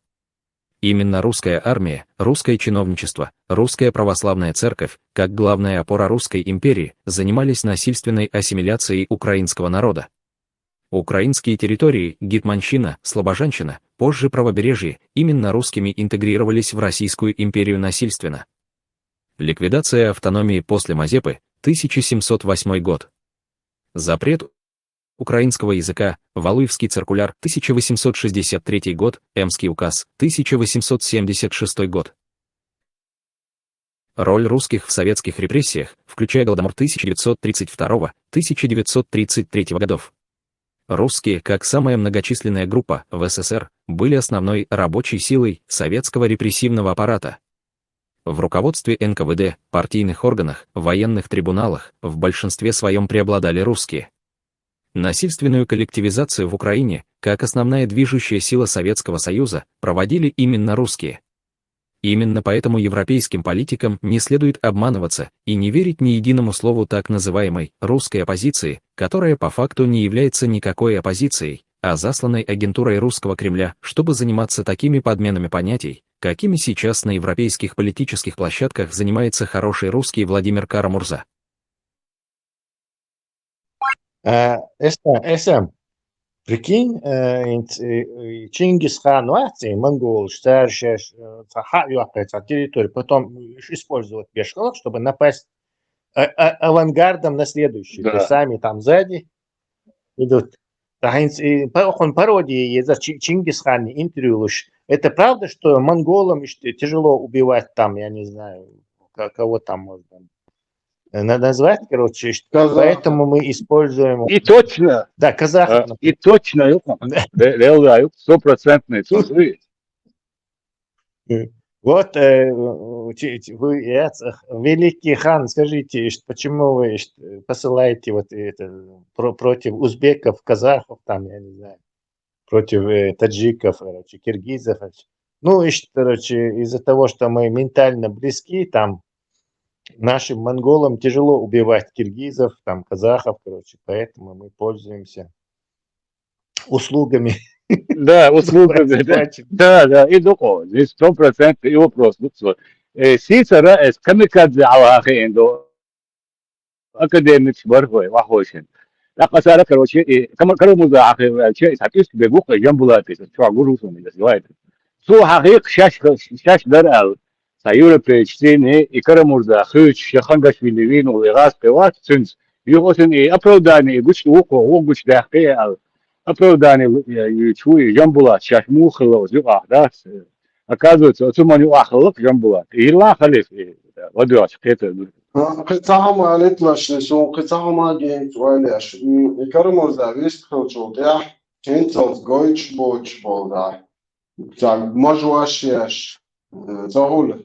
Speaker 23: Именно русская армия, русское чиновничество, русская православная церковь, как главная опора русской империи, занимались насильственной ассимиляцией украинского народа. Украинские территории, Гетманщина, Слобожанщина, позже правобережье, именно русскими интегрировались в Российскую империю насильственно. Ликвидация автономии после Мазепы, 1708 год. Запрет украинского языка, Валуевский циркуляр, 1863 год, Эмский указ, 1876 год. Роль русских в советских репрессиях, включая Голодомор 1932-1933 годов. Русские, как самая многочисленная группа в СССР, были основной рабочей силой советского репрессивного аппарата. В руководстве НКВД, партийных органах, военных трибуналах в большинстве своем преобладали русские. Насильственную коллективизацию в Украине, как основная движущая сила Советского Союза, проводили именно русские. Именно поэтому европейским политикам не следует обманываться и не верить ни единому слову так называемой «русской оппозиции», которая по факту не является никакой оппозицией, а засланной агентурой русского Кремля, чтобы заниматься такими подменами понятий, какими сейчас на европейских политических площадках занимается хороший русский Владимир Кара-Мурза.
Speaker 20: Эсэм, прикинь, Чингисхан вакци, монгол, старшая территорию, потом использовать пешков, чтобы напасть авангардом на следующий.
Speaker 12: Да.
Speaker 20: То есть сами там сзади идут. Он пародии за Чингисхан интервью. Это правда, что монголам тяжело убивать там, я не знаю, кого там можно назвать, короче, поэтому мы используем...
Speaker 12: И точно.
Speaker 20: Да, казахов.
Speaker 12: И точно, реально, 100% цифры.
Speaker 20: Вот вы, великий хан, скажите, почему вы посылаете вот это против узбеков, казахов, там, я не знаю, против таджиков, короче, киргизов. Ну, короче, из-за того, что мы ментально близки, там, нашим монголам тяжело убивать киргизов, там, казахов, короче, поэтому мы пользуемся услугами.
Speaker 12: Да, услугами, да, и доко, здесь 100% и вопрос. Сицера, камикадзе алахи индо, академик бархой, вахойшин. Так, короче, Кара-Мурза ахи, сапис бегух, ямбулати, чуа гурусун, называет. Су хахик шаш дарал. Европейчтине и Кара-Мурза, Хыч, Шахангашвили, Вину, Легас, Певат, Цинц, Югосин, оправдание, гуч луко, гуч дахе, оправдание, чуи, Ямбулат, Шаш Мухало, да, оказывается, Цуманю Ахалок, Ямбулат, и Лахалев, Вадуач, это.
Speaker 10: قطعهم قالت لش نشون قطعهم هاجين سؤالش يكرم وزاويست خلشوت يا كنتلز جويتش بوتش بولدا تاع مجواشيش زهول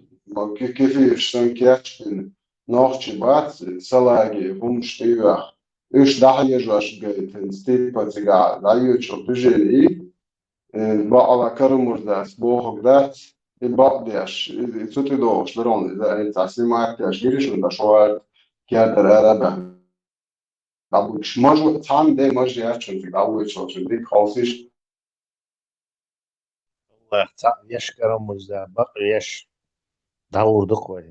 Speaker 10: كيفيش سنكياتشين نوختش بات سلاجي هم شتيوخ إيش دحيجواش جيتن ستيبا تيجا دايوتشو تجيني بقى كرم وزاس بوخ دات يبقديش تسوتي دوش درون إذا أنت سمعت تشجيرش ولا شوال كيادر أربع أبوش مجو تام ده مجي أشون في أبوش أشون دي خالصيش
Speaker 20: الله يش Kara-Murza, bak yaş davurduk var.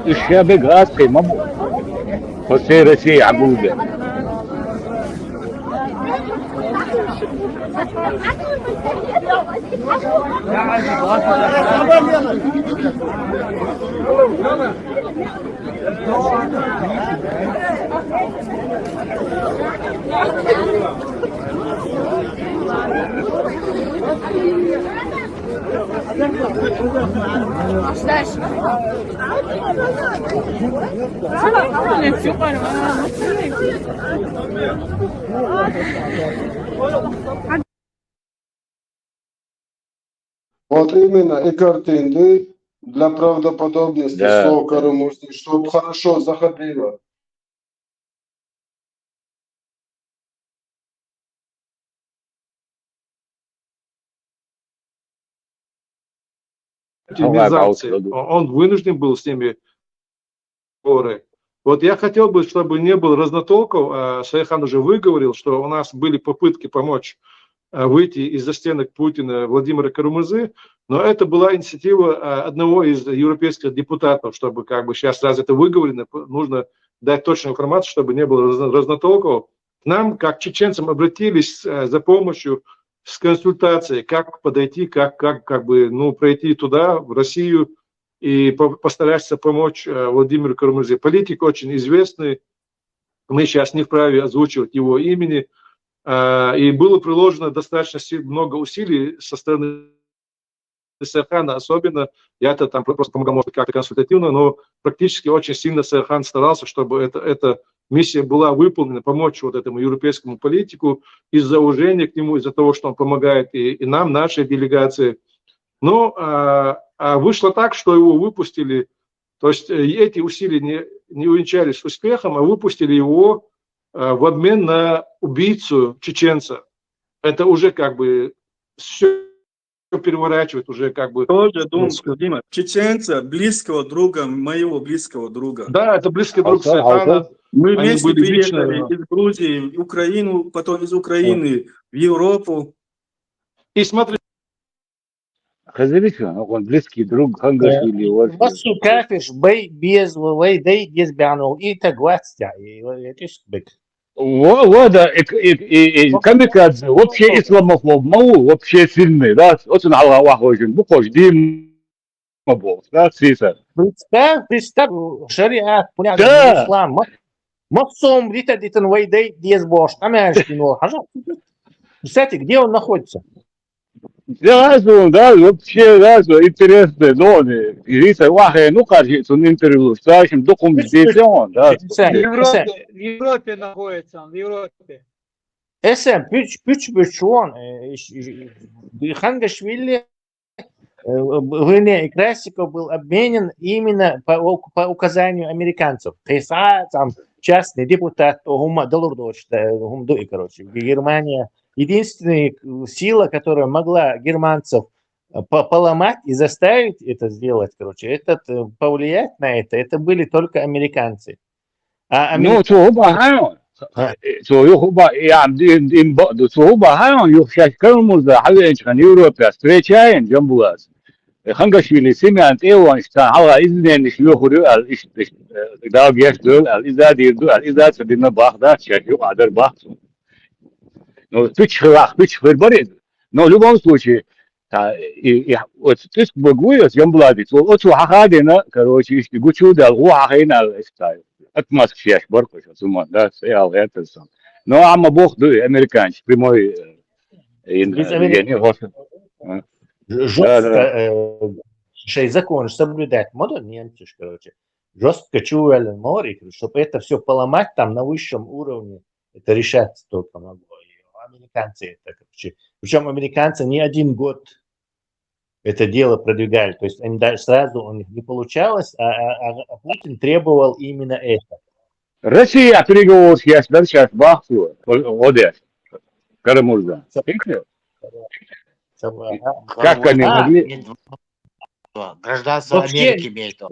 Speaker 12: الشاب قاس قيمة وسير سي عبودة
Speaker 10: Вот именно и картинки для правдоподобности,
Speaker 12: Да.
Speaker 10: что Кара-Мурзе, чтобы хорошо заходило.
Speaker 1: мерзавцы, он вынужден был с ними споры. Вот я хотел бы, чтобы не было разнотолков. Шейхан уже выговорил, что у нас были попытки помочь выйти из-за стенок Путина Владимира Карамурзы, но это была инициатива одного из европейских депутатов, чтобы как бы сейчас, раз это выговорено, нужно дать точную информацию, чтобы не было разнотолков. К нам, как чеченцам, обратились за помощью с консультацией, как подойти, как бы, ну, пройти туда, в Россию, и постараться помочь Владимиру Карамурзе. Политик очень известный, мы сейчас не вправе озвучивать его имени, и было приложено достаточно много усилий со стороны Серхана, особенно, я-то там просто помогал, может, как-то консультативно, но практически очень сильно Серхан старался, чтобы эта миссия была выполнена, помочь вот этому европейскому политику из-за уважения к нему, из-за того, что он помогает и нам, нашей делегации. Но вышло так, что его выпустили, то есть эти усилия не увенчались успехом, а выпустили его в обмен на убийцу чеченца. Это уже как бы все переворачивает, уже как бы...
Speaker 8: Тоже думаю, Дима, чеченца, близкого друга, моего близкого друга.
Speaker 1: Да, это близкий друг Серхана.
Speaker 8: Мы вместе приехали из Грузии в Украину, потом из Украины в Европу.
Speaker 1: И смотри,
Speaker 11: он близкий друг Хангашвили.
Speaker 20: Масу кафеш бей без вейдей без бянул и тагватстя.
Speaker 11: Вот, камикадзе, вообще исламофоб, вообще сильный, да, очень аллахожин, бухож, дим, да, сиса.
Speaker 20: Представь, шариат, понятно, ислам. Максум, дитан вейдей без бош, амяшкино. Кстати, где он находится?
Speaker 11: Да, вообще, интересные зоны. Ириса Вахе, ну, кажется, он интервью, старшим документацион, да.
Speaker 5: В Европе находится, в Европе.
Speaker 20: Пüç Хангашвили в Красиков был обменен именно по указанию американцев. Хейса, там, частный депутат, короче, Германия. Единственная сила, которая могла германцев поломать и заставить это сделать, короче, повлиять на это были только американцы.
Speaker 11: Ну, встречаем, Джамбулас. Хангашвили, Семян, Эванштан, Алла, Изнен, Шлюхурю, да, Гештул, Изадирду, Изадирна Бахда, Чахю, Адербах. Ну, но в любом случае, вот ты сбогуешь, Джамбуладец, вот что Хахадина, короче, если Гучу дал, Уахайна, отмазк шесть, Баркуш, Суман, да, стоял, это сам. Но ама бог, да, американец, прямой,
Speaker 20: жестко закон соблюдать, модуль немцы, короче, жестко чували море, чтобы это все поломать там на высшем уровне, это решать только могло. Американцы это, короче, причем американцы не один год это дело продвигали, то есть они даже сразу у них не получалось, а Путин требовал именно это.
Speaker 11: Россия переговор сейчас бахсу, Одесс, Карамурза. Как они могли?
Speaker 17: Гражданство Америки имеет.
Speaker 20: Что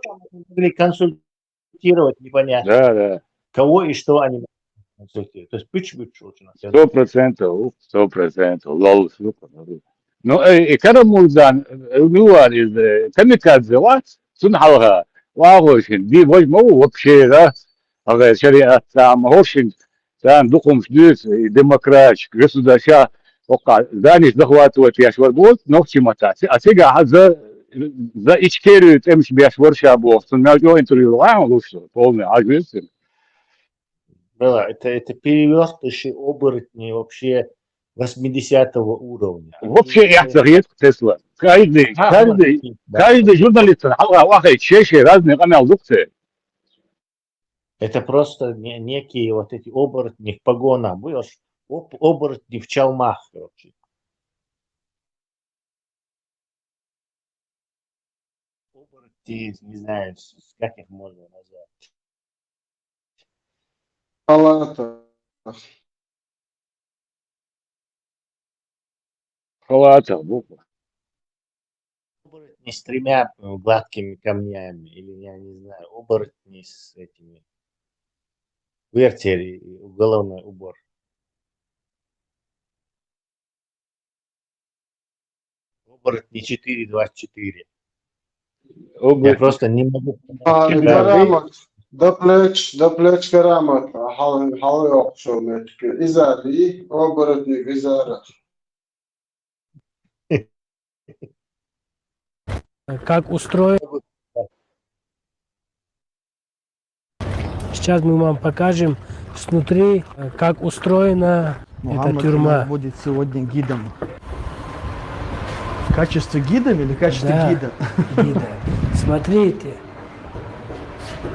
Speaker 20: там могли консультировать, непонятно.
Speaker 11: Да.
Speaker 20: Кого и что они могли консультировать. То есть пыч-пыч очень.
Speaker 11: 100%. Лол, ну, и Карамурзан, из камикадзе, сунхалга, вагошин, ди возьму вообще, да, шариат, там, гошин, там, духом ждет, демократ, государство, здание захватывать я шварбот, но в чематасе. А сега за ичкерию тем себе шварша был, что на его интервью, лучше, полный агрессив.
Speaker 20: Да, это перевертыши, оборотни вообще 80-го уровня.
Speaker 11: Вообще, я загрет Тесла. Каждый журналист, чаще разные каналы.
Speaker 20: Это просто некие вот эти оборотни в погонах. Будешь оборотни в чалмах, короче. Оборотни, не знаю, как их можно назвать.
Speaker 11: Халата, буква.
Speaker 20: Оборотни с тремя гладкими камнями, или я не знаю, оборотни с этими вертери, головной убор. Оборотни 4-24. Я просто не могу понять.
Speaker 10: Karamat, da pleć karamat, halı yok şöyle. İzari, obrotnik izara.
Speaker 3: Как устроен. Сейчас мы вам покажем снутри, как устроена эта тюрьма.
Speaker 4: Будет сегодня гидом. В качестве гида или в качестве
Speaker 3: Да,
Speaker 4: гида?
Speaker 3: гида. Смотрите,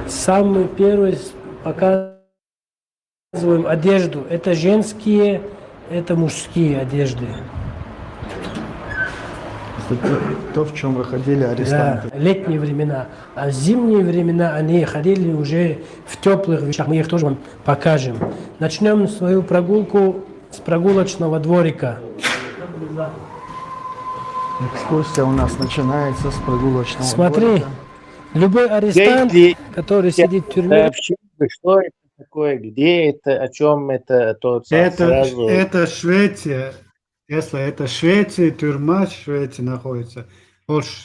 Speaker 3: самый первый показываем одежду. Это женские, это мужские одежды.
Speaker 4: То, в чем выходили арестанты.
Speaker 3: Да, летние времена. А зимние времена они ходили уже в теплых вещах. Мы их тоже вам покажем. Начнем свою прогулку с прогулочного дворика.
Speaker 4: Экскурсия у нас начинается с прогулочного
Speaker 3: Смотри,
Speaker 4: дворика.
Speaker 3: любой арестант, который сидит в тюрьме...
Speaker 20: Вообще, что это такое, где это, о чем это, то сразу...
Speaker 14: Это Швеция. Тесла, это Швеция, тюрьма в Швеции находится.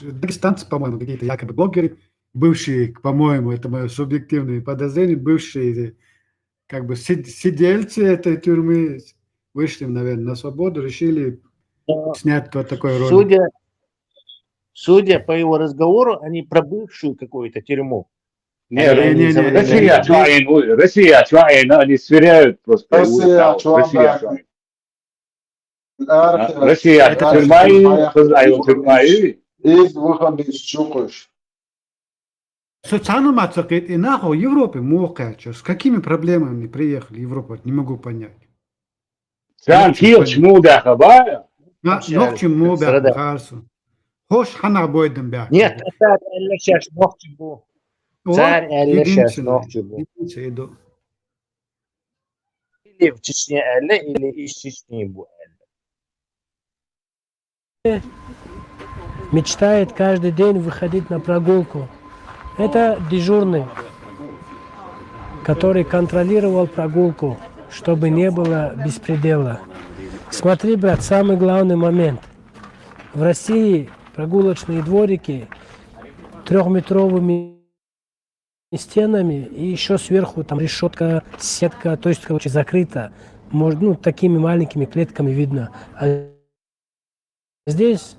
Speaker 14: Дагестанцы, по-моему, какие-то якобы блогеры, бывшие, по-моему, это мое субъективное подозрение, бывшие как бы сидельцы этой тюрьмы вышли, наверное, на свободу, решили снять вот такой ролик.
Speaker 20: Судя по его разговору, они про бывшую какую-то тюрьму.
Speaker 11: Россия отчаяна, они сверяют просто. Россия тюрьма и
Speaker 10: Из выхода из чукуш.
Speaker 14: Социально мацакет и нахуй Европе мокача. С какими проблемами приехали в Европу? Не могу понять. Хош хана бойдем бяк.
Speaker 20: Нет, царь Элли сейчас ногти был. Царь Элли сейчас ногти был. Или в Чечне Элли, или из Чечни был Элли.
Speaker 3: Мечтает каждый день выходить на прогулку. Это дежурный, который контролировал прогулку, чтобы не было беспредела. Смотри, брат, самый главный момент. В России прогулочные дворики 3-метровыми стенами и еще сверху там решетка, сетка, то есть, короче, закрыта. Может, ну, такими маленькими клетками видно. А здесь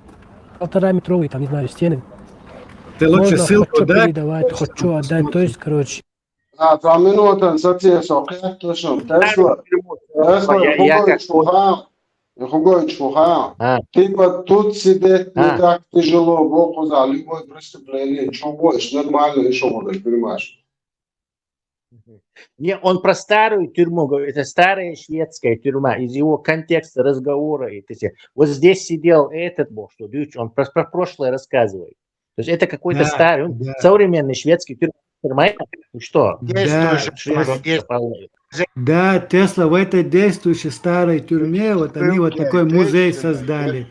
Speaker 3: 1,5-метровые, там, не знаю, стены.
Speaker 14: Ты лучше
Speaker 3: можно
Speaker 14: ссылку
Speaker 3: хоть что
Speaker 14: дай.
Speaker 3: передавать, хоть что отдать, то есть, короче.
Speaker 10: За минуту сациесо, как точно, Тесла, Хугой Чуха, типа тут сидеть не так тяжело, Богу за любое преступление, что больше, нормально еще можно, понимаешь?
Speaker 20: Не, он про старую тюрьму говорит, это старая шведская тюрьма, из его контекста разговора. Вот здесь сидел этот бог, что он про прошлое рассказывает. То есть это какой-то старый, современный шведский тюрьма. Ну что?
Speaker 14: Да, Тесла в этой действующей старой тюрьме, вот они вот такой музей создали.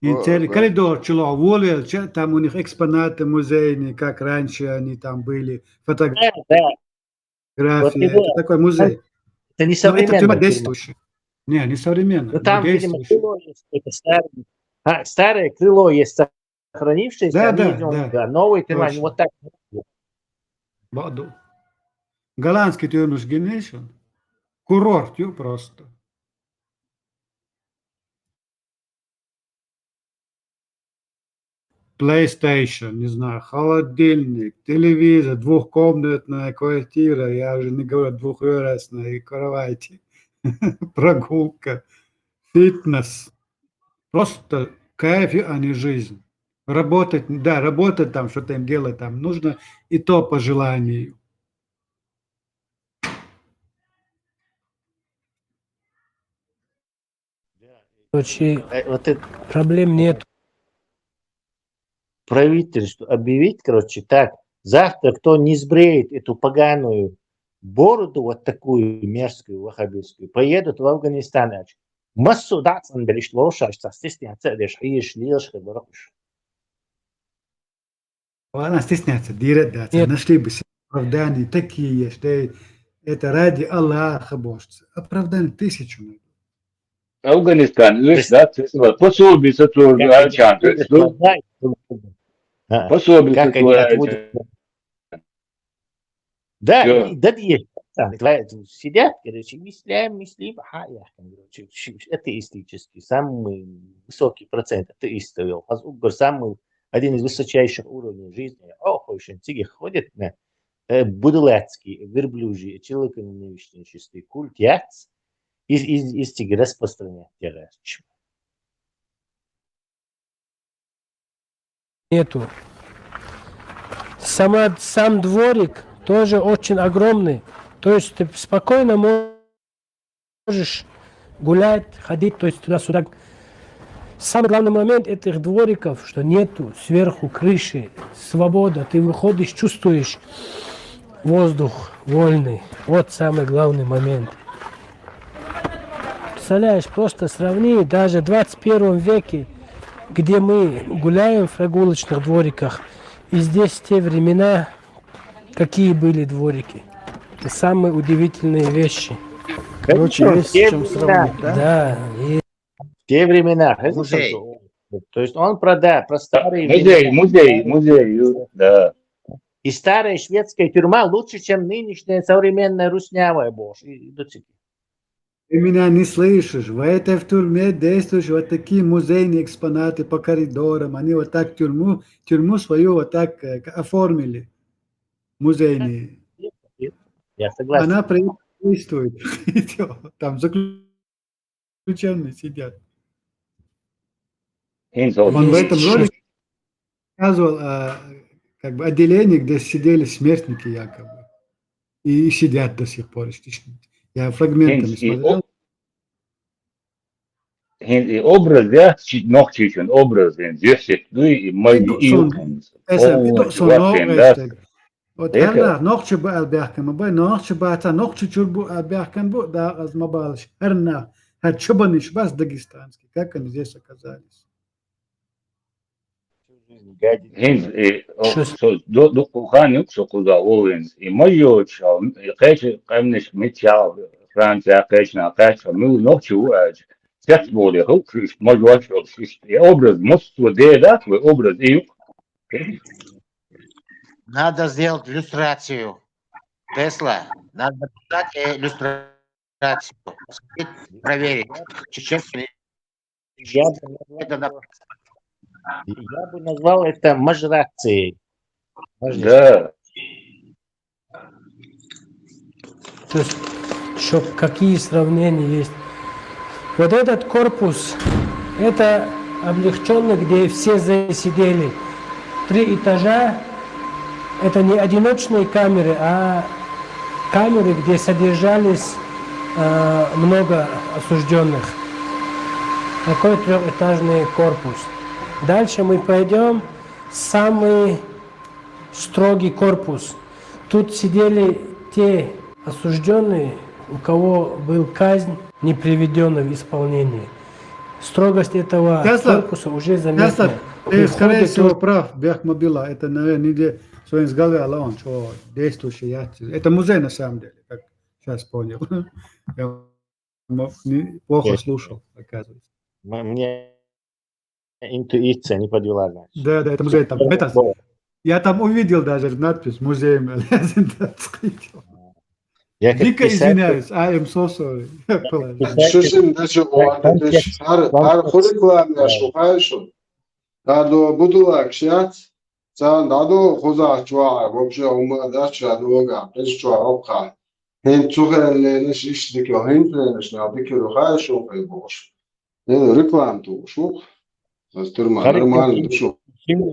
Speaker 14: Коридор чуло уволил, там у них экспонаты музейные, как раньше они там были, фотографии.
Speaker 20: Вот
Speaker 14: Это такой музей.
Speaker 20: Это не современная
Speaker 14: это тюрьма
Speaker 20: тюрьма.
Speaker 14: действующая. Не, не современная.
Speaker 20: Ну там, видимо, крыло есть, это старое крыло есть сохранившееся,
Speaker 14: да.
Speaker 20: Новая тюрьма, вот так.
Speaker 14: Баду. Голландский тюрьмуш генешен. Курорт просто. PlayStation, не знаю, холодильник, телевизор, двухкомнатная квартира, я уже не говорю двухъярусной кровати, прогулка, фитнес. Просто кайф, а не жизнь. Работать, да, работать там, что-то им делать там нужно, и то по желанию.
Speaker 3: Проблем нет.
Speaker 20: Правительству объявить, так, завтра кто не сбреет эту поганую бороду, вот такую мерзкую, ваххабистскую, поедут в Афганистан. Массу дацан берешь лошадь,
Speaker 14: Она стесняется, директация.
Speaker 3: Нет.
Speaker 14: Нашли бы себе оправдания такие, что это ради Аллаха, Боже. Оправдания 1000 найдут.
Speaker 11: Афганистан, видишь, да, пособица тоже, Альчанка, пособица
Speaker 20: как они
Speaker 11: твоя.
Speaker 20: отводят. Да,
Speaker 11: Всё.
Speaker 20: да, есть. Сидят, короче, мислим, короче, атеистический, самый высокий процент атеистов, самый один из высочайших уровней жизни. Очень тихо ходят на будулацкий, верблюжий, человеконенавистнический культ, из тихо распространять терроризм.
Speaker 3: Нету. Сам дворик тоже очень огромный. То есть ты спокойно можешь гулять, ходить, то есть туда-сюда. Самый главный момент этих двориков, что нету сверху крыши, свобода. Ты выходишь, чувствуешь воздух вольный. Вот самый главный момент. Представляешь, просто сравни даже в 21 веке, где мы гуляем в прогулочных двориках, и здесь в те времена, какие были дворики. Это самые удивительные вещи. Короче, есть с чем сравнить. Да, есть.
Speaker 20: В те времена.
Speaker 17: Музей.
Speaker 20: То есть он про старые
Speaker 11: Музей, да.
Speaker 20: И старая шведская тюрьма лучше, чем нынешняя современная руснявая, Боже.
Speaker 14: Ты меня не слышишь. В этой тюрьме действуют вот такие музейные экспонаты по коридорам. Они вот так тюрьму свою вот так оформили. Музейные.
Speaker 20: Я согласен.
Speaker 14: Она действует. Там заключенные сидят. Он в этом ролике показывал как бы отделение, где сидели смертники якобы. И сидят до сих пор. Я фрагментами смотрел.
Speaker 11: Образ, да, noch çekin obraz, здесь и мои
Speaker 14: Вот هر نقش بقى بيحكم باي نقش بعتا نقش чурбу бяхкан бу да азмабалш هرنا هتشبنش بس дагестанский, как они здесь оказались.
Speaker 11: до кухани сокуда овенс и моё чал кэч камнеш мечал Франция кэчна кэч ну ночью сейчас более хукриш моё чал образ моство да твой образ и
Speaker 17: Надо сделать иллюстрацию. Тесла, надо написать иллюстрацию. Проверить. Чеченский.
Speaker 20: Я бы назвал это мажрацией.
Speaker 11: Да.
Speaker 3: То есть, еще какие сравнения есть. Вот этот корпус, это облегченно, где все засидели. 3 этажа. Это не одиночные камеры, а камеры, где содержались много осужденных. Такой 3-этажный корпус. Дальше мы пойдем в самый строгий корпус. Тут сидели те осужденные, у кого был казнь, не приведена в исполнение. Строгость этого корпуса уже заметна.
Speaker 14: Ты, скорее всего, прав, Бяхмобила. Это, наверное, не своим с головы, а он, что действующий яхты. Это музей, на самом деле, как сейчас понял. Я плохо слушал, оказывается.
Speaker 20: Мне интуиция не подвела, значит.
Speaker 14: Да, это музей. Там, я там увидел даже надпись «Музей». Дико извиняюсь, I am so sorry.
Speaker 10: Шишим, значит, хуликлан, шухайшу. Надо будулак шьяц. Надо хоза чуа, вообще ума дача дорога, прежде чуа обха. Хен цухен ленеш иштикё, хен ленеш на бикеру хайшу, хайбош. Это реклам ту, шух. Нормально, шух.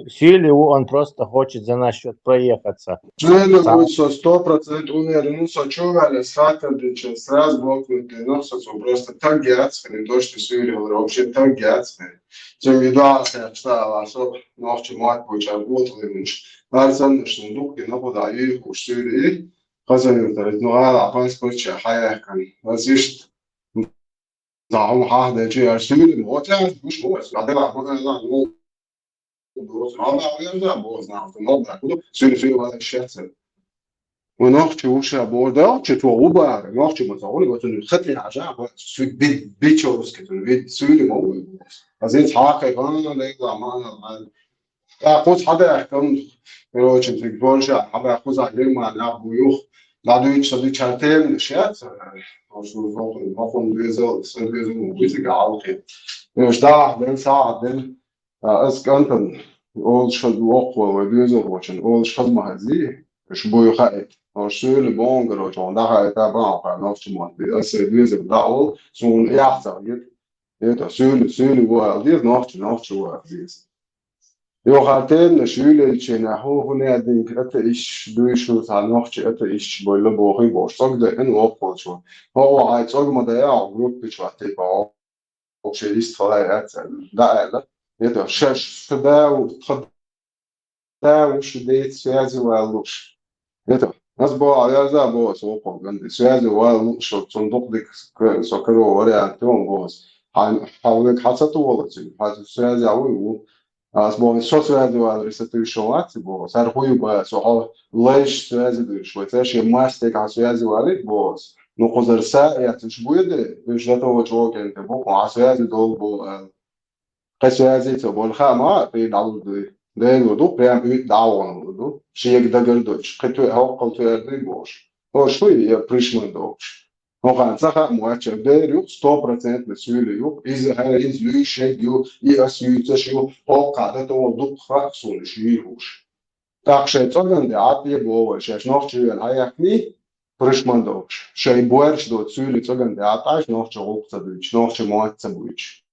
Speaker 20: Силе он просто хочет за наш счет проехаться.
Speaker 10: Ну, 100% уверен, что чували, схватывали, сразу блокнут, но просто так грязный, то, что Силе вообще так грязный. Чем видал, что особо ночью мать получал работали, нарзан, что духи нападали, уж Силе, хозяин, ну, а он сколько хаяхкан, возишь, да, он хахде, че Силе, вот я, уж вот, а да, Она уезжала, было знал, что много, все счастье. ونوخش وشا بوردا چطور اوبر نوخش مزاولی بتونی خیلی عجب سوی بیچارس که تونی سوی مو از این حقیقتا لیلا ما خود حدا احکام روچن تکبرش حدا خود علی ما نبویخ لادوی چلی چرتیم نشیت آشوب واقعا دویزه سرگیزه مویزه گالکی نشده دل ساعت دل از کنتن اول شد واقع و دویزه روچن اول شد مهزی شبوی خیلی شو لبون قالوا جون ده هاي تابع قال نفس ما السيرفيس بتاعه سون يحصل يد سول وادير نفس واديس يو خاطر شول چنا هو هنا دين كرت ايش دويشو سال نفس ات ايش بولا بوخي بوشتاق ده ان وقت شو هو عايز ما ده يا جروب بتشواتي باو وشيست فلا ده لا يد شش فدا وتخد ده وش ديت سيازي والوش يد ناس بقى على بقى سوق عند سياسي وشو صندوق ديك سكروا وراء بوس حاولك حسيت والله حاسس سياسي أوي ناس بقى شو سياسي وريستي شوات بقى صار هو بقى سو ليش سياسي ده شوي تاش ماستيك على سياسي وارد بوس نقدر ساعة تشبيه ده مش ده هو شو كان تبغى على سياسي دول بقى قسياسي تبغى خامة في دعوة ده يودو بيعمل دعوة يودو شيء يقدر يدوش كتوه هو قلتوه يدري بوش هو شوي بريشمان دوش هو كان صح مؤشر ده يو 100% مسؤول يو إذا هاي إذا شيء يو يأس يتشيو هو قاعدة توضو خاصون شيء تاخشة تقول ده عادي بوه شاش نوخشي الهايكني بريشمان دوش شيء بورش دوت سؤال تقول ده عطاش نوخشي غوقت دوش نوخشي موت دوش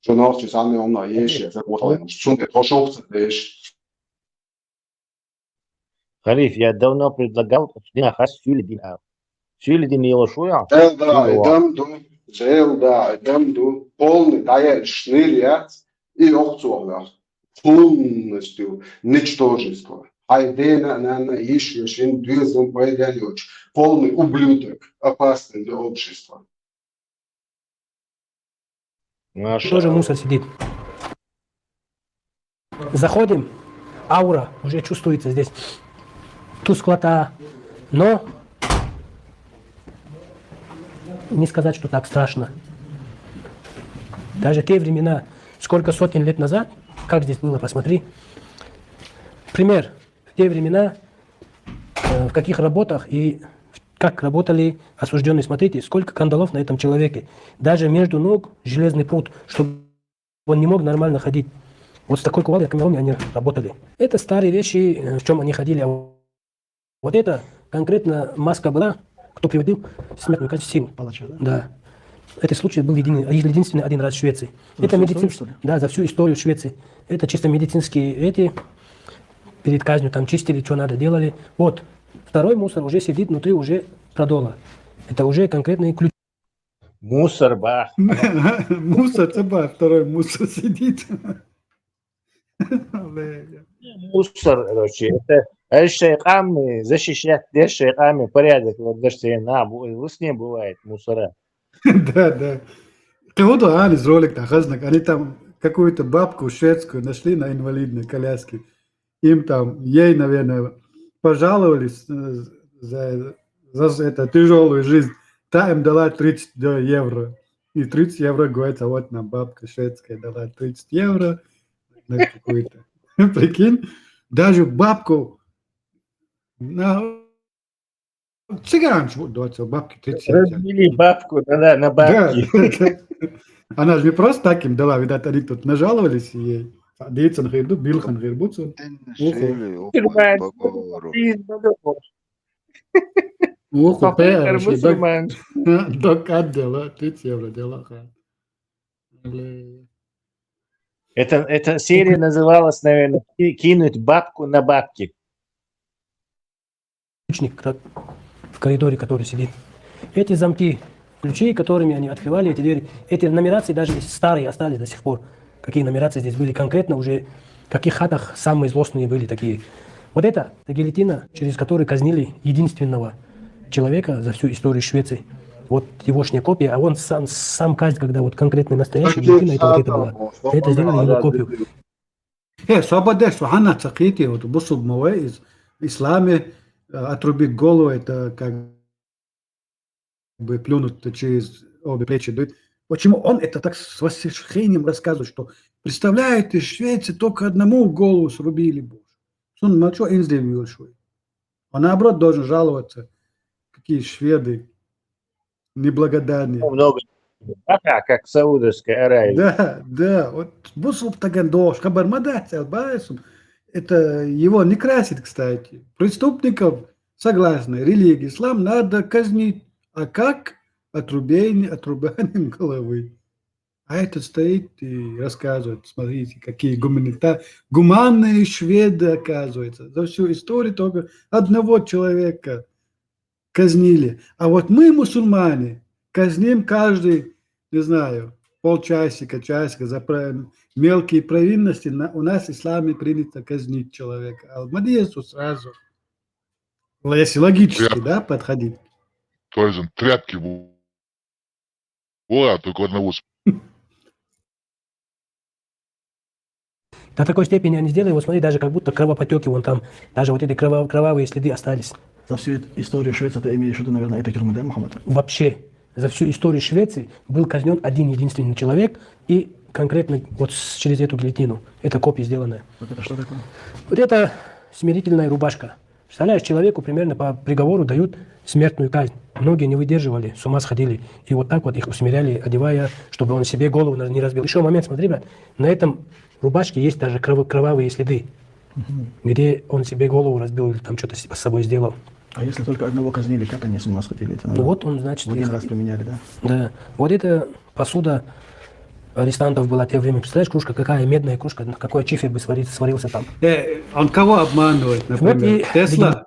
Speaker 10: شو نوخشي سامي عمنا يش يا زلمة شو ده تشوف دوش
Speaker 20: Халиф, я давно предлагал Сюльдин его шуя.
Speaker 10: Идем до полный дает шнырять и охцуалах. Полностью ничтожество. Айдена на еще двизом пойдешь. Полный ублюдок, опасный для общества.
Speaker 3: Тоже мусор сидит. Заходим, аура уже чувствуется здесь. Тусклота, но не сказать, что так страшно. Даже те времена, сколько сотен лет назад, как здесь было, посмотри. Пример, в те времена, в каких работах и как работали осужденные. Смотрите, сколько кандалов на этом человеке. Даже между ног железный пруд, чтобы он не мог нормально ходить. Вот с такой кувалдой, камерами они работали. Это старые вещи, в чем они ходили. Вот это конкретно маска была, кто приводил смертную казнь в силу. Палача, да? Да. Этот случай был единственный один раз в Швеции. Это медицинский, да, за всю историю Швеции. Это чисто медицинские эти, перед казнью там чистили, что надо делали. Вот. Второй мусор уже сидит внутри уже продола. Это уже конкретные ключи.
Speaker 20: Мусор, ба.
Speaker 14: Мусор, це второй мусор сидит.
Speaker 20: Мусор, короче, это шейхами защищать, где шейхами порядок, вот даже в сне бывает мусора.
Speaker 14: Да. Кого-то из ролика, они там какую-то бабку шведскую нашли на инвалидной коляске. Им там, ей, наверное, пожаловались за эту тяжелую жизнь. Та им дала 30 евро. И 30 евро говорит, а вот нам бабка шведская дала 30 евро на какую-то. Прикинь, даже бабку на цыган дается, бабки 30 евро.
Speaker 20: Разбили бабку на бабки.
Speaker 14: Да. Она же не просто так им дала, видать, они тут нажаловались ей. Дицан гирду, билхан гирбуцу. Уху пэр, док отдела, 30 евро дела.
Speaker 20: Эта серия называлась, наверное, «Кинуть бабку на бабки».
Speaker 3: Ключник в коридоре, который сидит. Эти замки, ключи, которыми они открывали эти двери, эти нумерации даже старые остались до сих пор. Какие нумерации здесь были конкретно уже, в каких хатах самые злостные были такие. Вот это гильотина, через которую казнили единственного человека за всю историю Швеции. Вот егошняя копия, а он сам казнь, когда вот конкретный настоящий гильотина, это вот это была. Это сделали его копию.
Speaker 14: свобода, что она цаките, вот бусу бмаве, исламе отрубить голову, это как бы плюнуть через обе плечи. Почему он это так с восхищением рассказывает, что представляете, в Швеции только одному голову срубили, боже. Он молчал и сделал швы. А наоборот должен жаловаться, какие шведы неблагодарные.
Speaker 20: Много, как в Саудовской Аравии.
Speaker 14: Да, вот бусуп тагандош, кабармадать, это его не красит, кстати. Преступников, согласно религии, ислам надо казнить. А как? Отрубанием головы. А этот стоит и рассказывает, смотрите, какие гуманные шведы, оказывается. За всю историю только одного человека казнили. А вот мы, мусульмане, казним каждый, не знаю, полчасика, часика за мелкие провинности. У нас в исламе принято казнить человека. А в Мадьесу сразу. Если логически, да, подходить.
Speaker 16: То есть тряпки была, только одного.
Speaker 3: До такой степени они сделали, вот смотри, даже как будто кровопотеки вон там, даже вот эти кровавые следы остались.
Speaker 4: За всю историю Швеции ты имеешь в виду, наверное, этой тюрьмы, да, Мухаммад?
Speaker 3: Вообще, за всю историю Швеции был казнен один единственный человек, и конкретно вот через эту гильотину. Это копия сделанная.
Speaker 4: Вот это что такое?
Speaker 3: Вот это смирительная рубашка. Представляешь, человеку примерно по приговору дают смертную казнь. Многие не выдерживали, с ума сходили. И вот так вот их усмиряли, одевая, чтобы он себе голову не разбил. Еще момент, смотри, брат, на этом рубашке есть даже кровавые следы, где он себе голову разбил или там что-то с собой сделал.
Speaker 4: А если только одного казнили, как они с ума сходили? Это,
Speaker 3: ну вот он, значит...
Speaker 4: В один раз применяли, да?
Speaker 3: Да. Вот эта посуда арестантов была в те время. Представляешь, кружка, какая медная кружка, какой чифер бы сварился там.
Speaker 14: Он кого обманывает, например? Вот Тесла.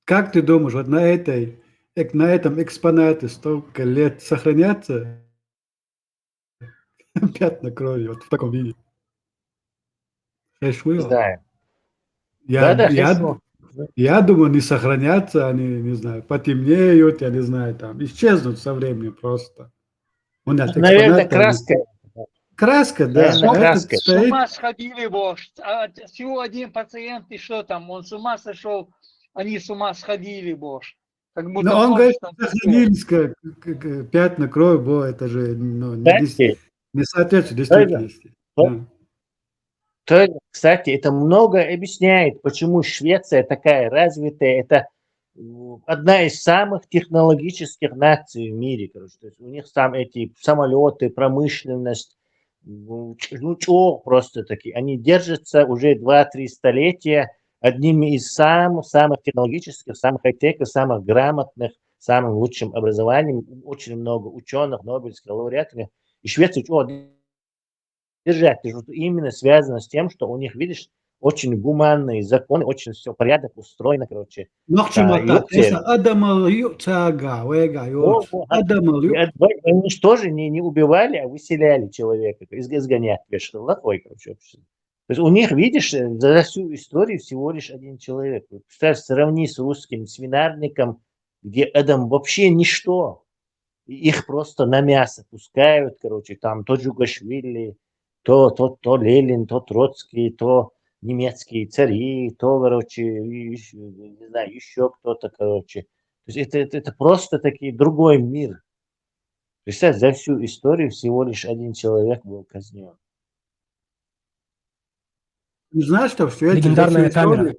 Speaker 14: Как ты думаешь, вот на этом экспонате столько лет сохранятся пятна крови вот в таком виде?
Speaker 20: Не знаю.
Speaker 14: Я думаю, не сохранятся, они, не знаю, потемнеют, я не знаю, там, исчезнут со временем просто.
Speaker 20: Наверное, краска.
Speaker 14: Краска, да.
Speaker 5: С ума сходили, вождь. Всего один пациент, и что там, он с ума сошел, они с ума сходили, вождь.
Speaker 14: Но он говорит, сохранились пятна крови, бо это же не соответствует действительности.
Speaker 20: Кстати, это многое объясняет, почему Швеция такая развитая. Это одна из самых технологических наций в мире. Короче. То есть у них там эти самолеты, промышленность, просто такие. Они держатся уже 2-3 столетия одними из самых технологических, самых хай-тековых, самых грамотных, самым лучшим образованием. Очень много ученых, нобелевских лауреатов. И Швеция держать. Именно связано с тем, что у них, видишь, очень гуманные законы, очень все порядок устроено, короче. Они же тоже не убивали, а выселяли человека, изгоняли. Плохой, короче, общество. То есть у них, видишь, за всю историю всего лишь один человек. Представь, сравни с русским свинарником, где Адам вообще ничто. Их просто на мясо пускают, короче, там то Джугашвили, то Ленин, то Троцкий, то немецкие цари, то, короче, не знаю, еще кто-то, короче. То есть это просто такой другой мир. Представь, за всю историю всего лишь один человек был казнен.
Speaker 14: Не знаешь, что в Швеции
Speaker 3: легендарная камера.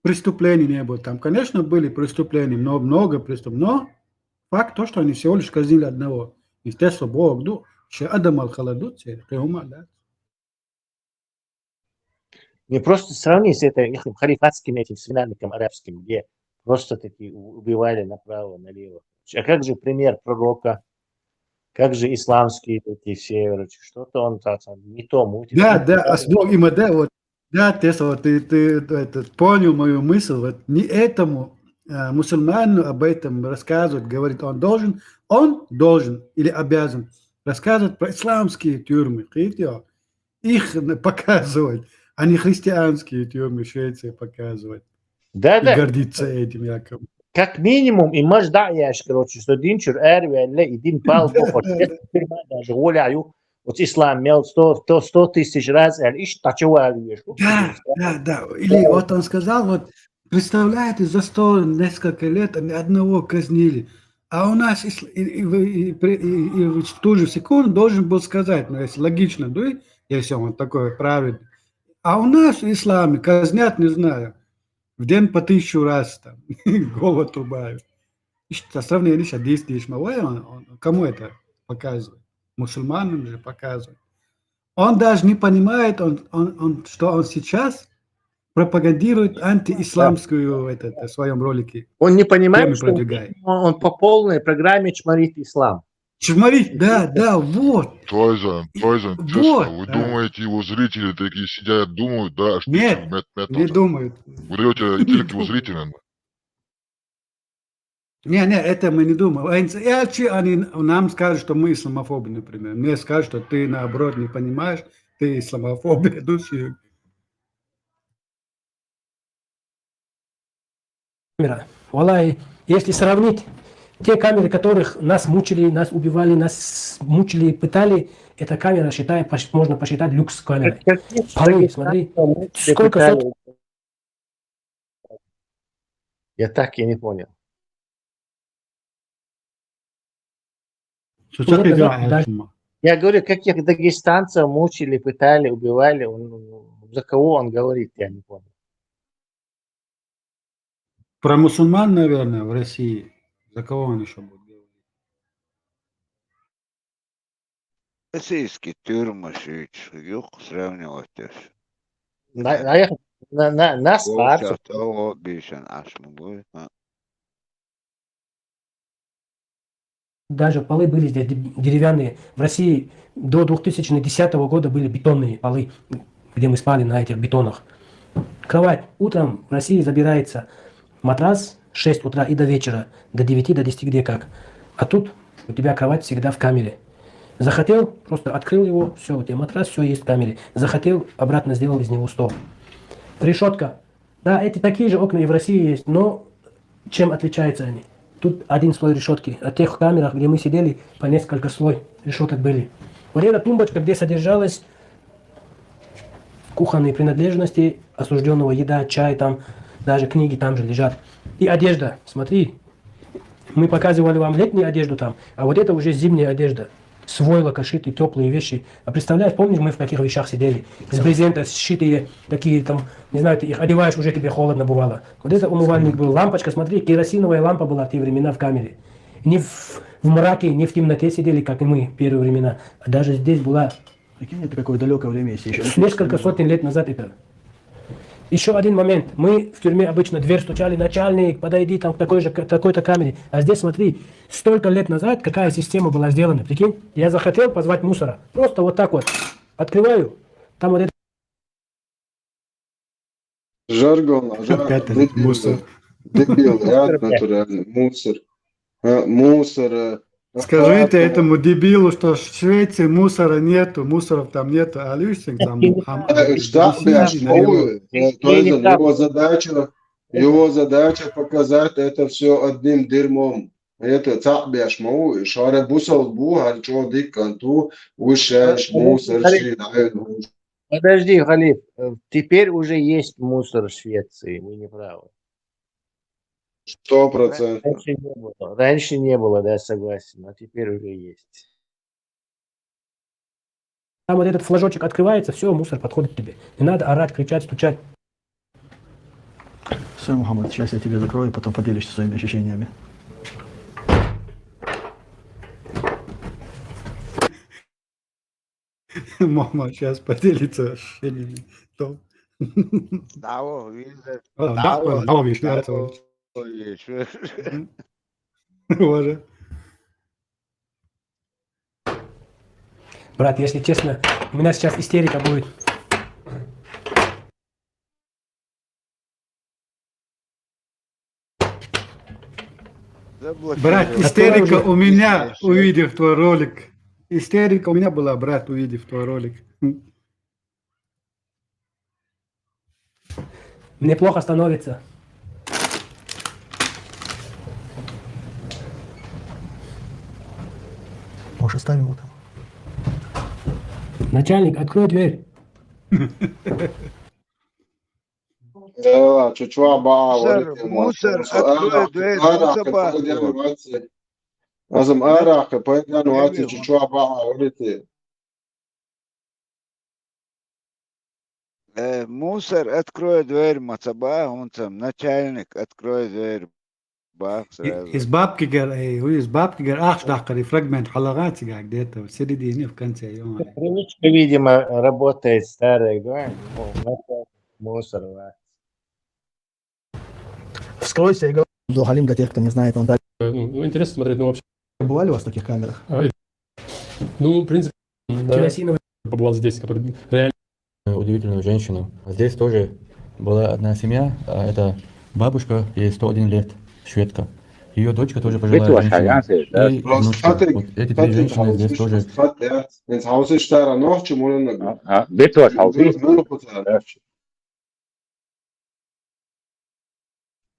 Speaker 14: Преступлений не было. Там, конечно, были преступления, но много преступлений. Но факт то, что они всего лишь казнили одного. Естественно, Бог, Адам ал-Халадут, да.
Speaker 20: Не просто сравни с этим халифатским этим свинарником арабским, где просто такие убивали направо-налево. А как же пример пророка? Как же исламские эти все, что-то он там не то мутит.
Speaker 14: Да, вот. Да, Тесла, ты понял мою мысль. Вот не этому мусульману об этом рассказывать, говорит, он должен или обязан рассказывать про исламские тюрьмы. Их показывать. А не христианские тюрьмы Швеции показывать.
Speaker 20: Да.
Speaker 14: И гордиться этим якобы.
Speaker 20: Как минимум, imаш da'yash, короче, что динчур эрвелле и дин пал бохот. Тюрьма даже гуляю. вот ислам имел 100 тысяч раз,
Speaker 14: Да. Или вот он сказал, вот, представляете, за 100 несколько лет одного казнили. А у нас и в ту же секунду должен был сказать, ну, если логично, да, если он такой правильный. А у нас в исламе казнят, не знаю, в день по 1000 раз там, голод убавят. По сравнению с 10 тысяч, он кому это показывает? Мусульманам же показывает. Он даже не понимает, что он сейчас пропагандирует антиисламскую в своем ролике.
Speaker 20: Он не понимает,
Speaker 14: Тему
Speaker 20: что
Speaker 14: продвигает.
Speaker 20: он по полной программе чморит ислам.
Speaker 14: Чморит, да, вот.
Speaker 16: Тойзан, честно,
Speaker 14: Вот,
Speaker 16: вы
Speaker 14: да.
Speaker 16: думаете, его зрители такие сидят, думают, да, что
Speaker 14: Нет, не думают.
Speaker 16: вы даете интервью зрителям?
Speaker 14: Не, это мы не думаем. Иначе они нам скажут, что мы исламофобы, например. Мне скажут, что ты, наоборот, не понимаешь, ты исламофоб.
Speaker 3: Камера. Валай, если сравнить те камеры, которых нас мучили, нас убивали, нас мучили, пытали, эта камера, можно посчитать люкс камерой. Полы, смотри, сколько сот...
Speaker 20: Я так и не понял. Я говорю, каких дагестанцев мучили, пытали, убивали. За кого он говорит, я не понял.
Speaker 14: Про мусульман, наверное, в России. За кого он еще будет говорить?
Speaker 7: Российский тюрьмы yok сравнивать.
Speaker 20: Нас
Speaker 7: того бишен ашмы будет.
Speaker 3: Даже полы были здесь деревянные. В России до 2010 года были бетонные полы, где мы спали на этих бетонах. Кровать утром в России забирается матрас 6 утра и до вечера, до 9, до 10 где как. А тут у тебя кровать всегда в камере. Захотел, просто открыл его, все, у тебя матрас, все есть в камере. Захотел, обратно сделал из него стол. Решетка. Да, эти такие же окна и в России есть, но чем отличаются они? Тут один слой решетки. От тех камерах, где мы сидели, по несколько слой решеток были. Вот эта тумбочка, где содержалась кухонные принадлежности осужденного, еда, чай, там даже книги там же лежат. И одежда. Смотри, мы показывали вам летнюю одежду там, а вот это уже зимняя одежда. С войлока шитые, теплые вещи. А представляешь, помнишь, мы в каких вещах сидели? Из брезента сшитые, такие там, не знаю, ты их одеваешь, уже тебе холодно бывало. Вот это умывальник был. Лампочка, смотри, керосиновая лампа была в те времена в камере. Не в мраке, не в темноте сидели, как и мы в первые времена. А даже здесь была...
Speaker 4: Прикинь, это какое далекое время есть еще.
Speaker 3: Несколько сотен лет назад это. Еще один момент. Мы в тюрьме обычно дверь стучали, начальник, подойди там к такой-то камере. А здесь, смотри, столько лет назад какая система была сделана. Прикинь, я захотел позвать мусора. Просто вот так вот. Открываю. Там вот это...
Speaker 10: Жаргон,
Speaker 14: мусор.
Speaker 10: Дебил, натуральный, мусор. Мусор.
Speaker 14: Скажите этому дебилу, что в Швеции мусора нету, мусоров там нету, а Люсинг там...
Speaker 10: Его задача показать это все одним дерьмом. Это цапбяш мау, и шаре бусал бу, харчо дикканту, ушаш мусор,
Speaker 20: Подожди, Халиф, теперь уже есть мусор в Швеции, вы не правы.
Speaker 10: 100%.
Speaker 20: Раньше не было, да, согласен, а теперь уже есть.
Speaker 3: Там вот этот флажочек открывается, все, мусор подходит к тебе. Не надо орать, кричать, стучать.
Speaker 4: Все, Мухаммад, сейчас я тебе закрою, потом поделишься своими ощущениями.
Speaker 14: Мама сейчас поделится ощущениями.
Speaker 7: Дavo, видишь?
Speaker 14: Дavo, видишь, это Боже.
Speaker 3: Брат, если честно, у меня сейчас истерика будет.
Speaker 14: Брат, истерика у меня, увидев твой ролик. Истерика у меня была, брат, увидев твой ролик.
Speaker 3: Мне плохо становится.
Speaker 4: Может, оставим его там?
Speaker 3: Начальник, открой дверь.
Speaker 10: Да, чучуа ба,
Speaker 7: Мусор,
Speaker 10: وريتي
Speaker 7: мусор,
Speaker 10: موسو
Speaker 7: открой
Speaker 10: أراك
Speaker 7: дверь,
Speaker 10: أراك
Speaker 7: мусор
Speaker 10: بيدان
Speaker 7: бахту.
Speaker 10: واتي لازم أراك بيدان واتي
Speaker 7: Эви,
Speaker 10: чучуа ба, وريتي
Speaker 7: мусор, открой дверь, мацаба, он там, начальник, открой дверь, бах,
Speaker 14: Is
Speaker 7: сразу.
Speaker 14: Babkiger, ey, hoe is Babkiger 8 dagen fragment حلقات قاعد ديتا سيدي دي نيف كان سيوم
Speaker 20: Привычка, видимо, работает старая, да? Мусор.
Speaker 4: Вскройся и говори. Абдулхалим, для тех, кто не знает, он так.
Speaker 6: Ну, интересно смотреть, ну, вообще.
Speaker 4: Бывали у вас в таких камерах?
Speaker 6: Ну, в принципе, да,
Speaker 3: Керосиновый.
Speaker 6: побывал здесь, который реально...
Speaker 18: Удивительную женщину. Здесь тоже была одна семья, это бабушка, ей 101 лет, шведка. Ее дочка тоже пожилая женщина. И внучка. Вот эти две женщины здесь тоже.
Speaker 10: Ins Haus ist da noch zum Monat.
Speaker 11: Bitte was Haus.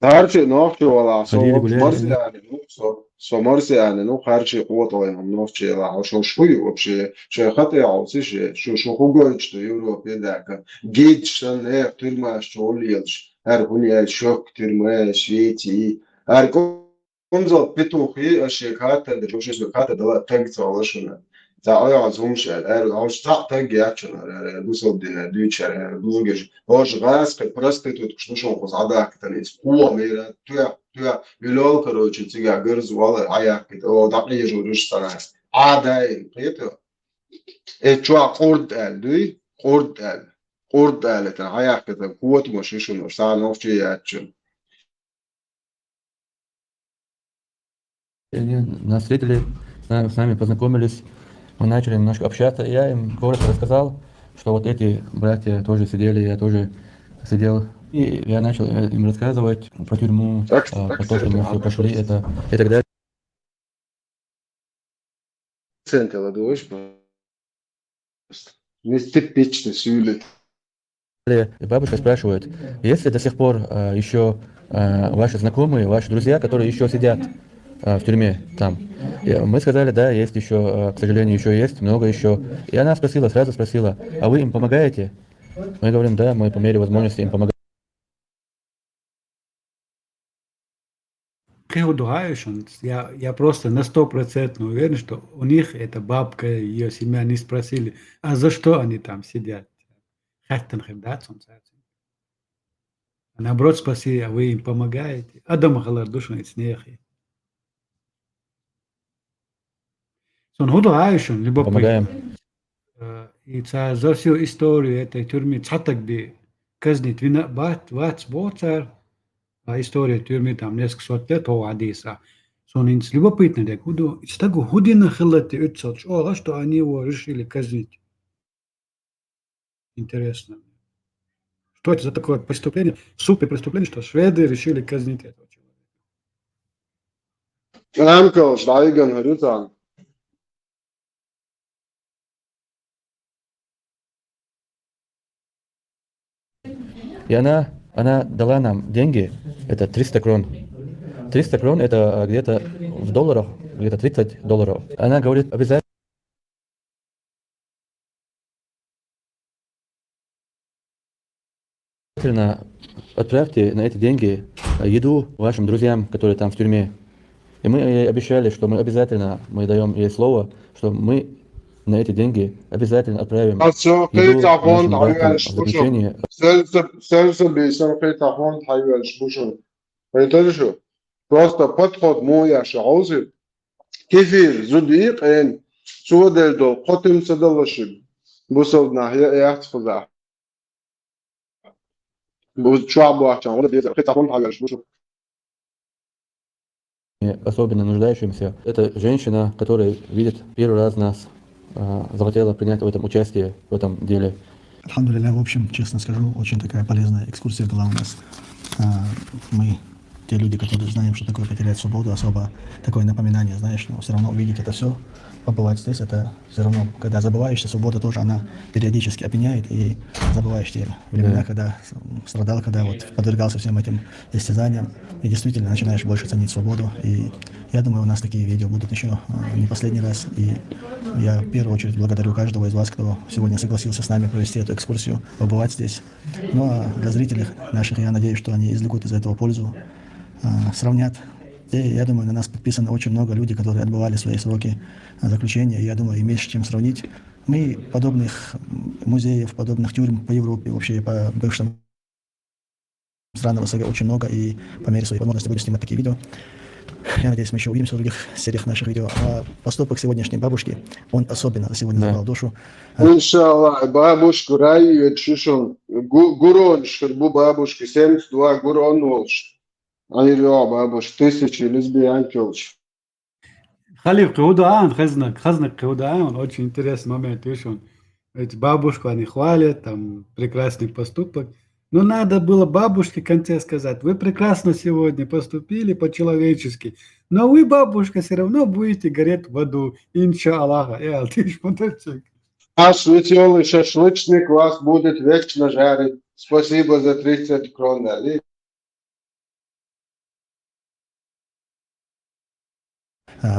Speaker 10: هرشي نوخي ولا
Speaker 18: Ходили,
Speaker 10: صو
Speaker 18: гуляли.
Speaker 10: مرسي يعني نوخ صو مرسي يعني نوخ هرشي قوة وين نوخي لا شو شوي وبشي شو خطي عاوزي شو خوجوش يورو بيداك جيت شن هي ترما شو ليش هر هني شوك ترما شيتي هر كونزو بتوخي الشيكات اللي بوش الشيكات ده تنكس ولا شنو za ajazumš aus tā tagad busodina dūčer dūgež hož gās kad проститут что шо позадак танец помира туя вилол короче тига гырз вала аяк о да ежу рушсана адай это чуа قرد это аяк это кот машишуно сановче ячун
Speaker 18: Они нас встретили, с нами познакомились, мы начали немножко общаться. Я им коротко рассказал, что вот эти братья тоже сидели, я тоже сидел. И я начал им рассказывать про тюрьму, про то, что мы все прошли, это и так далее.
Speaker 10: Центр дождь, не типичный сюлет.
Speaker 18: И бабушка спрашивает, есть ли до сих пор еще ваши знакомые, ваши друзья, которые еще сидят в тюрьме там? И мы сказали, да, есть еще, к сожалению, еще есть, много еще. И она сразу спросила, а вы им помогаете? Мы говорим, да, мы по мере возможности им помогаем.
Speaker 14: Я просто на 100% уверен, что у них эта бабка и ее семья не спросили, а за что они там сидят. А наоборот спросили, а вы им помогаете? Адам халар душу не снехи.
Speaker 18: Помогаем.
Speaker 14: И за всю историю этой тюрьмы цатак где казнит вина вац боцар, а история тюрьмы там несколько сот лет о Адиса. Инс любопытно, так из того худина хилати утсот, что они его решили казнить. Интересно. Что это за такое преступление, супер преступление, что шведы решили казнить этого человека.
Speaker 18: И она дала нам деньги, это 300 крон. 300 крон это где-то в долларах, где-то $30. Она говорит, обязательно отправьте на эти деньги еду вашим друзьям, которые там в тюрьме. И мы ей обещали, что мы даем ей слово, что мы на эти деньги обязательно отправим еду нашим братьям в заключение.
Speaker 10: Просто подход мой шаузы. Кефир, зудик, сюдельдо, хотим садалаши. Бусовна, я сказал.
Speaker 18: Особенно нуждающимся. Это женщина, которая видит первый раз нас, захотела принять в этом участие, в этом деле.
Speaker 4: Алхамдулилля, в общем, честно скажу, очень такая полезная экскурсия была у нас. Мы, те люди, которые знаем, что такое потерять свободу, особо такое напоминание, знаешь, но все равно увидеть это все, побывать здесь, это все равно, когда забываешься, свобода тоже, она периодически опьяняет, и забываешь те времена, когда страдал, когда вот подвергался всем этим истязаниям, и действительно начинаешь больше ценить свободу, и Я думаю, у нас такие видео будут еще не последний раз. И я в первую очередь благодарю каждого из вас, кто сегодня согласился с нами провести эту экскурсию, побывать здесь. Ну а для зрителей наших, я надеюсь, что они извлекут из этого пользу, сравнят. И я думаю, на нас подписано очень много людей, которые отбывали свои сроки заключения. И я думаю, им есть с чем сравнить. Мы подобных музеев, подобных тюрем по Европе, вообще по бывшим странам СНГ очень много. И по мере своей возможности будем снимать такие видео. Я надеюсь, мы еще увидимся в других сериях наших видео. А поступок сегодняшней бабушки, он особенно сегодня забрал душу.
Speaker 10: Иншаллах, бабушку Раю, Чушон, Гурон, Шербу бабушки, 72 Гурон Волш. Айрё, бабуш, 1000 лесбиян келч.
Speaker 14: Халиф Каудаан, Хазнак Каудаан, очень интересный момент, видишь, он, эти бабушку они хвалят, там, прекрасный поступок. Но надо было бабушке в конце сказать, вы прекрасно сегодня поступили по-человечески, но вы, бабушка, все равно будете гореть в аду, иншаллах. Ты ж подожди.
Speaker 10: Наш веселый шашлычник вас будет вечно жарить. Спасибо за 30 крон.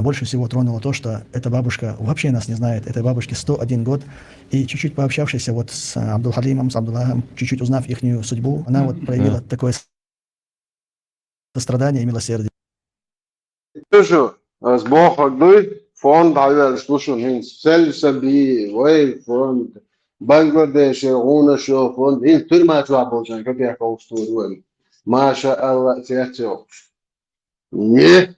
Speaker 4: Больше всего тронуло то, что эта бабушка вообще нас не знает. Этой бабушке 101 год. И чуть-чуть пообщавшись вот с Абдул-Халимом, с Абдуллахом, чуть-чуть узнав их судьбу, она вот проявила такое сострадание и милосердие.
Speaker 10: Слушай, с Богом фонд давал, слушай, Сельсаби, Вей фонд, Бангладеш, Унашо фонд, и тюрьма твоя, как я колстую, Маша Аллах, театр. Не.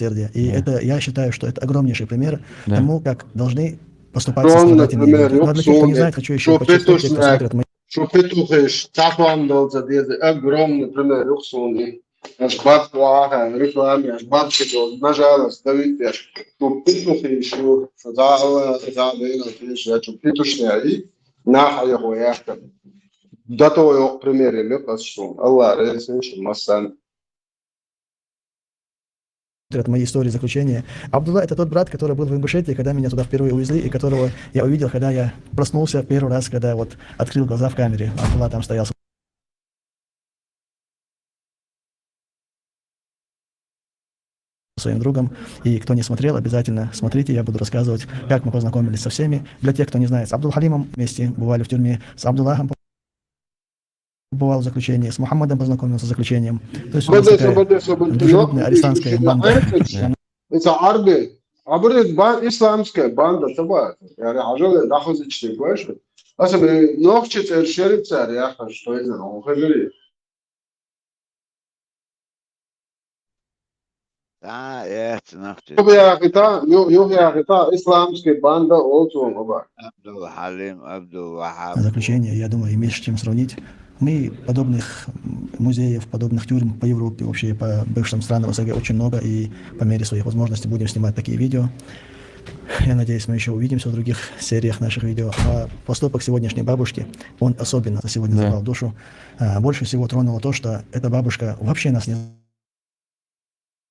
Speaker 4: И это, я считаю, что это огромнейший пример тому, как должны поступать сострадательные люди. Но для тех, кто не знает, хочу еще подчеркнуть, те, кто смотрят мои...
Speaker 10: Шупетухеш, Тахвандал, это огромный пример, Рухсуни. Аж баб плаха, рекламе, аж бабки, нажалость, давите, шупетухеш, шупетушняи, наха его яхта. До того его примере, Аллах, рейсенши, массан.
Speaker 4: От моей истории заключения. Абдулла — это тот брат, который был в Ингушетии, когда меня туда впервые увезли, и которого я увидел, когда я проснулся первый раз, когда вот открыл глаза в камере. Абдулла там стоял со своим другом. И кто не смотрел, обязательно смотрите, я буду рассказывать, как мы познакомились со всеми. Для тех, кто не знает, с Абдул-Халимом вместе бывали в тюрьме, с Абдуллахом бывал в заключении, с Мухаммадом познакомился с заключением. То есть у нас такая дружелюбная арестантская банда.
Speaker 10: Это арби. Абрид исламская банда, это я режу, нахожу чтение, понимаешь? Особенно ночью церковь царь, я хочу, что это, он ходили.
Speaker 7: Да, это нахожу.
Speaker 10: Это исламская банда, олтун, оба.
Speaker 7: Абдул-Халим, Абдул-Вахаб.
Speaker 4: Заключение, я думаю, имеешь с чем сравнить. Мы подобных музеев, подобных тюрем по Европе, вообще по бывшим странам СНГ очень много, и по мере своих возможностей будем снимать такие видео. Я надеюсь, мы еще увидимся в других сериях наших видео. А поступок сегодняшней бабушки, он особенно сегодня забрал душу. Больше всего тронуло то, что эта бабушка вообще нас не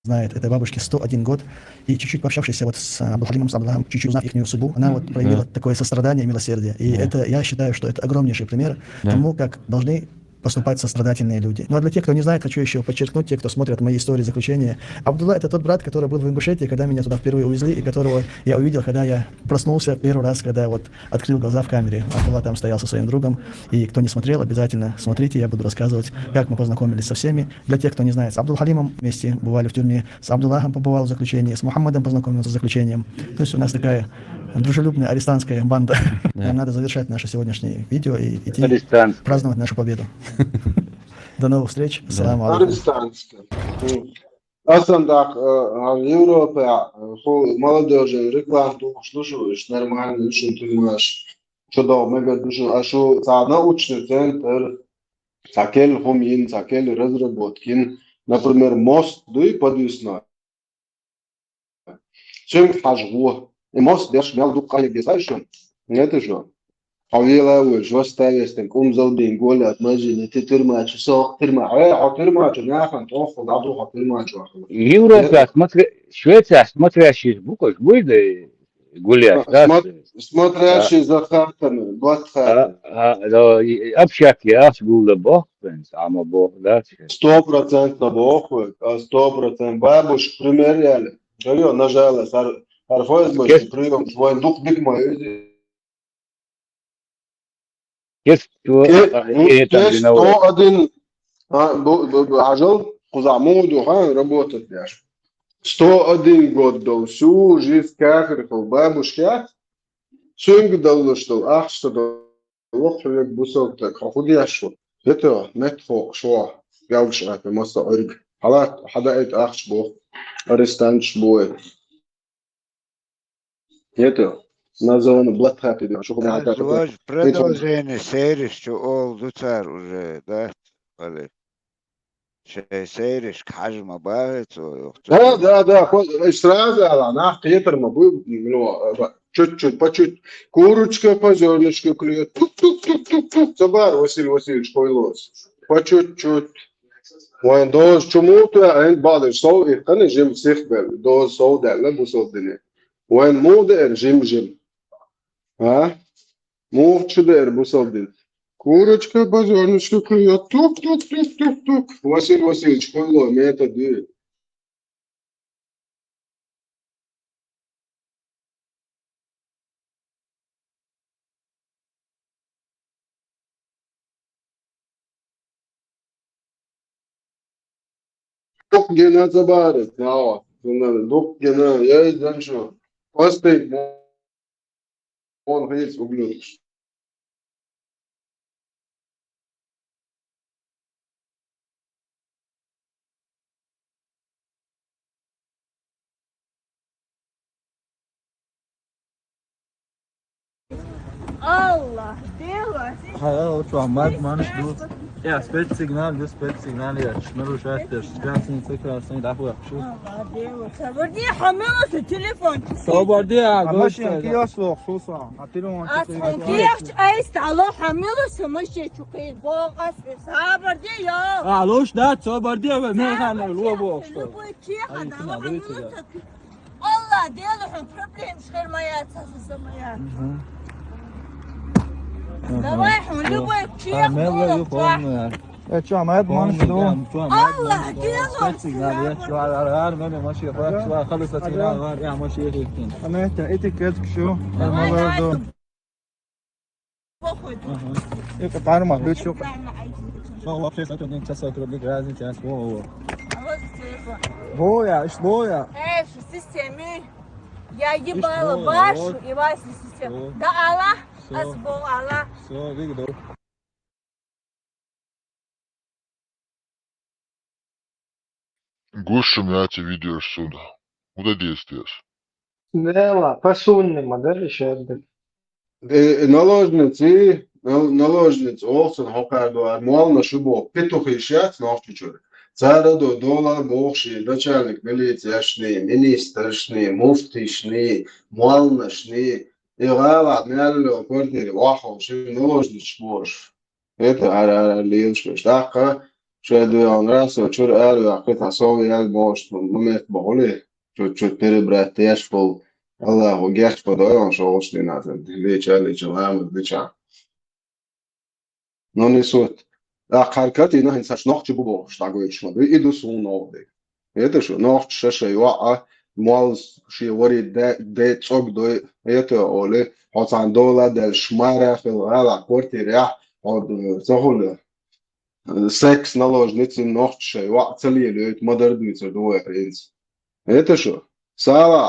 Speaker 4: знает. Этой бабушке 101 год. И чуть-чуть пообщавшись вот с Абдул-Халимом, с Абдуллахом, чуть-чуть узнав их судьбу, она вот проявила такое сострадание и милосердие. И это, я считаю, что это огромнейший пример тому, как должны поступать сострадательные люди. Ну а для тех, кто не знает, хочу еще подчеркнуть, те, кто смотрят мои истории заключения. Абдулла — это тот брат, который был в Ингушетии, когда меня туда впервые увезли, и которого я увидел, когда я проснулся первый раз, когда вот открыл глаза в камере. Абдулла там стоял со своим другом. И кто не смотрел, обязательно смотрите, я буду рассказывать, как мы познакомились со всеми. Для тех, кто не знает, с Абдул-Халимом вместе бывали в тюрьме, с Абдуллахом побывал в заключении, с Мухаммадом познакомился с заключением. То есть у нас такая дружелюбная арестантская банда. Нам надо завершать наше сегодняшнее видео и идти праздновать нашу победу. До новых встреч. Салам алейкум.
Speaker 10: Арестантская. Асандак, в Европе молодежи рекламу слушаешь, нормально, очень понимаешь, что да, мега душу, а что за научный центр, такел хумин, такел разработки, например, мост, да и подвесной. Чем хажу? И мост я шмял дукай, где знаешь, это же. А вела вы, что ставишь, там умзалдин, голят, мажины, ты тюрьмач, сок тюрьма, а тюрьмач, няхан, тоху, дадуха тюрьмач.
Speaker 11: Европа, Швеция, смотрящий буквы, будет гулять, да?
Speaker 10: Смотрящий за хатами, блатхаты.
Speaker 11: Общак гуля бог, ама бог, да?
Speaker 10: 100% бог, 100% бабушка примеряли. Говорю, нажала, арфоз больше прием, свой дух бигмой.
Speaker 11: Кес
Speaker 10: 101 عجل خزعمود وها работать даже. 101 год дал всю жизнь кахриков бабушка. Сунг дал что ах что дал человек бусал так худя что. Это метфо что قالش في مصر أرج حالات حدقت أخش بو أرستانش بو это названо блатхаты да что
Speaker 7: Продолжение серии, что ол дуцар уже, да? Сейриш, кажем, обавится.
Speaker 10: Да, сразу, она хитр, мы будем, чуть-чуть, по чуть, курочка по зернышку клюет, тук-тук-тук-тук-тук, забар, Василий Васильевич, пойлос, по чуть-чуть. وين دوز شموتو عند بعض الصوت يخلي جيم سيخبل دوز صوت لا بوصل دنيا وين مو دير جيم ها مو شو دير بوصل دنيا курочка по зернышку клюет тук-тук-тук-тук-тук Василий Васильевич пойло метод дверь Дух гена забарит, дух гена, я и знаю, пастырь, он ходит в углу.
Speaker 9: Allah, Deus.
Speaker 18: Hello, Ahmad Manshdu. Ja, specsignal, do specsignal, ja, шмыру шахтер, шкасын цикасын, даху yaxşı.
Speaker 9: Allah, Deus. Sabardi hamilası telefon.
Speaker 18: Sabardi ya,
Speaker 9: goşta.
Speaker 18: kiyaslo, xusa. Hatırım
Speaker 9: Aslan kiyas ayst Allah hamilası mışe çukay. Boğaz sabardi ya.
Speaker 18: Aloş da sabardi ya, meyhane lu bu.
Speaker 9: Bu ki adam Allah, Deus, problem çıkarmaya çalışmaya. Давай, любой чех,
Speaker 18: Ya şu Ahmet Manshdu.
Speaker 9: Allah, Deus.
Speaker 18: Specsignal, ya şu ar ben ماشي يا شو خلص السيارة يا ماشي يمكن. أنا اتيكيت شو؟ أنا برضو. إيه تعال ما بيت شو؟ والله في ساعة تنين تسعة كربيك لازم تاس هو يا إيش هو يا؟
Speaker 9: إيش السيستمي؟ يا يبغى باش يبغى السيستم. ده الله. أسبوع الله.
Speaker 18: Все, видно.
Speaker 16: Гуша мяти видео сюда. Куда действуешь?
Speaker 15: Дела, посунни модели şerdi.
Speaker 10: Наложницы olsun hokardo mualna шубо петухи шат навчучур. Цара до доллар бохши, начальник милиции, министр, муфти, mualna, يغالط نالو كورتيري واحد شو نلوجني شبوش это лилшкаш така шеду он расо чур ару акыта сови ял бош момент боле чуть перебрать яш пол Аллаху гяш подой он шоушли назад лечали чалам леча но не суть харкат ина инсаш нох чубо штагоич мод иду сун новде это что нох шеше ва مال شیوری ده چوک دوی ایت اوله حسن دولا دل شماره خیلی کورتی ریا od zahole seks naложницы ночи вацали лет модерница дуэ принц это что сала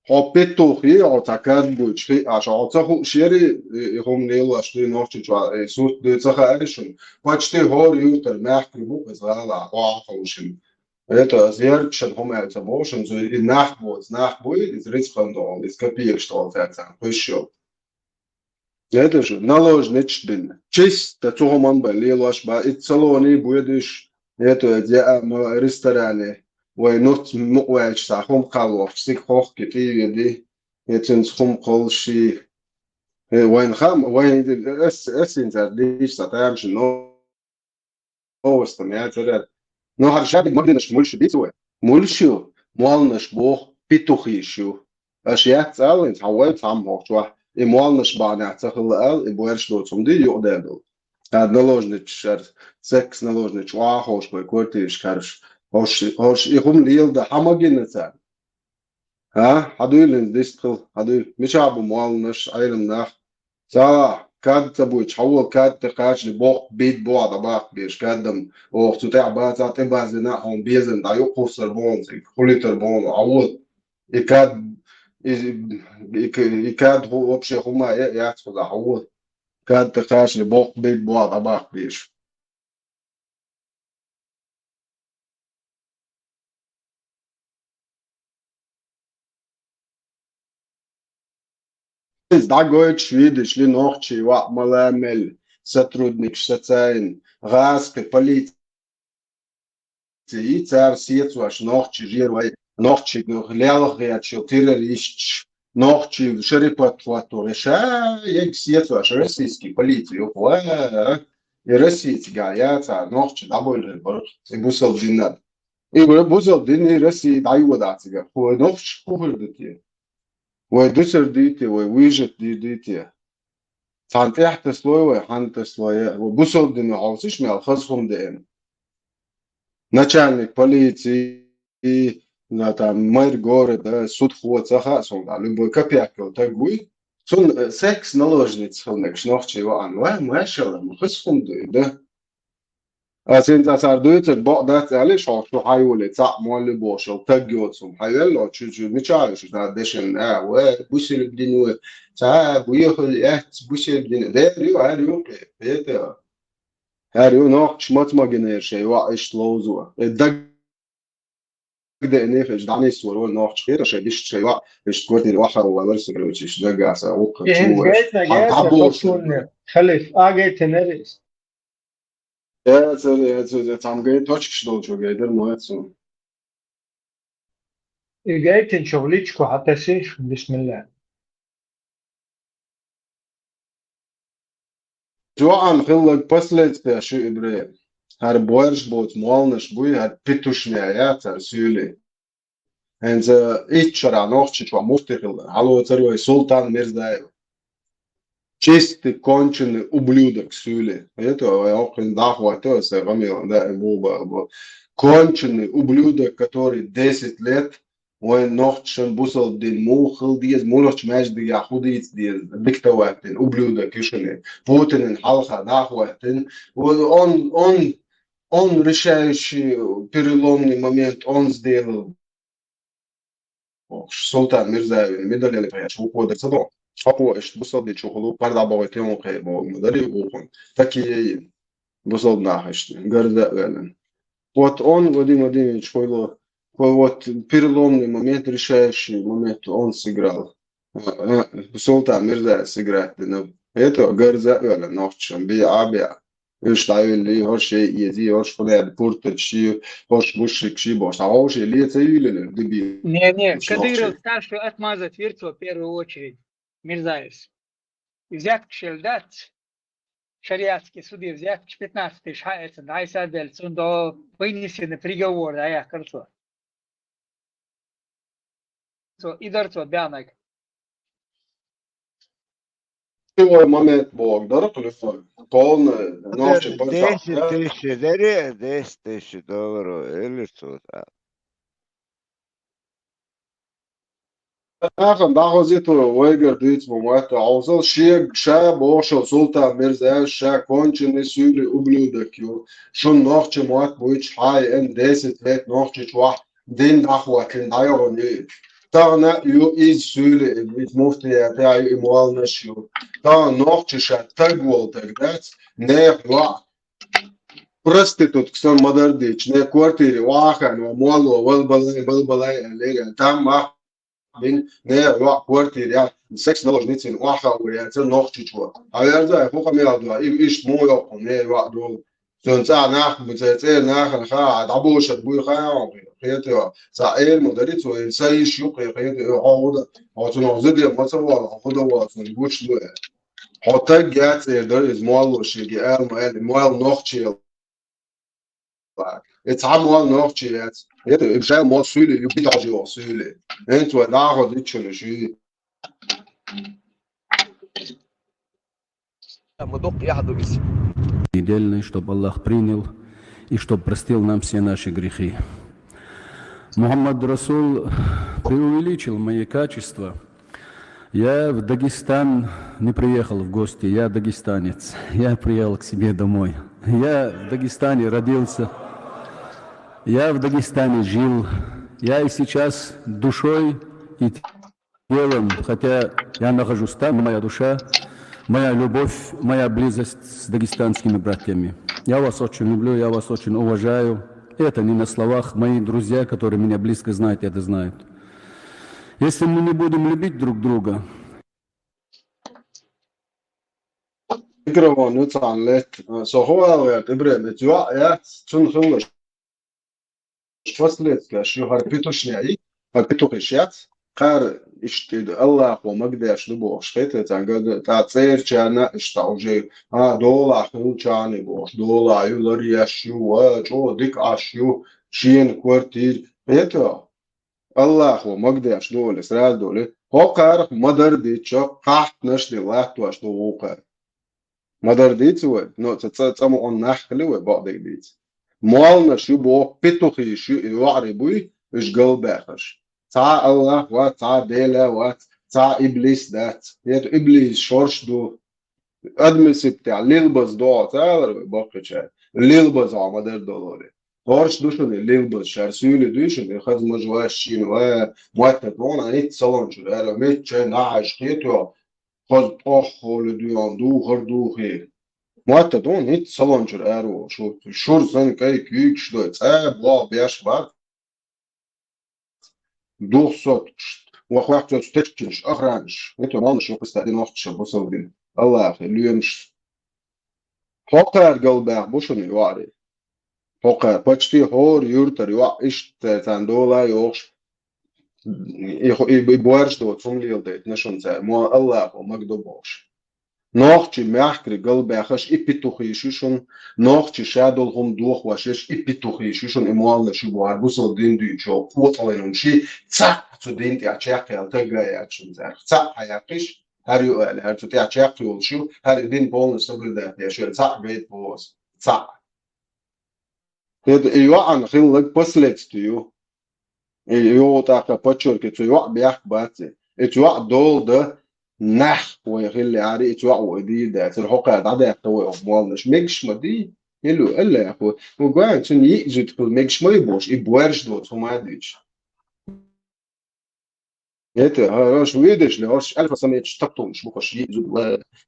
Speaker 10: хопетухи атакад бучхи ашацаху шери хом нела шли ночи чва сут децахаришун почти гор ютер мягкрибу зала ахушин Это зверчен хомельца бошен, so in Nachtbui, ist Ritzplandon, ist Kapierstall, еще. Это же наложнич дин. Чисто цогоман ба лилаш ба и салони будешь это я ресторане. Ой, нот муэч са хом калов, сик хох китиди, этен хом колши. Вайн хам, вайн эсин за диш сатамш но. Остан я это Но харшабик магдинаш мульшу бицуэ. Мульшу, муалнаш бог, петухи еще. أشياء تسأل تحول تعمق شو إموال نشبع تخل قال إبويرش لو تمدي يقدر هاد نلوجنيت شر سكس نلوجنيت واحوش بكورتيش كارش هوش يقوم ليل ده حماجين نتاع ها هدول ديستخل هدول مش عبو موال نش عيلم ناخ سا كاد تبوي تحول كاد تقاش لبوق بيت بعض باق بيش كادم او تتاع بازا تبازنا هم بيزن دا يقو سربون زي خلي تربون عوض يكاد يكاد هو بشي هما يعتقد عوض كاد تقاش لبوق بيت بعض باق بيش Da Deutsch, Schwedisch, Linorci, Malamel, сотрудник, Штацайн, Раска, полиция, и цар Сецваш, Норчи, Жирвай, Норчи, Лялхриачил, террорист, Норчи, Шерипатвату, Реша, як Сецваш, российский полиция, и российский, я цар, Норчи, довольно, и бусал динат. И бусал дин, и Россия, дай водатига, хуй Норчи, хуй дати. ودوسر ديتي وويجت ديتي فان تحت سلوي وحنت سلوي وبوصل دين عاوزش من الخصهم دين начальник полиции на там мэр города суд ход захасом да любой копейки такой сон секс наложниц хонек шнохчи ван машала خصهم да أسين تصردويت البعضات عليش شو حيولي تعمل بوشل تجوتهم حيلا شو متعايش نادشن وبوسي بدينو تا بيخل بوسي بدين داريو هاريو بيتا هاريو نوقش ما جنير شيء وايش لوزو الدق ده نيفش دعني سوال نوقش خير شيء بيش شيء وايش تقولي الواحد ولا رسمش ده جاسا وقت شو
Speaker 15: خلف اجيت نريس
Speaker 10: там говорит точки что гайдер مواتسو
Speaker 15: جايت شغليتكو حتى سيف بسم الله
Speaker 10: جوان خلق последствия شو إبراهيم هر بويرش بوت موالنش بوي هر بيتوشنيات هر سيولي هنز إيتشرا نوخشي شو مفتخل على تروي سلطان ميرزايو чистый конченый ублюдок Сюли. Это очень дохватывает, да, конченый ублюдок, который 10 лет وين نوختشن بوصل دين موخل ديز مولوش ماجد ياخوديت ديز بكتواتن ублюдок يشني بوتين حلقة دохватен он решающий переломный момент он сделал Султан Мирзаевин медали пояш уходит садом Шапуэш, бусалди чухлу, пардабовый тему хейбо, модали ухун. Такие бусал нахашти, горда велен. Вот он, Владимир Владимирович, вот переломный момент, решающий момент, он сыграл. Султан Мирзаев сыграет. Это горда велен, ночью, биа. Ставили, хош еди, хош флер, пуртачи, хош бушикши, бош. А хош лица юлили, дебил.
Speaker 5: Не, Кадыров старший отмазать Вирцова в первую очередь. Мирзаев. Взятки шельдат, шариатские суды, взятки 15 тысяч, это найсадель, до вынесены приговор, да, я хорошо. И дарцо, бянок.
Speaker 10: Твой момент Бог, да, телефон? Полный, ночью,
Speaker 7: 10 тысяч, дари, 10 тысяч долларов, или что-то.
Speaker 10: آخر دعوزيت ويجر ديت موات عوزل شيء شاب وشو سلطان مرزا شا كونشن سوري أبلودك يو شو نوخش موات بويش هاي إن ديست ليت نوخش واحد دين دعوة كن دايروني تانا يو إيز سوري إت مفتي تاعي إموال نشيو تانا نوخش شا تقول تقدات نيخ واحد Проститут, кстати, модердич, не квартире, вахан, мало, валбалай, лега, там мах. بين نيا كوارتير يعني سكس نلوجنيتين واحد ويا تل نوختي شو على ذا فوق ميادوا إيش مو يقوم نيا وعدو سنتا ناخ بتأثير ناخ خا دعبوش تبوي خا خياطة سائل مدرس وإنسان يشوق خياطة عوض أو تنازل ما سوى خدا واتن بوش لو حتى جات در إزمال وشيء مال نوختي اتعامل نوختيات يتو إبشاء موصولي يبيتاجي وصولي أنتوا ناخد إتشلشي
Speaker 13: Недельный, чтобы Аллах принял и чтобы простил нам все наши грехи. Мухаммад Расул преувеличил мои качества. Я в Дагестан не приехал в гости, я дагестанец. Я приехал к себе домой. Я в Дагестане родился, я в Дагестане жил. Я и сейчас душой и телом, хотя я нахожусь там, моя душа, моя любовь, моя близость с дагестанскими братьями. Я вас очень люблю, я вас очень уважаю. Это не на словах. Мои друзья, которые меня близко знают, это знают. Если мы не будем любить друг друга,
Speaker 10: Mikrofon utan lätt. Så har jag det brevet. Jag tunn فصلت شو هربيتوش نعي هربيتوش يات قار اشتد الله ومقداش نبوش خيت تنقد تعصير كان اشتاوجي دولا خل كان بوش دولا يولر يشو وجو ديك اشيو شين كورتير بيتو الله ومقداش دول اسرائيل دول هو قار مدر ديتشو قحت نشدي الله واش دو قار مدر ديتو نو تتصمو on نخلي بعض ديت مالنا شو بو بتوخي شو يعربوي إيش قلباخش تا الله وتا ديلا وتا إبليس دات يتو إبليس شورش دو أدمس بتاع ليلبس دو تعالى باقي ليلبس عمدر دولاري هورش دوشن ليلبس شارسولي دوشن يخذ مجواش شين وموتت ايت صلون شو انا ميت شين عاش خيتو خذ طخو لديان دو خردو خير موتت ايت صلون شو ارو شو شور زن كاي كيك شدو بوا بياش بار دو صوت وخوات تشتش اخرانش انتو مالنا شو قستادين وقت شبوصل دين الله اخي ليونش حقر قلبه بوشن يواري حقر почти هور يورتر يوا ايش تاندولا يوش يبوارش دو تسمليل ديت نشون زي مو الله ومقدوبوش نوختي محكري قلبه خش إبتوخيشون نوختي شادول هم دوخ وشش إبتوخيشون إموال شو بوار بوصل دين دي جو قوتلين شي صح تدين تعشاق يلتقى يعشون زي صح حياقش هر يقال هر تعشاق يول شو هر دين بول سبل ده يا شو صح بيت بوس صح هذا يوعن خلق بسلت تيو يو تاك باتشور كتو يوع بيحك باتي اتوع دول ده نح ويخلي عاري اتوع ودي ده الحقيقة ده يحتوي أموالش ميكش مدي يلو إلا يا أخو وقاعد شن يجي تقول ميكش ما يبوش يبوارش دوت هو ما عاديش هتا هاش ويدش لهاش ألف سمية تشتطون مش بقاش يجي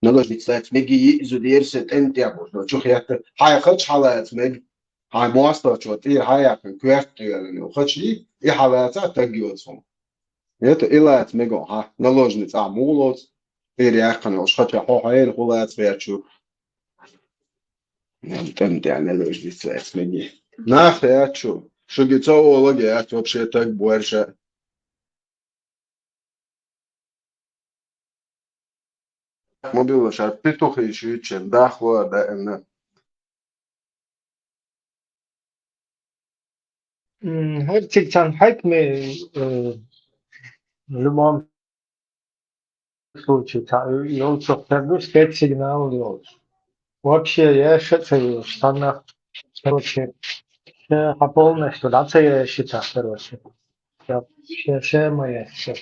Speaker 10: نلاش نتساعد ميجي يجي ديرسة أنت يا بوش لو شوف يحت هاي خدش حالات ميجي هاي مواصلة شو تير هاي كويرت يعني وخدش إيه حالات تجيوتهم هتا إلا ميجو ها نلاش نتساعد مولوت غير يعقن وش خدش حوحين خلات فياتشو تمت يعني لوش نتساعد ميجي ناخ ياتشو شو جيتو لقي ياتشو بشي تك بورشة مبيلا شار بيتوخي شو يتشن داخوا دا إنه
Speaker 15: Gerçekten hak mı любом случае его повторю спец сигнал oluyor. Вообще я считаю, в штанах, короче, полностью, да, я считаю, короче. Все мои, все.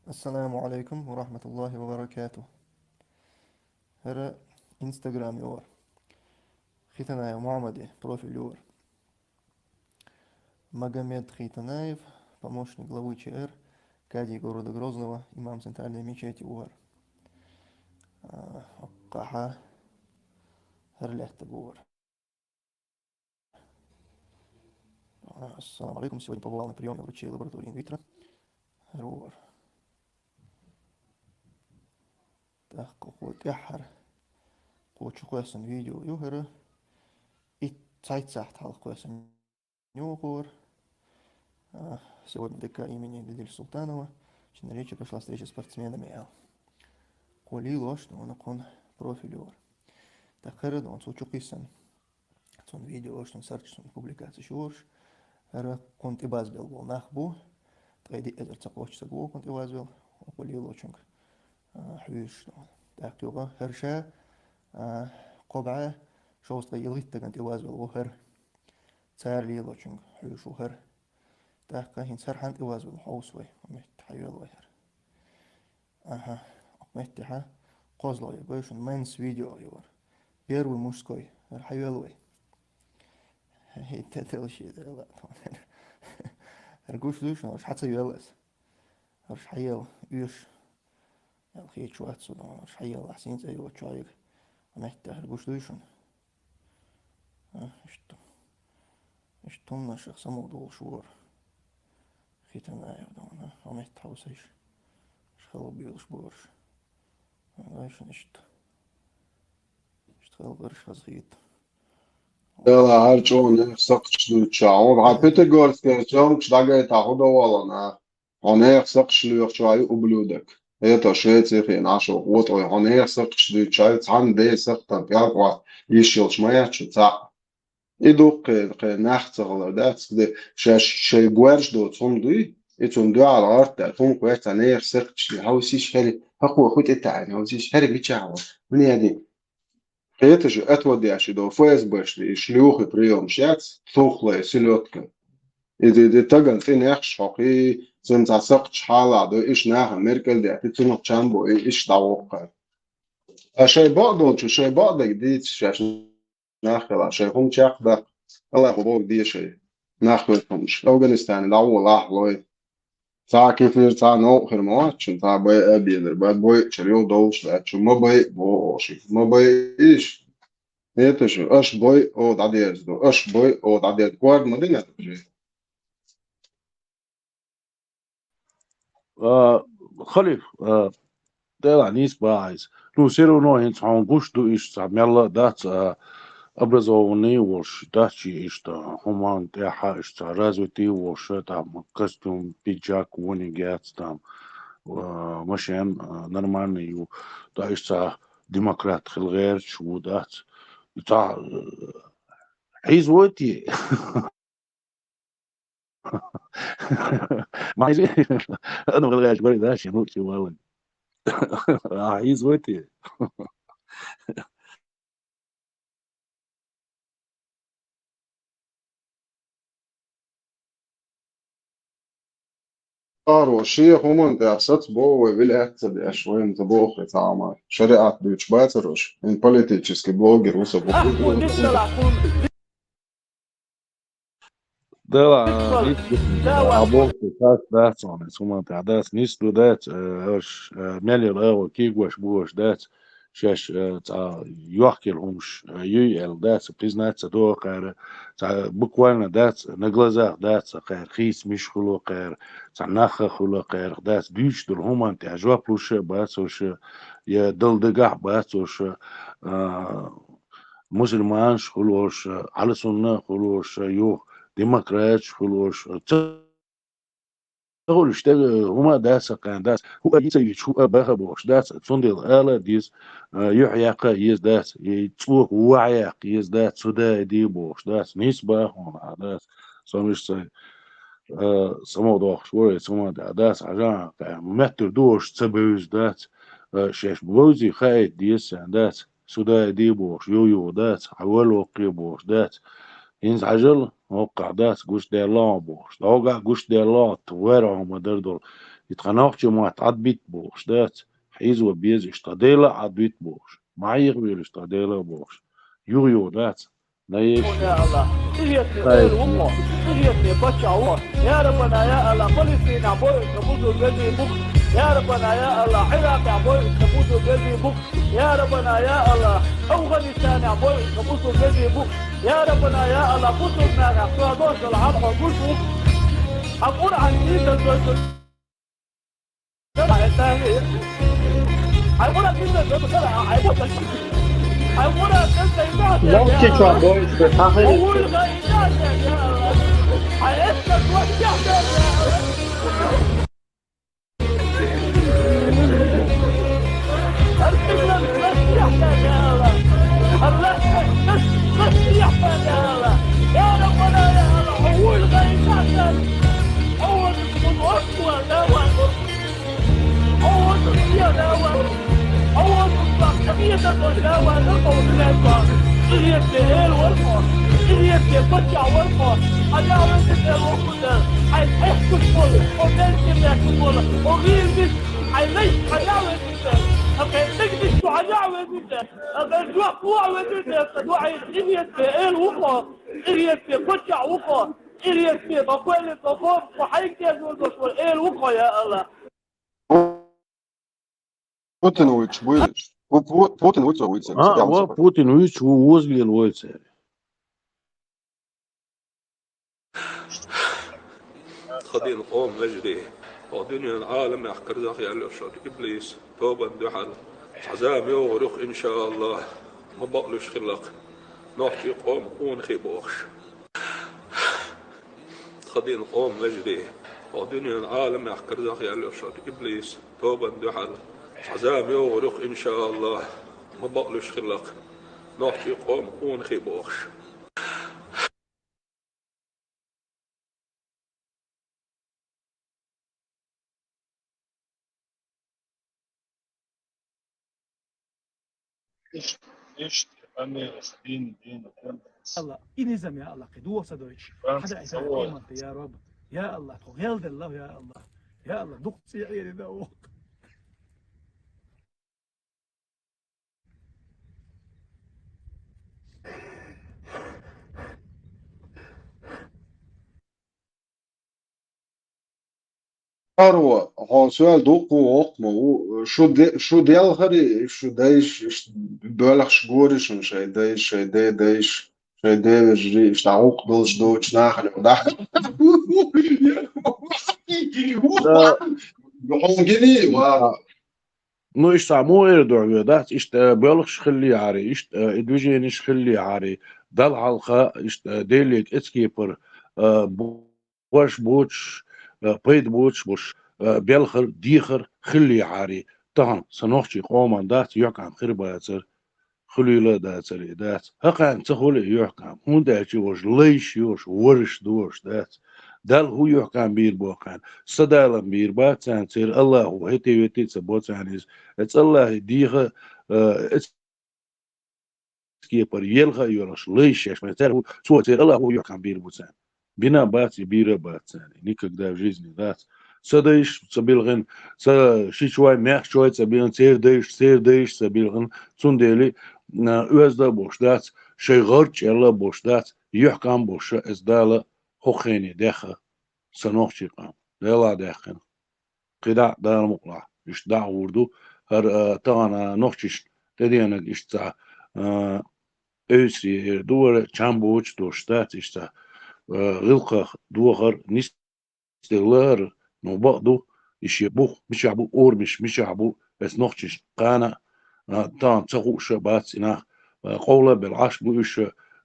Speaker 21: السلام عليكم ورحمة الله وبركاته. هذا انستغرام يور خيتنايف محمد профиль يور Магомед Хитанаев, помощник главы ЧР, кади города Грозного, имам центральной мечети УАР. Каха Херлехта ГУАР. Ассаламу алейкум. Сегодня побывал на приеме врачей лаборатории инвитро. РУАР. Так, какой яхар. Кучу куэсэн видео юхера. И цайцахт хал куэсэн юхер. Сегодня ДК имени Лидиль Султанова. На речи прошла встреча с спортсменами. Коли ложь, но он профиль ЮАР. تأخرت وان سو قيسن سون فيديو أوش سيرش سون بوبليكاسي شورش هر كنت باز بيل ناخبو تغيدي إذا تقوش تقوه كنت باز بيل وقول يلو شنك حويش تأكتوغا هرشا قبعة شوز تغيليت تغنتي باز بيل وهر تسار ليلو شنك حويش وهر تأكا هين سرحان تواز بيل حوسوي ومهت حيوال وهر مهتها قوزلا يبوشن منس فيديو يور بيرو مشكوي الحيوالوي هي تتل شيء لا هرقوش دوشن هرش حتى يولس هرش حيال يوش الخيط شوات صدام هرش حيال أحسين زي وشايق مهتها هرقوش دوشن اشتم شخص موضوع شور خيتنا يودونا مهتها وسيش شخلو بيلش بورش عايش نشت اشتغل برش خزيت
Speaker 10: يلا هرچون سقش دو تشاو بعد بيتاغورس كان شداغي تاخد ولا هناك سقش لو شوي وبلودك это швейцария наша вот ой هناك سقش دو تشاو عن ده سقطن بيقوا يشيل شمايا تشا يدوق نحتغل ده شي بورش دو صندوي يتون على الارض تكون كويس هناك سقش هاوسيش هري هقوى خوت التعاني هاوسيش هري بيتشاو من يدي это же отводящий до ФСБшный шлюхи прием шец тухлая селедка и tagad ты нехшок и зенцасак чхала до иш нах меркел де ты цунок чамбо иш давока а шей бадол чу шей бадак дит шаш нахла шей хум чахда الله خبوك دي شيء ناخذهمش أفغانستان دعوة لحظة تا كيف نرتا نوخر مواتش تا باي أبيدر باي شريو دوش لاتشو ما باي بوشي ما باي إيش это же аж бой от одежду аж бой от одежду гвард модина же
Speaker 2: خليف ده نيس بايز لو سيرو نو هين صون غوش دو إيش تعمل دات образованный وش داتشي إيش تا همان تاعها إيش تا развитый وش там костюм пиджак вонигят там مشان нормальный да إيش تا демократ خلغير شو دات تا عيز وتي ما عايز انا بغير بري ده شنو شي والله عايز وتي
Speaker 10: صاروا شيء هم انت اساس بو بالأحسن اشوين تبوخ تعمل شريعة دوتش باتروش ان политический блогер وسبو
Speaker 2: ده عبوك دات صون سوما تاع دات نيستو دات اش مالي راو كيغواش بوش دات شاش تاع يحكي لهمش يل دات признаться до قار تاع بوكوالنا دات на глазах دات قار خيس مش خلو قار تاع نخ خلو قار دات دوش دل هما تاع جوا بلوش باسوش يا دل دغا باسوش مسلمانش خلوش على سنة خلوش يو ديمقراط خلوش تقول اشتغل هما داس كان داس هو يسوي شو بقى بوش داس صندل آلة ديس يحيق يز داس يتسوق وعيق يز داس سودا دي بوش داس نسبة هنا داس سمش سمو دوخ شوية سمو داس عشان متر دوش تبوز داس شاش بوزي خايد ديس داس سودا دي بوش يو داس حول وقي بوش داس إنز عجل وقع داس قوش ديرلان بوش وقع قوش ديرلان تويرهم دردول يتخناقش ما تعدبيت بوش داس حيز وبيز اشتاديلا عدبيت بوش ما يغبيل اشتاديلا بوش يو داس نايش
Speaker 19: يا الله إليتني غير ومو إليتني بشع ومو يا ربنا يا الله فلسطين عبوي كبوزو قلبي بك يا ربنا يا الله عراق عبوي كبوزو قلبي بك يا ربنا يا الله أفغانستان عبوي كبوزو قلبي بك يا ربنا يا الله بوزونا نحصوها دوش العرب وقوشو أقول عن إيسا الزوجة أقول عن إيسا الزوجة
Speaker 15: Ловче чуабой, что сахар.
Speaker 19: الله أول مستقبلية الرجاوة نقول لها إليك إيه والفور إليك بتشع والفور أجاوز الوقت حيث إحكي كل وبنتي بيحكي كل وغير بس حيليش أجاوز أوكي تقدر شو أجاوز أبى جوا قوة ودي تدوعي إليك إيه الوقت إليك بتشع وقت إليك بقول الضفاف وحيك يزول بشوي إيه الوقت يا الله
Speaker 10: Putinović Vujić. Putinović Vujić.
Speaker 2: و بوتينويتش ووزلي الويتسر
Speaker 12: خدين قوم مجدي ودنيا العالم يحكر ذاك يالشر إبليس توبا دحل عزام يغرق إن شاء الله ما بقلش خلق نحكي قوم قون خيبوخش خدين قوم مجدي ودنيا العالم يحكر ذاك يالشر إبليس توبا دحل عزام يغرق إن شاء الله ما بقلش خلق نحكي قوم قون خيبوخش
Speaker 2: إيش أنا دين
Speaker 22: الله إنزم يا الله قدوة صدوش هذا إسرائيل يا رب يا الله تغيل الله يا الله يا الله دق سيعيني ذا
Speaker 10: Arvo, ha söel duku okma, şu del hari, şu değiş, bölüş gorişun şey değiş, şey değiş, şey değiş, işte ok doluş doğuç nahli, da. Hongini, wa.
Speaker 2: Ну إيش تعمو يردو ده إيش بيلخش خلي عاري إيش إدوجينش خلي عاري دل علخا إيش ديليك إتكيبر بوش بوش بيد بوش بيلخر ديخر خلي عاري طهن سنوخشي قومان دات يحكم خرباتر خليلا داتر دات هقان تخولي يحكم هون داتي وش ليش يوش ورش دوش دات دل هو يحكم بير بوكان صدالم بير باتان تير الله هو هتي وتي تبوتانيز اتس الله ديخه كيبر يلغا يورش ليش يش متر هو سو تير الله هو يحكم بير بوتان بنا باتي بير باتان никогда в жизни دات صدايش سبيلغن شي شوي مخ شوي سبيلغن سير دايش سبيلغن تندلي özda boş دات شي غرچ يلا boş دات يحكم boş ازداله خوخيني دخه سنوخشي قام لا داخل قدع دار مقلع إيش دع وردو هر طبعا نوخشش تدينا إيش تاع أسري دور چامبوش دوشتات إيش تاع غلقة دوغر نستغلار نو بعضو إيش يبوخ مش عبو أور مش عبو بس نوخشش قانا طبعا تقو شبات سنا قولة بالعش بو إيش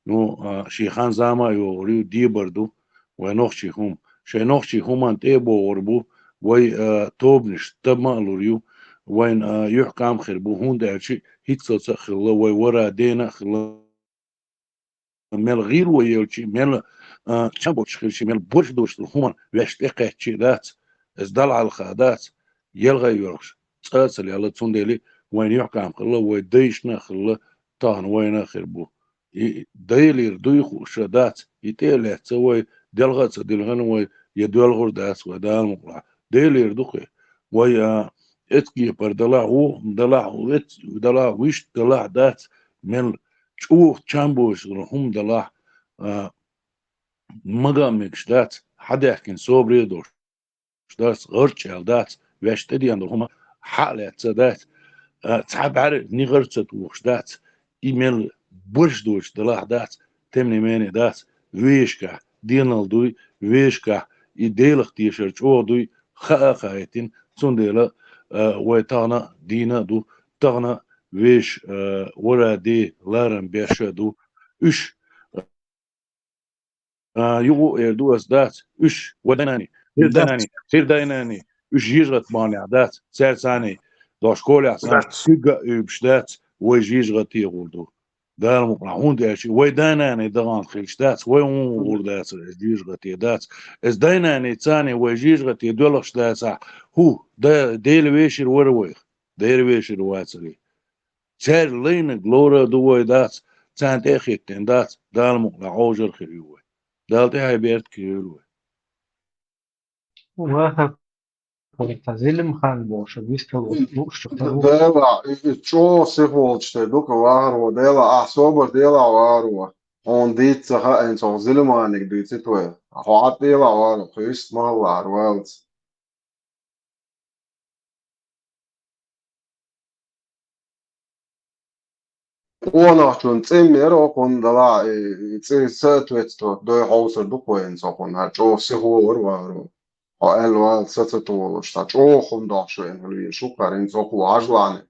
Speaker 2: نو شيخان زاما يوريو دي بردو ونوخشي هم شي نوخشي هم أنت إبو وربو وي توبنش تبما لوريو وين يحكم خربو هون داشي هيتسوس خلا وي ورا دينا خلا مل غير ويلشي مل تشامبوش خلشي مل برش دوش هم واشتقتشي ذات ازدل على الخادات يلغى يورش تسال يلا تسوندلي وين يحكم خلا وي ديشنا خلا طان وين خربو دايلير دويخو شدات يتيلات سوي دلغت دلغن وي يدولغور داس ودال مقلع ديلير دوخي ويا اتكي بردلا هو دلا ويش دلا دات من شو تشامبوش هم دلا مغامكش دات حدا يحكي صوبري دوش دات غرتشال دات واش تدي عند هم حالات دات تعب عارف ني غرتت وش دات ايميل برش دوش دلا دات تمني ماني دات ويشكا دينال دوي ويشكا يديلخ تيشرت او دوي خايتين تندلا ويتانا دينا دو تانا ويش ورا دي لارن بيشا دو اش يو اردو اس دات اش ودناني سير دايناني اش يجغت ماني عدات سير ثاني دوش كولي عسان كيغا يبش دات ويجيجغت يغولدو دار مقنعون داشي ويداناني دغان خيشتات ويون دات جيجغت يدات از دايناني ثاني ويجيجغت يدولخش دات هو ديل ويشير ورويخ ديربيش الواتسلي سير لين جلورا دوي داس سانت اخيتين داس دالمو لعوجر خيوه دالتي هاي بيرت كيلوه
Speaker 15: وها زلم خان بوش بيستو بوش
Speaker 10: Dela, čo se hočete, duka vāro, dela, sobar dela vāro, un dīca haens, un zilimānik dīca to, hāt dela vāro, Christ malā ar vēlts. Onahčun cimero, kun dalā, sētvets to, doi hausar dukoens, un har čo se hor vāro. الوال ستطولش تاچوخم داشوين هلوي شوكارين زوكو عجلاني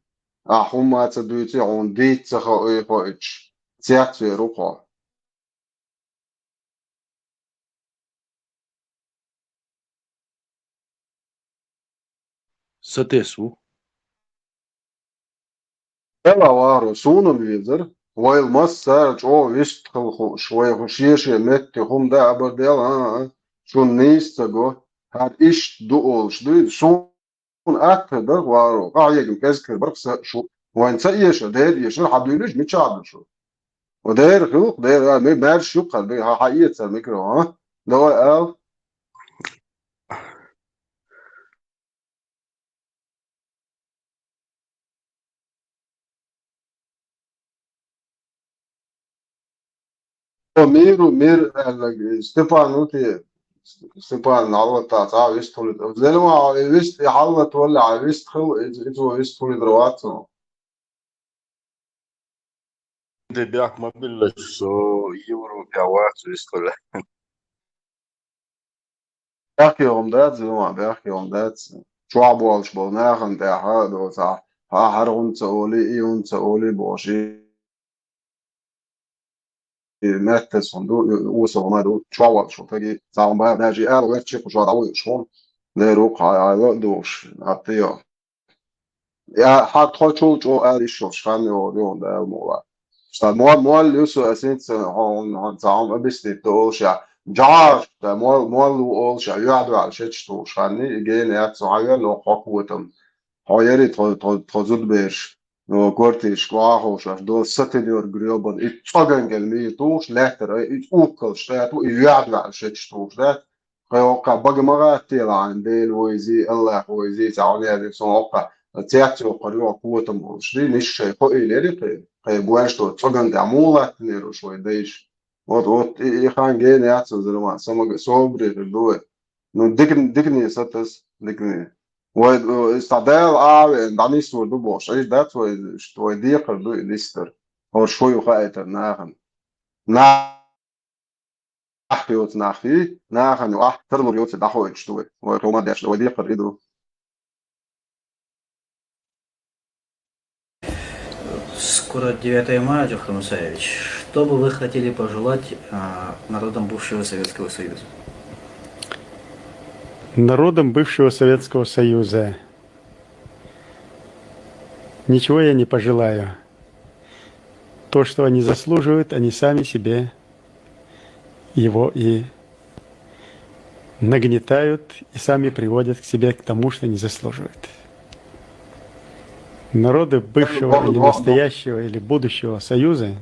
Speaker 10: أحوما تدويتي عون ديت تخا إيقا إتش تياتي روكا
Speaker 2: ستسو
Speaker 10: إلا وارو سونو الويزر ويل مس سارج أو يشتخل شوي خشيشي متي هم دا أبرديل شون نيستغو هاد إش دوولش دويد سون أكتر وارو قاعد كذكر بركس شو وين سيش دير يشر حدولش متشعب شو ودير خلق دير ما مارش يقال بها حقيقة الميكرو ها ده قال مير ستيفانو تي ستيفان الله تاع يستولد زي ما يست يحاول تولع يست خو يستولد رواتو
Speaker 1: Det bjak mobile så euro pjawat istole.
Speaker 10: بحكي يوم دات زي ما بحكي يوم دات شو عبوالش بوناخن تاع هذا وتاع هارون تقولي إيون تقولي بوشي مات صندوق وصل دو شو شو تجي ساعة ما ناجي قال وقت شو دعوي شلون نروح على دوش عطيه يا حد شو قال شو خاني ودون ده الموضوع مول يوسو اسنت هون زعم بس توش جار مول اول شيء يعدو على شيء توش خاني جاي نيات صغير لو قوتهم هايري تزود بيش نو كورتيش كواهوش دول ستينيور جريوبن اتفاجن مي توش لاتر اوكل شتاتو يعدو على شيء توش ده قيوقع بقى مرات عن ديل ويزي الله ويزي تعالي هذه سوقع تياتو قريو قوتهم وشري نش شيء قوي لري قيبوانش تو اتفاجن دعمولا نيرو شوي ديش وات يخان جين ياتو زلما سمع صبري الدوه نو ديكني ستس ديكني واستعداد دانيس ودو بوش ايش دات شتوي ديقر دو ليستر هو شوي وخايتر ناخن نحكي وتناخي ناخن واح ترلو يوت دحو شتوي وكما داش دو ديقر يدو
Speaker 8: Скоро 9 мая, Джохар Мусаевич. Что бы вы хотели пожелать народам бывшего Советского Союза?
Speaker 14: Народам бывшего Советского Союза ничего я не пожелаю. То, что они заслуживают, они сами себе его и нагнетают, и сами приводят к себе к тому, что не заслуживают. Народы бывшего или настоящего или будущего Союза,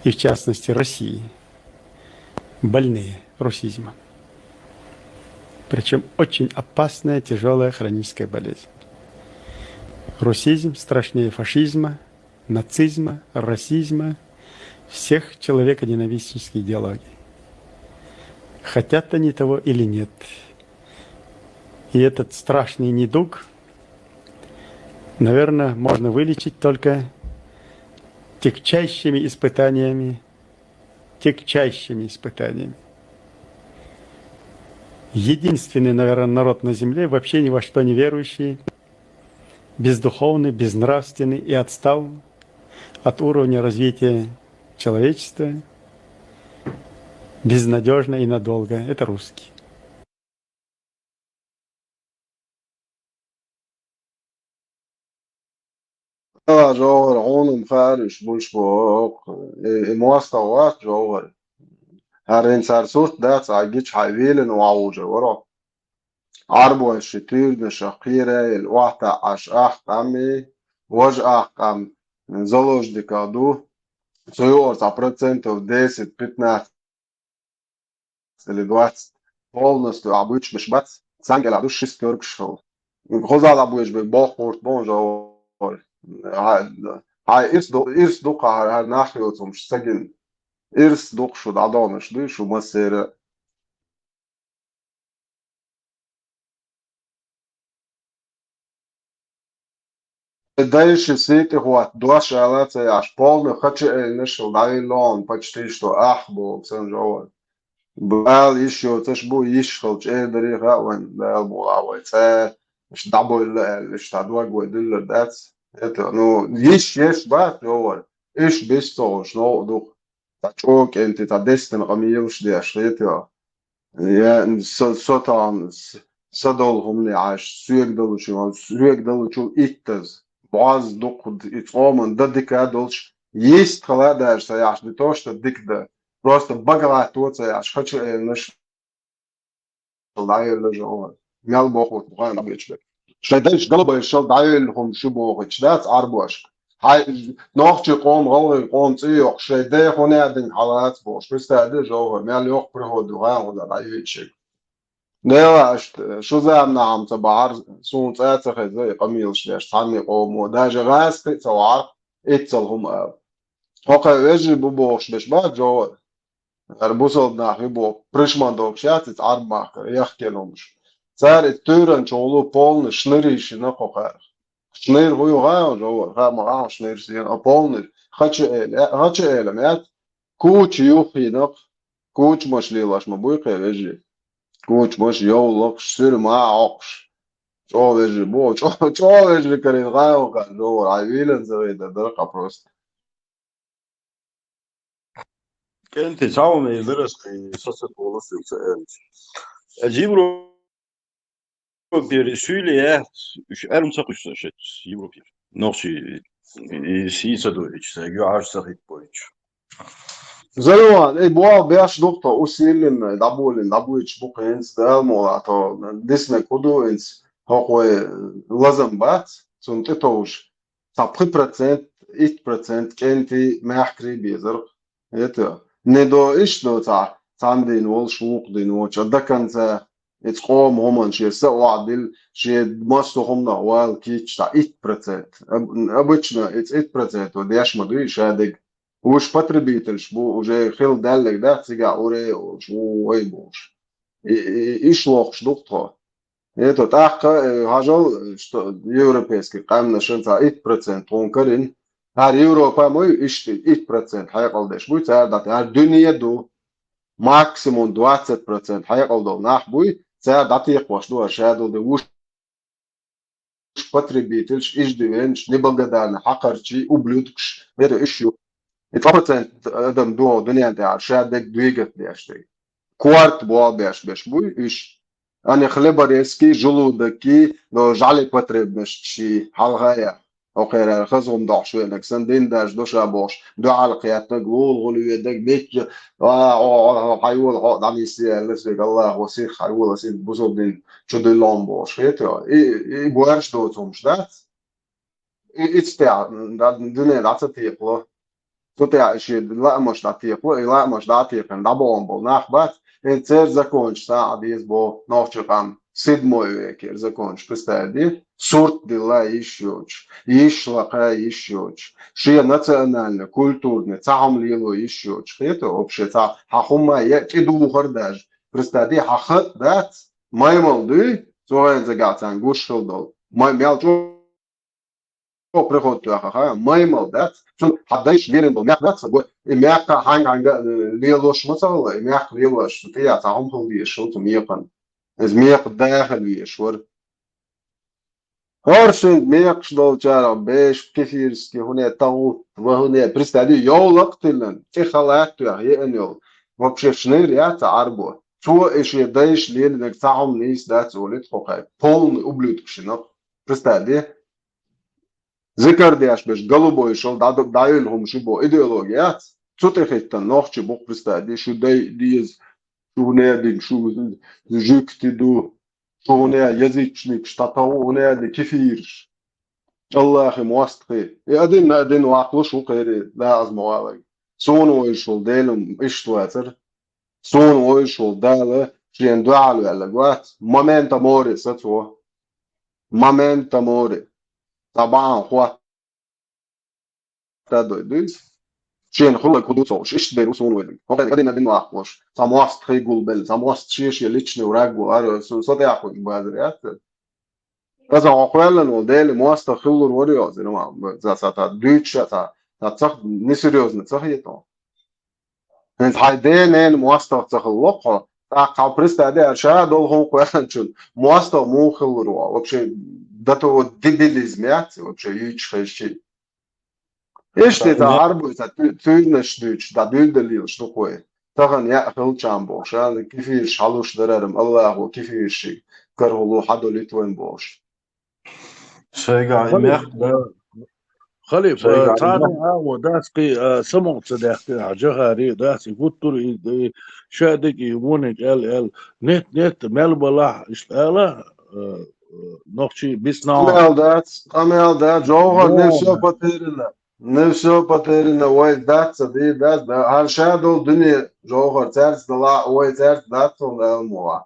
Speaker 14: и в частности России, больные русизмом. Причем очень опасная, тяжелая хроническая болезнь. Русизм страшнее фашизма, нацизма, расизма, всех человеконенавистнических идеологий. Хотят они того или нет. И этот страшный недуг, наверное, можно вылечить только тягчайшими испытаниями. Единственный, наверное, народ на земле, вообще ни во что не верующий, бездуховный, безнравственный и отстал от уровня развития человечества, безнадежно и надолго. Это русский.
Speaker 10: جوهر عونهم خارج بولش بوق مواصلات جوهر هرين سارسوت دات عجيش حايلين وعوجة ورا عربوش تيرد شقيرة الوقت عش أحقامي وج أحقام زلوش دكادو سيور 10% اللي دوات полностью обычно бат сангел аду шестерк шел. Хозал абуеш бе бохорт бонжо. Хай ирс дука хар нахиотум sagen ирс дук шуд адоныш ды шу масера. Дальше свете хуат дуаш алаца аж полно хочу нешел дайлон почти что ахбо сенжо. Бал еще تشبو يشخل جدري غاون بال مغاويته مش دبل مش تدوق ودل دات ну يش بات هو ايش بيستو شنو دو تشوك انت تدستن قميوش دي اشريت يا سوتان صدولهم لي عاش سويك دلو شو ايتز باز دوق اتقومن ددك ادولش есть холодаш саяш не то что дик да просто багала то саяш хочу наш дайер лежал мял бохот буган абечбек шайдаш галба шал дайерхом шубогыч дас арбош хай нохчи qom цыёк шайдэ хонядин халат бош пистаде жоо мял ёк приходу гауда дайвичек نواش شو زعمنا عم تبعر سون تاعتها زي قميص لاش تعني قوم даже غاس تسوار اتلهم هوكا يجي بوش باش ما جو اربوسل ناخي بو بريشمان دوكشات ارباخ يحكي لهمش صار التورن شغلو بول شنريش نقوقا شنير هو غا جو غا ما شنير سين بول خاتش مات كوتش يوخي نق كوتش مش ليلاش ما بوي يجي كوتش مش يولق سير ما عقش شو يجي بو شو يجي كرين غا وكان جو عايلن زي ده درقه بروست
Speaker 1: كنت تعاون درس في ساسة ولس السائل الجيبرو bir Süleje ernstig şet Европа. Nochi сиса доич, гюаш сахит боич.
Speaker 10: زلوان اي بوا بياش نقطة وسيلن دابويتش بوكينز دالمو اتو ديسنا كودو انس هو لازم بات سنتتوش 3% 8% كنتي محكري بيزر يتا ندو ايش دو تا تاندين وول شوق دين وچ دكان اتقوم همان شي سوعدل شي ماستو همنا وال كيتش تا 8% обычно it's 8% ودياش مدري شادق وش потребитель بو уже خيل دالك да цыга оре شو اي бош ايش лох штукто это так хажал что европейский قام نشنца 8% он карин هر Европа мой ишти 8% хайqaldash bu цаадат هر دنيا دو максимум 20% хайqaldol нах буй цаадат يقوش دو шадол де уж потребитель иждивенч неблагодарный хакарчи ублюдкш это ищу 2% adam do dünya da şadek двигат дешти кварт бо беш буй иш ани хлебарески желудки но жали потребности халгая اوخير خزهم ضع شويه لك سندين داش دوش ابوش دو على قيادتك غول يدك بيك حيول دعني سي لسك الله وسيخ حيول سي بوزودين شو دي لامبوش خيتو اي بوارش دوتومش دات اتستع دنيا داتيقلو توتيا شي لا مش داتيقلو لا مش داتيقن دابومبو نخبات انتر законч саадис бо новчукам седьмой век законч представьте сорт дела еще еще шия национально культурный цамлило еще это вообще та хахума я иду хардаж представьте хахат дат маймалды соен загатан гушхилдол май мелчо приход хаха маймал дат сон хадайш верен бол мякдат бо мякка ханганга лилош масала мяк лилош тя цамхол ди шот мияпан از میق داخل ويشور هارشن میق شدول جارا بيش كثيرسكي هنا طاوت وهنا برستادي يولق تلن إخلات يأنيل وبشيف شنير ياتا عربو شو إيش يدايش ليل إنك تعهم نيس دات ولد خوخاي بولن أبلوت كشنق برستادي ذكر دياش بيش قلبو يشول دايلهم شو بو إيديولوجيات شو تخيطن نوخشي بوك برستادي شو داي ديز شو نادم شو جوكتي دو شونيا يزيدشنيك شتاتونيا لكفير الله موستقي أدين واقلو شو قيري لا أزموالي سون ويشول ديلم إشتواتر سون ويشول دالة شين دوالو على قوات مومنتا موري ستو مومنتا موري طبعا هو تادو دويس شين خلق خدوصوش إيش بيرو سون ويلم هو أدين واقلوش ساموستقي قلبل ساموست شيش يليتشني وراقو أرو صوتي أخو بادريات Das auch wel no dele mosta khulur warriors no za sa ta deutsch ta tsakh ni seriozno tsakh yeto hen hayden en mosta tsakh loqo ta qaprista de arsha dol hon qoyanchun mosta mu khulur вообще до того дебилизмят вообще юч хэши эште та арбу за тюнеш deutsch da bildelil что кое таган я хыл чамбо ша кифи шалуш дарарым аллаху кифи ши кархулу хадолит вен бош
Speaker 1: شيء مخ
Speaker 2: خليف
Speaker 1: شيء
Speaker 2: تاني داسقي سمعت داخل جهاري داسي فوتر شادك يمونك ال نت ملبلا اشتغل نقشي بسنا
Speaker 10: Amel dat joga ne все потеряно ой dat сади dat har shadow dünya joga ters dala ой ters dat on moa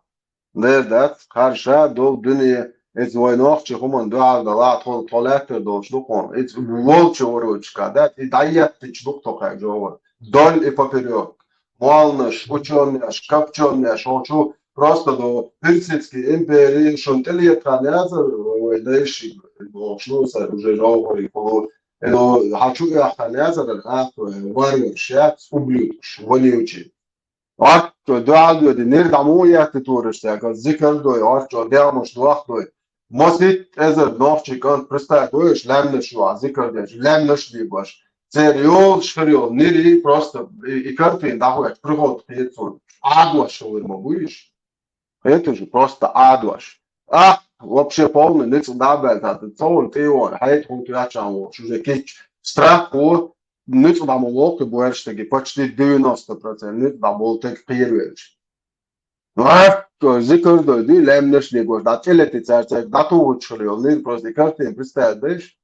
Speaker 10: ne dat har shadow dünya ez vay noqchi human dua dala tolat do shtukon ez volch orochka dat dayat chtuk toqa joga dol и поперёк волнаш учёнаш капчёнаш очу просто до персидской империи шонтели траняза ой дальше что са уже жоғары по хочу я траняза да варвар шат ублюдок вонючий art duadio de nerdamoja tetoriște că zikr doi art jo deamosh duachtoi mosit ezer nochchi kan presta doish lamnesh wa zikr de lamnesh di bash seriol shkriol niri просто и карты дахует приход пецун адуаш шоурма будешь это же просто адуаш вообще полный ниц дабел та цон теор хайт хунт ячан уже кич страх по ниц дамолок буэрштеги почти 90% ниц дамолтек пиервелш зикр доди лемнеш легош да телети царцак дату учхриол нир просто карты представляешь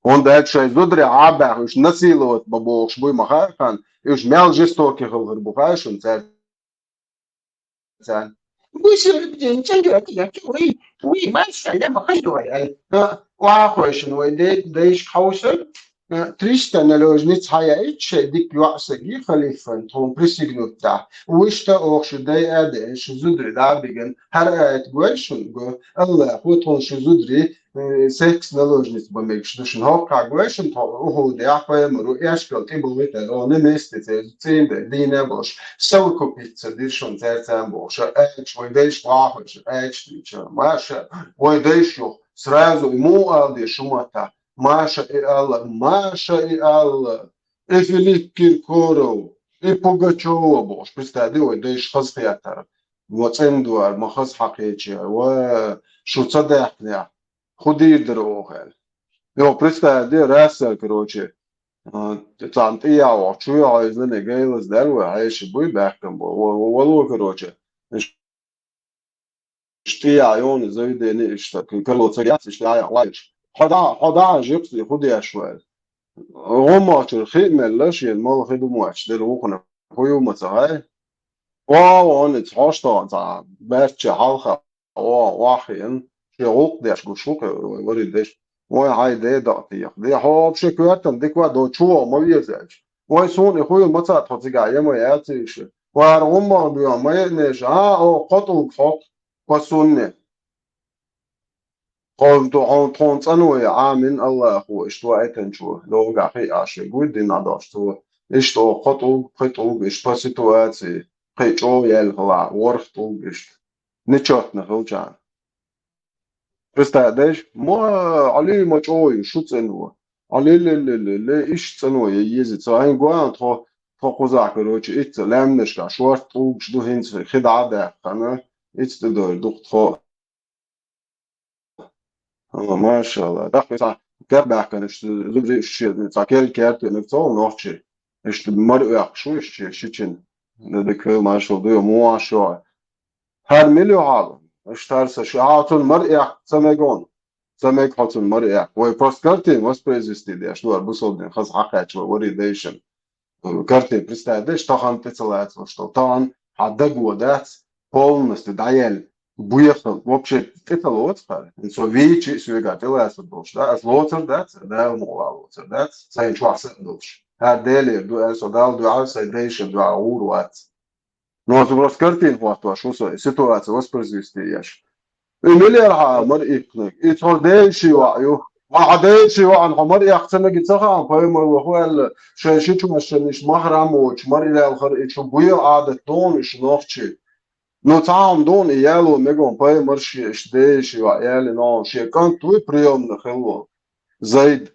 Speaker 10: он дальше зудри абах уж насиловать бабош буй махархан и уж мял жестоки хылгыр бухаешь он царь وي ما سلم خير واخوش ودي ديش خوسر تريستن لوجنيت هايتش ديك يواسغي خليفن تون بريسيغنوتا وشتا اوخش داي اد شزودري دا بيجن هر ات گوشن گو الله هو تون شزودري سكس نلوجنيت بميكش دشن هوكا گوشن تو هو دي اخويمرو اشكل تيبويت اون نيستيت زين دينا بوش سو كوبيتس ديشون زيتام بوش اتش ويديش واخوش اتش ديچ ماشا ويديش сразу ему алди шумата Маша и Алла, и Филипп Киркоров, и Пугачева бош. Представляете, ой, да иш хаз театр. Вот эндуар, махаз хакечи, шо цадахня, худи дрохел. Его представляете, рассер, короче, там ты я, чую, а из них гейлас дерва, а еще будет бахтом, воло, короче. Что я, он завидел, что короче, я лайш. حدا جبسي خدي شوال هما ترخي ملاش ما خدو ماش درو كنا خويو متاعي وانا تحاشتا تاع باش حلقه واحين شوق داش شوق وريدش واي هاي داتي دي حاب شكواتن ديكوا دو شو ما بيزاج واي سون خويو متاع تزغا يما ياتيش وارهم بيو ما ينش او قطو فوق وسنه قلت عن تونسانوي عامن الله هو اشتوائتن شو لو قاقي عاشي قول دي ناداشتو اشتو قطو اشتو سيتواتي قيتو يالغلا ورختو اشت نشوتنا خلجان بستعدش ما علي ما جوي شو تسنو علي لا ايش تسنو يزي تساين قوان تخو قوزاك روچ ات لامنشكا شورتو شدو هنس خدعة ده قنا ات تدور دختخو ما شاء الله داخل صح كربع كان زبري الشيء تاكل كارت نفسه نوحشي ايش المرء شو ايش شيء ده ما شاء الله مو عشان هر مليو عالم اشترس شعاتون مرئح سمجون سمج حاتون مرئح ويبروس كارتين воспроизвести دي شنو بوصل خاص حقات وريديشن كارتين بريستادش طبعا تطلعت وشتو طبعا حدقوا دات полностью даял буехал вообще это лоцпар so вичи свега телас дош да as лоцер дат да мола лоцер дат sai чвас дош ha dele do so dal do outside do урват но вопрос картин вот что ситуация воспроизвести яш مليار مرئيك يترديشي وعيو وعديشي وعن عمر يحسن جتها فهم وهو الشيء شو مش محرم وش مر إلى الخر شو بيا عادة دون إيش نافشي نو تعام دون يالو ميجون فهم مرش إشديشي وعيال نو شيء كان توي بريوم نخلوه زيد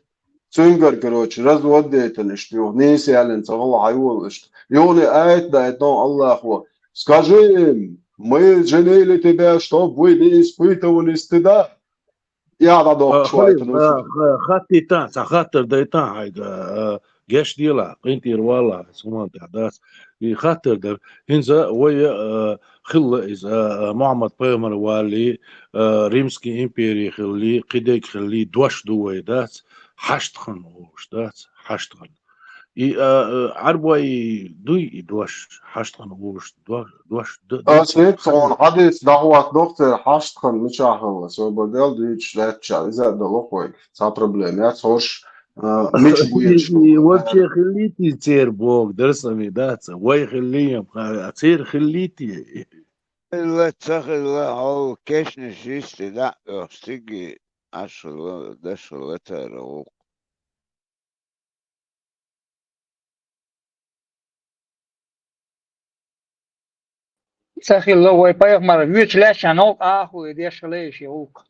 Speaker 10: سونجر كروش رز وديت نشتيو نيس يالن صغوا عيول إشت يوني آيت ده دون الله هو скажи мы жалели тебя, что вы не испытывали стыда. Я дадок шوية
Speaker 2: خاتي تاع خاطر دايتان هيدا جاش ديلا قينتي والله سمان تاع داس خاطر در هنزا ويا خل إذا محمد بيمر والي ريمسكي إمبيري خلي قديك خلي دوش دوي داس حشتخن وش داس حشتخن عربوي دوي دوش حشتخن وش دوش
Speaker 10: أصلاً صون حدث دعوة دكتور حشتخن مش عارفه سو بدل دويتش لاتشا إذا دلوقتي صار بروبلم يا صورش مش بويش
Speaker 2: вообще خليتي تصير بوك درسمي داس وي خليهم تصير خليتي
Speaker 7: لا تاخذ لا هو كيش نشيست لا يستيجي عشر دشر لتر
Speaker 5: Сахил ловой поех мар вич леща ног аху и деш лещи ук.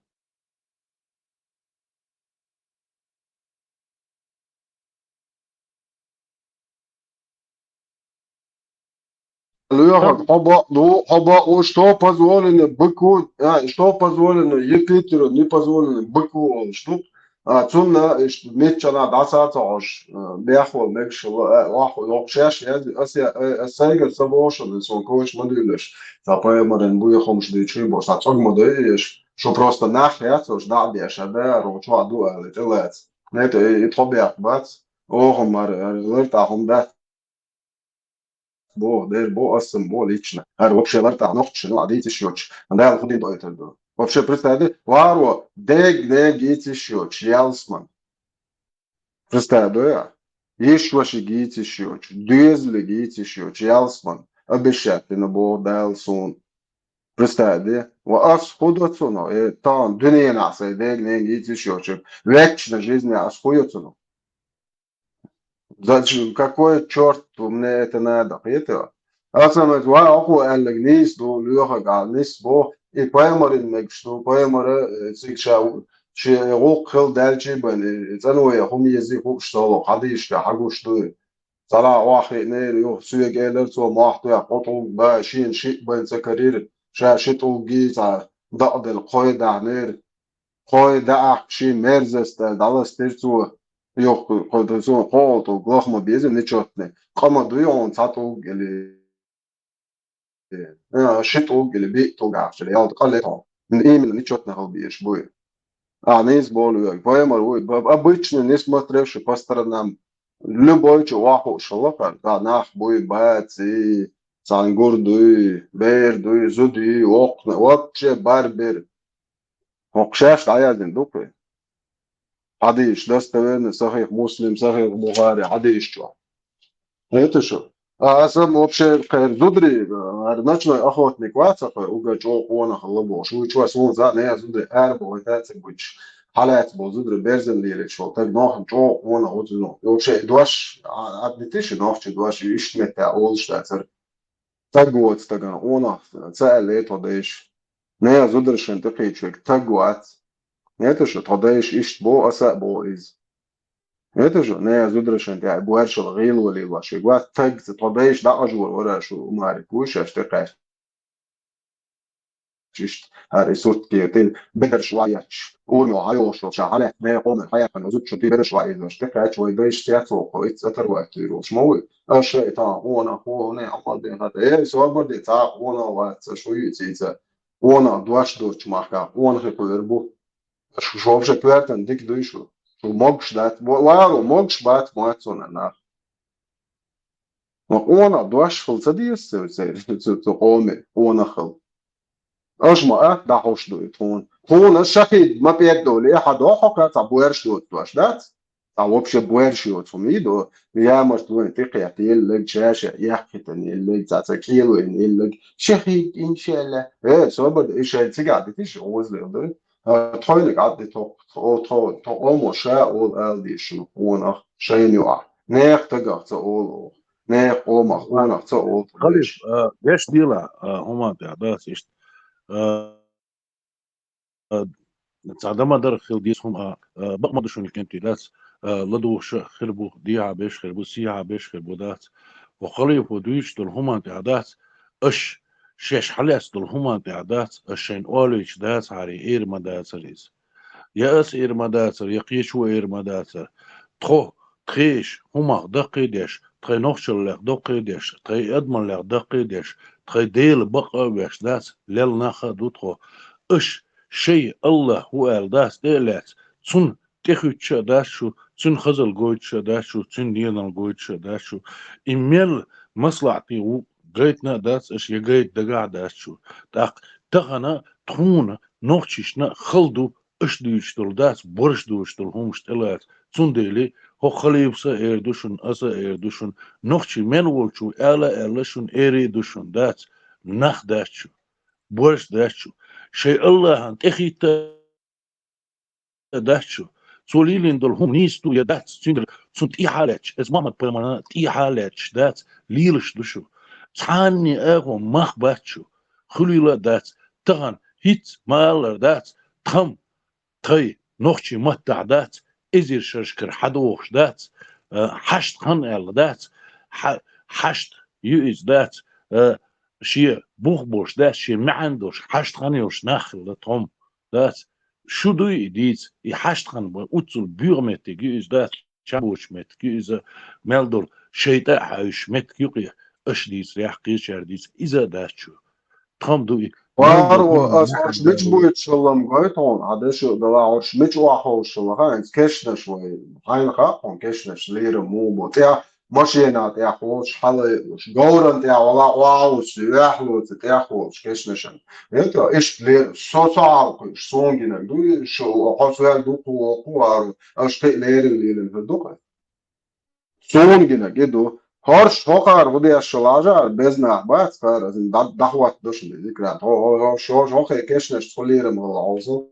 Speaker 10: Лёха, оба, что позволено быку, что позволено Юпитеру, не позволено быку, что цунна, мечана, дасатош, бяхо, мекшо, лахо, локшеш, асайгер сабошен, сон кош модулеш, запоемарен буехом ждичи, бо сацог модуеш, что просто нахер, что ждабеш, да, ручва дуа, летелец. Это и тобяк, бац, охомар, лертахом да. بو دير بو أصلا بو ليشنا هر вообще لرتا نوخش نو عديت شوش عندها الخدين دويتر دو вообще представляете варو дег идти шоч ялсман представляете еще шигите шоч дезли гите шоч ялсман обещать на бо далсон представляете وأس خودتونه тан دنيا ناسه дег идти шоч вечная жизнь асхуютونه Зачем, какой черт мне это надо? Это, асамет ва аку алгнис до люха галнис бо и паймарин мекшту паймара сикша ши рокхел дальчи бани зануя хум язык что хадишка хагушту сала вахи не ю суег элерцо махту я потом ба шин шит бан закарир ша шиту гиза дад القايدة نير قايدة شي мерзость далас терцу Yok, koduzun koltu, glahma bezim ne çötne. Kama duyon satu geli. Şitu geli bir togafçı. Yaldı kalleton. Именно ne çötne halbiyeş bu. Не изболюю. Поэмар, обычно не смотревши по сторонам. Любой чувак шалопар, да, нах буй баци, сангур дуй, бер дуй, зуди, окна, вообще барбер. Окшаш таядин дупы. حديش достоверно صحيح مسلم صحيح بخاري حديش شو это что сам вообще خير زودري ночной охотник вацапа угачо она халбо شو شو сон за не زودري арбо это сбуч حالات бо زودري берзен лире что так нахн чо она отзно вообще дуаш адмитиш нахч дуаш ишмета олштацер так вот тага она целый это дэш не زودري шен тапечек так вот Это же تضيش إيش بو أساء بو إز. Это же не زودرشن تاع بوارش الغيل ولا واش يقول تج تضيش دا أجور ولا شو ما عرفوش أشتقى. شيشت هاري صوت كيتين بدر شوية ونو هايوش وشعلة ما يقوم الحياة فنزود شو بدر شوية أشتقى شوي دايش تياتو قويت أتر وقت يروش موي أشياء تا هنا هنا عمل بين هذا إيه سوى بدي تا هنا وقت شوي تيجا Ona duaş doç maka. Ona hepler bu. Şu вообще kverten dik duyşu. Şu mogş dat. Var o mogş bat muatsona na. Ona duaş fılsa diyesi se olme. Ona hıl. أجمع ده هوش دوت هون الشهيد ما بيقدر ليه حد حقا تبويرش دوت واش دات تعوبش بويرش دوت فميدو يا مش دوت تقيا تيل شاشة يحكي تاني اللي تاتكيلو إن اللي شهيد إن شاء الله إيه صبر إيش هتيجي تيش عوز ليه تخيلك عدي تو أمو شاء أول ألدي شنو هون شيء يوع نيخ تقع تقول نيخ أمخ هون تقول
Speaker 2: خليف ليش ديلا هما تعداس إيش تعدم در خلديس هم بقمد شون كنتي داس لدوش خربو ديها بيش خربو سيها بيش خربو دات وخليف ودويش دول هما تعداس اش شش حلس دول هما تعداس اشين اوليش داس هاري اير مداسريز يا اس اير مداسر يقيشو اير مداسر تخو تخيش هما دقيدش تخي نوخشل لك دقيدش تخي ادمن لك دقيدش تخي ديل بقى ويش داس ليل ناخا دوتخو اش شيء الله هو الداس ديلات تون تخوتش داس شو تون خزل قويتش داس شو تون دينال قويتش داس شو إميل مصلحتي قيتنا داس اش يقيت دقاع داس شو تغنا تخونا نوخششنا خلدو اش دوشتل داس برش دوشتل همشت الات تون ديلي هو خليفسا ايردوشن اسا ايردوشن نوخشي من ولشو الا شون ايردوشن داس نخ داس شو برش داس شو شيء الله أنت أخي تدشوا سوليلين دول هم نيستو يدات سندر سنت إيه حالتش إز ما متبرمنا إيه حالتش دات ليلش دشوا ثاني أغو مخ باتشوا خليلا دات تغن هيت مالر دات تم تي نوخشي متع دات إزير شرشكر حدوخش دات حشت خن أل دات حشت يؤز دات شيء بوخ داس شيء ما عندوش حشت خانيوش ناخل توم داس شو دو يديز يحشت خان بوتسل بيرمت جيز داس شابوش مت جيز مالدور شيء حاش مت يقي اش ديز ريح قيشر ديز اذا داس شو توم دو
Speaker 10: وارو أصلاً مش بويت شلم قايتون عادش دلاعش مش واحوش شلها كشنا شوي هاي خاقون كشناش لير مو بتاع ماشينا تاع خوش حلش جورن تاع ولا واوس يحلو تاع خوش كشناشن انت ايش لير سو صعب سونجنا دو شو قصوى دو قوار اش تلير اللي الهدوق سونجنا كده هارش فقر ودي الشلاجة بزنا بات فار دعوات دش ذكرى هو شو كشناش تولير من العوزة